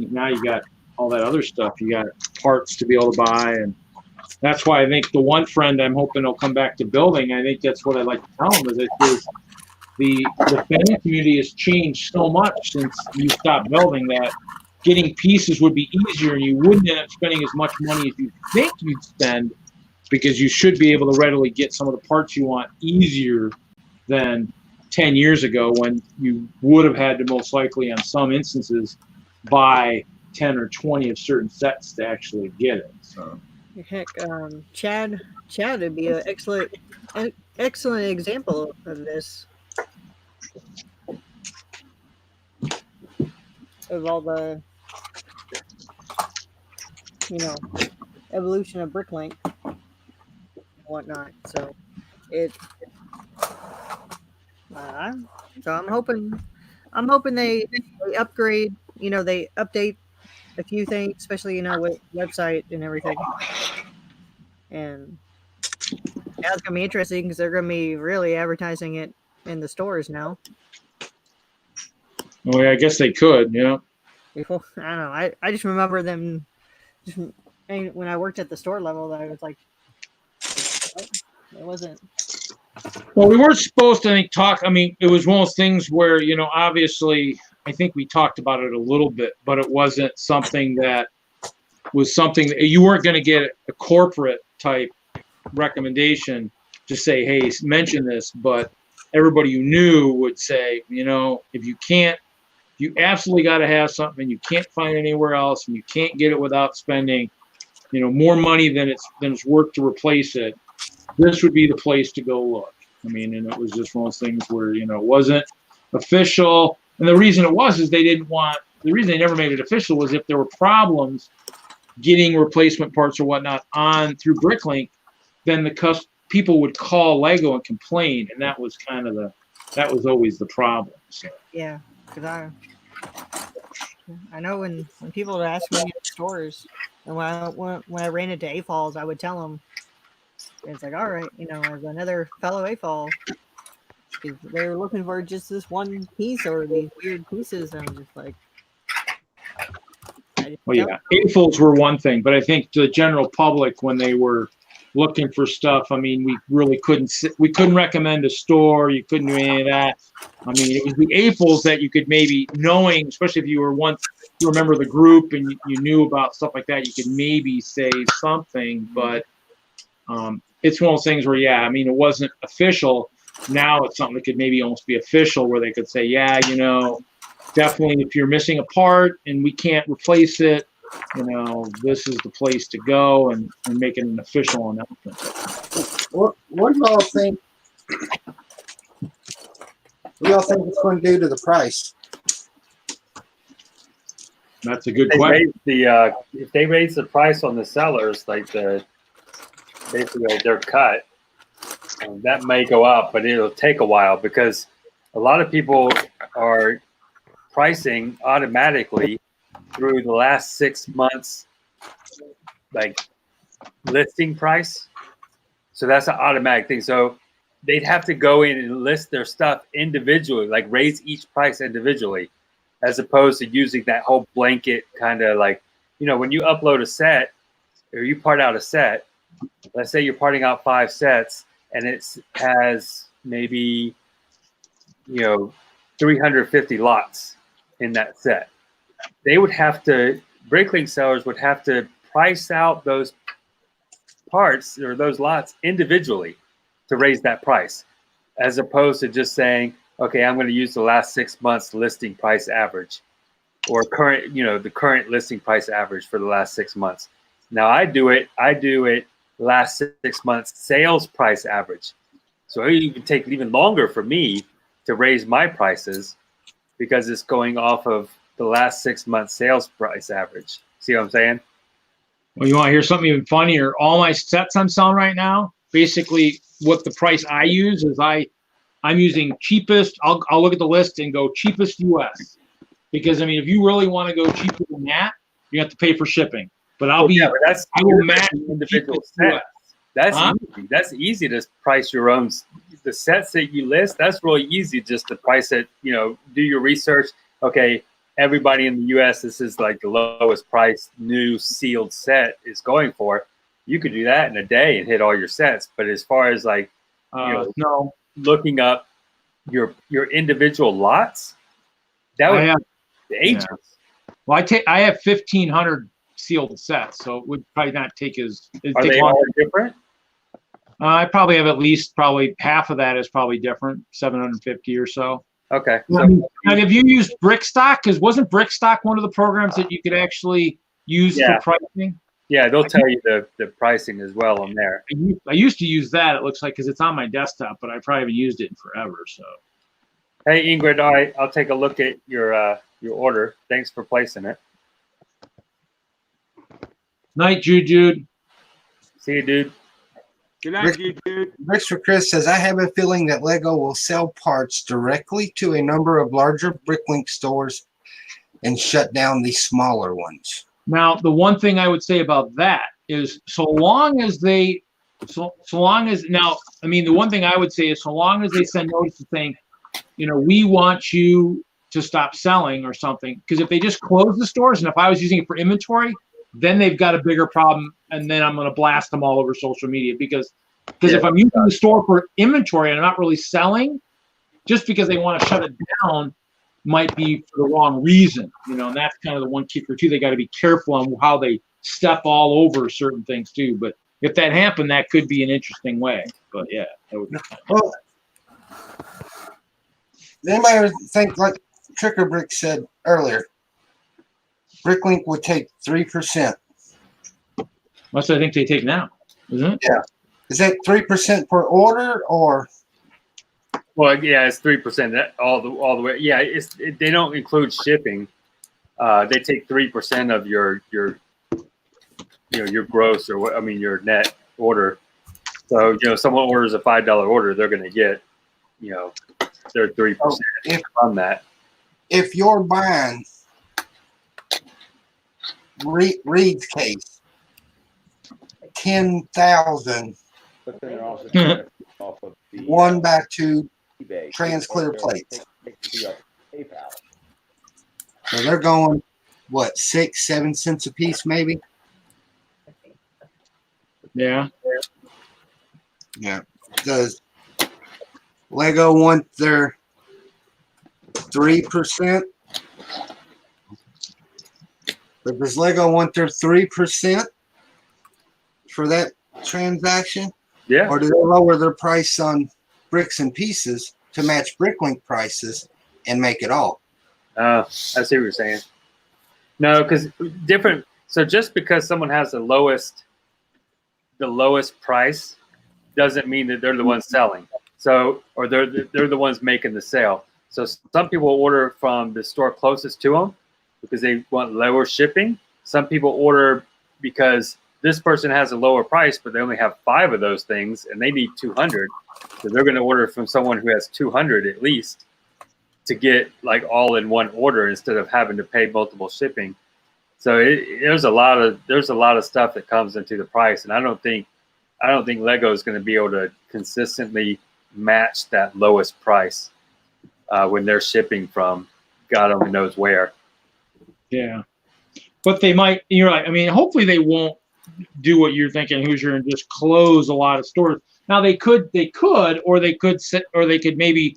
got all that other stuff. You got parts to be able to buy, and that's why I think the one friend I'm hoping will come back to building. I think that's what I'd like to tell him is the fan community has changed so much since you stopped building that getting pieces would be easier, and you wouldn't end up spending as much money as you think you'd spend, because you should be able to readily get some of the parts you want easier than 10 years ago, when you would have had to most likely, on some instances, buy 10 or 20 of certain sets to actually get it. So heck, Chad would be an excellent example of this. Of all the evolution of Bricklink and whatnot. So so I'm hoping they upgrade, they update a few things, especially with website and everything. And it's gonna be interesting because they're gonna be really advertising it in the stores now. well, yeah, I guess they could, Before, I don't know. I just remember them when I worked at the store level. That I was like, it wasn't. Well, we weren't supposed to talk. I mean, it was one of those things where, obviously, I think we talked about it a little bit, but it wasn't something that you weren't going to get a corporate type recommendation to say, hey, mention this. But everybody you knew would say, if you absolutely got to have something you can't find anywhere else, and you can't get it without spending, more money than it's worth to replace it, this would be the place to go look. I mean, and it was just one of those things where, it wasn't official. And the reason it was is the reason they never made it official was if there were problems, getting replacement parts or whatnot on through Bricklink, then people would call Lego and complain, and that was kind of that was always the problem. So. Yeah, because I know when people would ask me in stores, and when I ran into AFOLs, I would tell them, it's like, all right, as another fellow AFOL, because they're looking for just this one piece or these weird pieces, and I'm just like, well, yeah, AFOLs were one thing, but I think the general public, when they were looking for stuff, I mean, we really couldn't recommend a store. You couldn't do any of that. I mean, it was the AFOLs that you could maybe, knowing, especially if you remember the group and you knew about stuff like that, you could maybe say something. But it's one of those things where, yeah, I mean, it wasn't official. Now it's something that could maybe almost be official, where they could say, yeah, definitely if you're missing a part and we can't replace it, this is the place to go, and make it an official announcement. What do y'all think? What do y'all think it's going to do to the price? That's a good question. If they raise the price on the sellers, like basically their cut, that may go up, but it'll take a while, because a lot of people are pricing automatically through the last 6 months, like listing price. So that's an automatic thing. So they'd have to go in and list their stuff individually, like raise each price individually, as opposed to using that whole blanket kind of like, when you upload a set or you part out a set, let's say you're parting out 5 sets and it has maybe, 350 lots in that set. Bricklink sellers would have to price out those parts or those lots individually to raise that price, as opposed to just saying, okay, I'm going to use the last 6 months listing price average, or the current listing price average for the last 6 months. Now I do it last 6 months sales price average. So it even take even longer for me to raise my prices, because it's going off of the last 6 months sales price average. See what I'm saying? Well, you want to hear something even funnier? All my sets I'm selling right now, basically what the price I use is I'm using cheapest. I'll look at the list and go cheapest US, because I mean, if you really want to go cheaper than that, you have to pay for shipping. But I will match individual sets. That's easy to price your own. The sets that you list, that's really easy just to price it, do your research. Okay, everybody in the US, this is like the lowest price new sealed set is going for. You could do that in a day and hit all your sets. But as far as like, no, looking up your individual lots, that would the agents. Yeah. Well, I have 1,500 sealed sets, so it would probably not take as. Are they all different? I probably have at least half of that is probably different, 750 or so. Okay. And have you used Brickstock? Because wasn't Brickstock one of the programs that you could actually use for pricing? Yeah, they'll tell you the pricing as well on there. I used to use that, it looks like, because it's on my desktop, but I probably haven't used it in forever. So. Hey, Ingrid, all right, I'll take a look at your order. Thanks for placing it. Night, Jude. See you, dude. Good night, dude. Bricks for Chris says, I have a feeling that Lego will sell parts directly to a number of larger Bricklink stores and shut down the smaller ones. Now, the one thing I would say about that is the one thing I would say is so long as they send notices saying, we want you to stop selling or something, because if they just close the stores, and if I was using it for inventory, then they've got a bigger problem, and then I'm going to blast them all over social media, because if I'm using the store for inventory and I'm not really selling, just because they want to shut it down might be for the wrong reason, and that's kind of the one kicker too. They got to be careful on how they step all over certain things too. But if that happened, that could be an interesting way. But yeah, that would be fun. Well, anybody ever think, like Tricker Brick said earlier, Bricklink would take 3%. That's what I think they take now, isn't it? Yeah. Is that 3% per order or? Well, yeah, it's 3% all the way. Yeah, they don't include shipping. They take 3% of your your gross or what I mean your net order. So if someone orders a $5 order, they're going to get their 3% from that. If you're buying Reed's case, 10,000 But then they're also trying to off of the 1x2 eBay. trans-clear plates. PayPal. So they're going, what, 6-7 cents a piece, maybe? Yeah. Yeah. Does Lego want their 3%? But does Lego want their 3% for that transaction? Yeah. Or do they lower their price on bricks and pieces to match Bricklink prices and make it all? I see what you're saying. No, because different. So just because someone has the lowest price doesn't mean that they're the ones selling. So, or they're the ones making the sale. So some people order from the store closest to them because they want lower shipping. Some people order because this person has a lower price, but they only have 5 of those things and they need 200. So they're going to order from someone who has 200 at least to get like all in one order instead of having to pay multiple shipping. So there's a lot of stuff that comes into the price, and I don't think Lego is going to be able to consistently match that lowest price when they're shipping from God only knows where. Yeah. But they might, you're right. I mean, hopefully they won't do what you're thinking, Hoosier, and just close a lot of stores. Now they could, or they could maybe,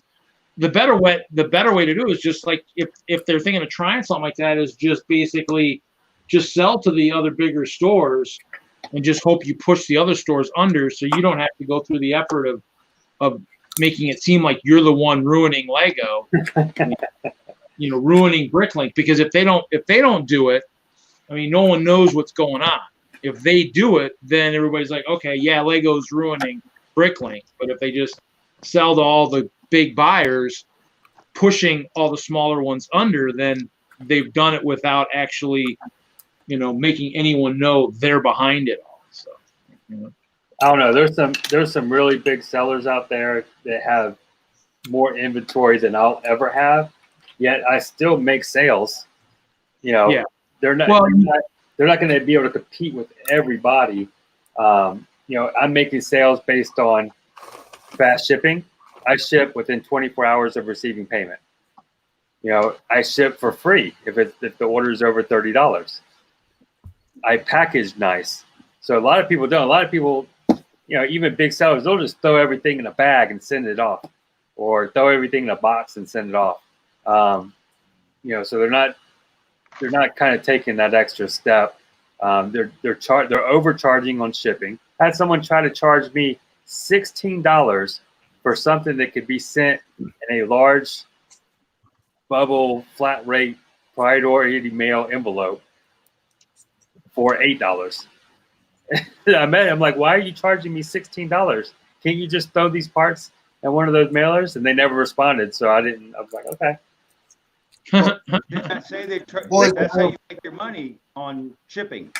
the better way to do it is just like if they're thinking of trying something like that is just basically just sell to the other bigger stores and just hope you push the other stores under so you don't have to go through the effort of making it seem like you're the one ruining Lego, ruining Bricklink. Because if they don't do it, I mean, no one knows what's going on. If they do it, then everybody's like, okay, yeah, Lego's ruining Bricklink. But if they just sell to all the big buyers, pushing all the smaller ones under, then they've done it without actually, making anyone know they're behind it all. So, I don't know. There's some really big sellers out there that have more inventory than I'll ever have. Yet I still make sales. Yeah. They're not going to be able to compete with everybody. I'm making sales based on fast shipping. I ship within 24 hours of receiving payment. I ship for free if the order is over $30. I package nice. So a lot of people don't. A lot of people, even big sellers, they'll just throw everything in a bag and send it off, or throw everything in a box and send it off. So they're not kind of taking that extra step. They're overcharging on shipping. I had someone try to charge me $16 for something that could be sent in a large bubble flat rate priority mail envelope for $8. I'm like, why are you charging me $16? Can't you just throw these parts in one of those mailers? And they never responded, so I was like, okay. That's how you make your money on shipping.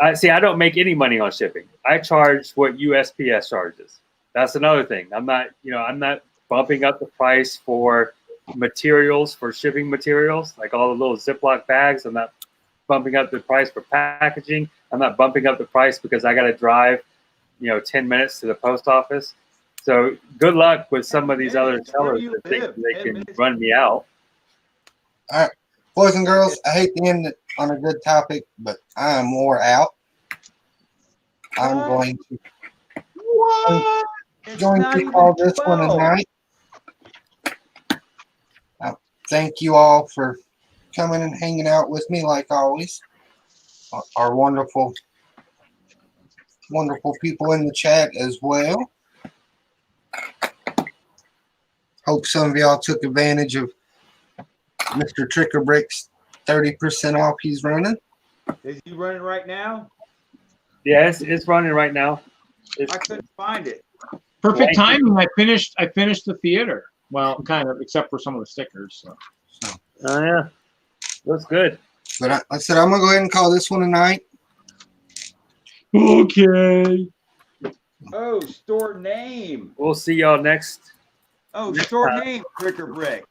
I don't make any money on shipping. I charge what USPS charges. That's another thing. I'm not bumping up the price for materials, for shipping materials, like all the little Ziploc bags. I'm not bumping up the price for packaging. I'm not bumping up the price because I got to drive, 10 minutes to the post office. So good luck with some of these other sellers that think they can run me out. All right, boys and girls, I hate to end it on a good topic, but I am wore out. I'm going to call this one a night. Thank you all for coming and hanging out with me like always. Our wonderful, wonderful people in the chat as well. Hope some of y'all took advantage of Mr. Tricker Bricks 30% off he's running. Is he running right now? Yeah, it's running right now. I couldn't find it. Perfect timing. I finished the theater. Well, kind of, except for some of the stickers. So. Oh yeah, looks good. But I said I'm gonna go ahead and call this one a night. Okay. Oh, store name. We'll see y'all next. Oh, store name, Brick or Brick.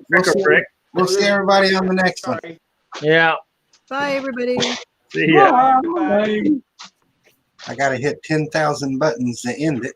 Brick or Brick. We'll see everybody on the next one. Sorry. Yeah. Bye, everybody. See ya. Bye. I got to hit 10,000 buttons to end it.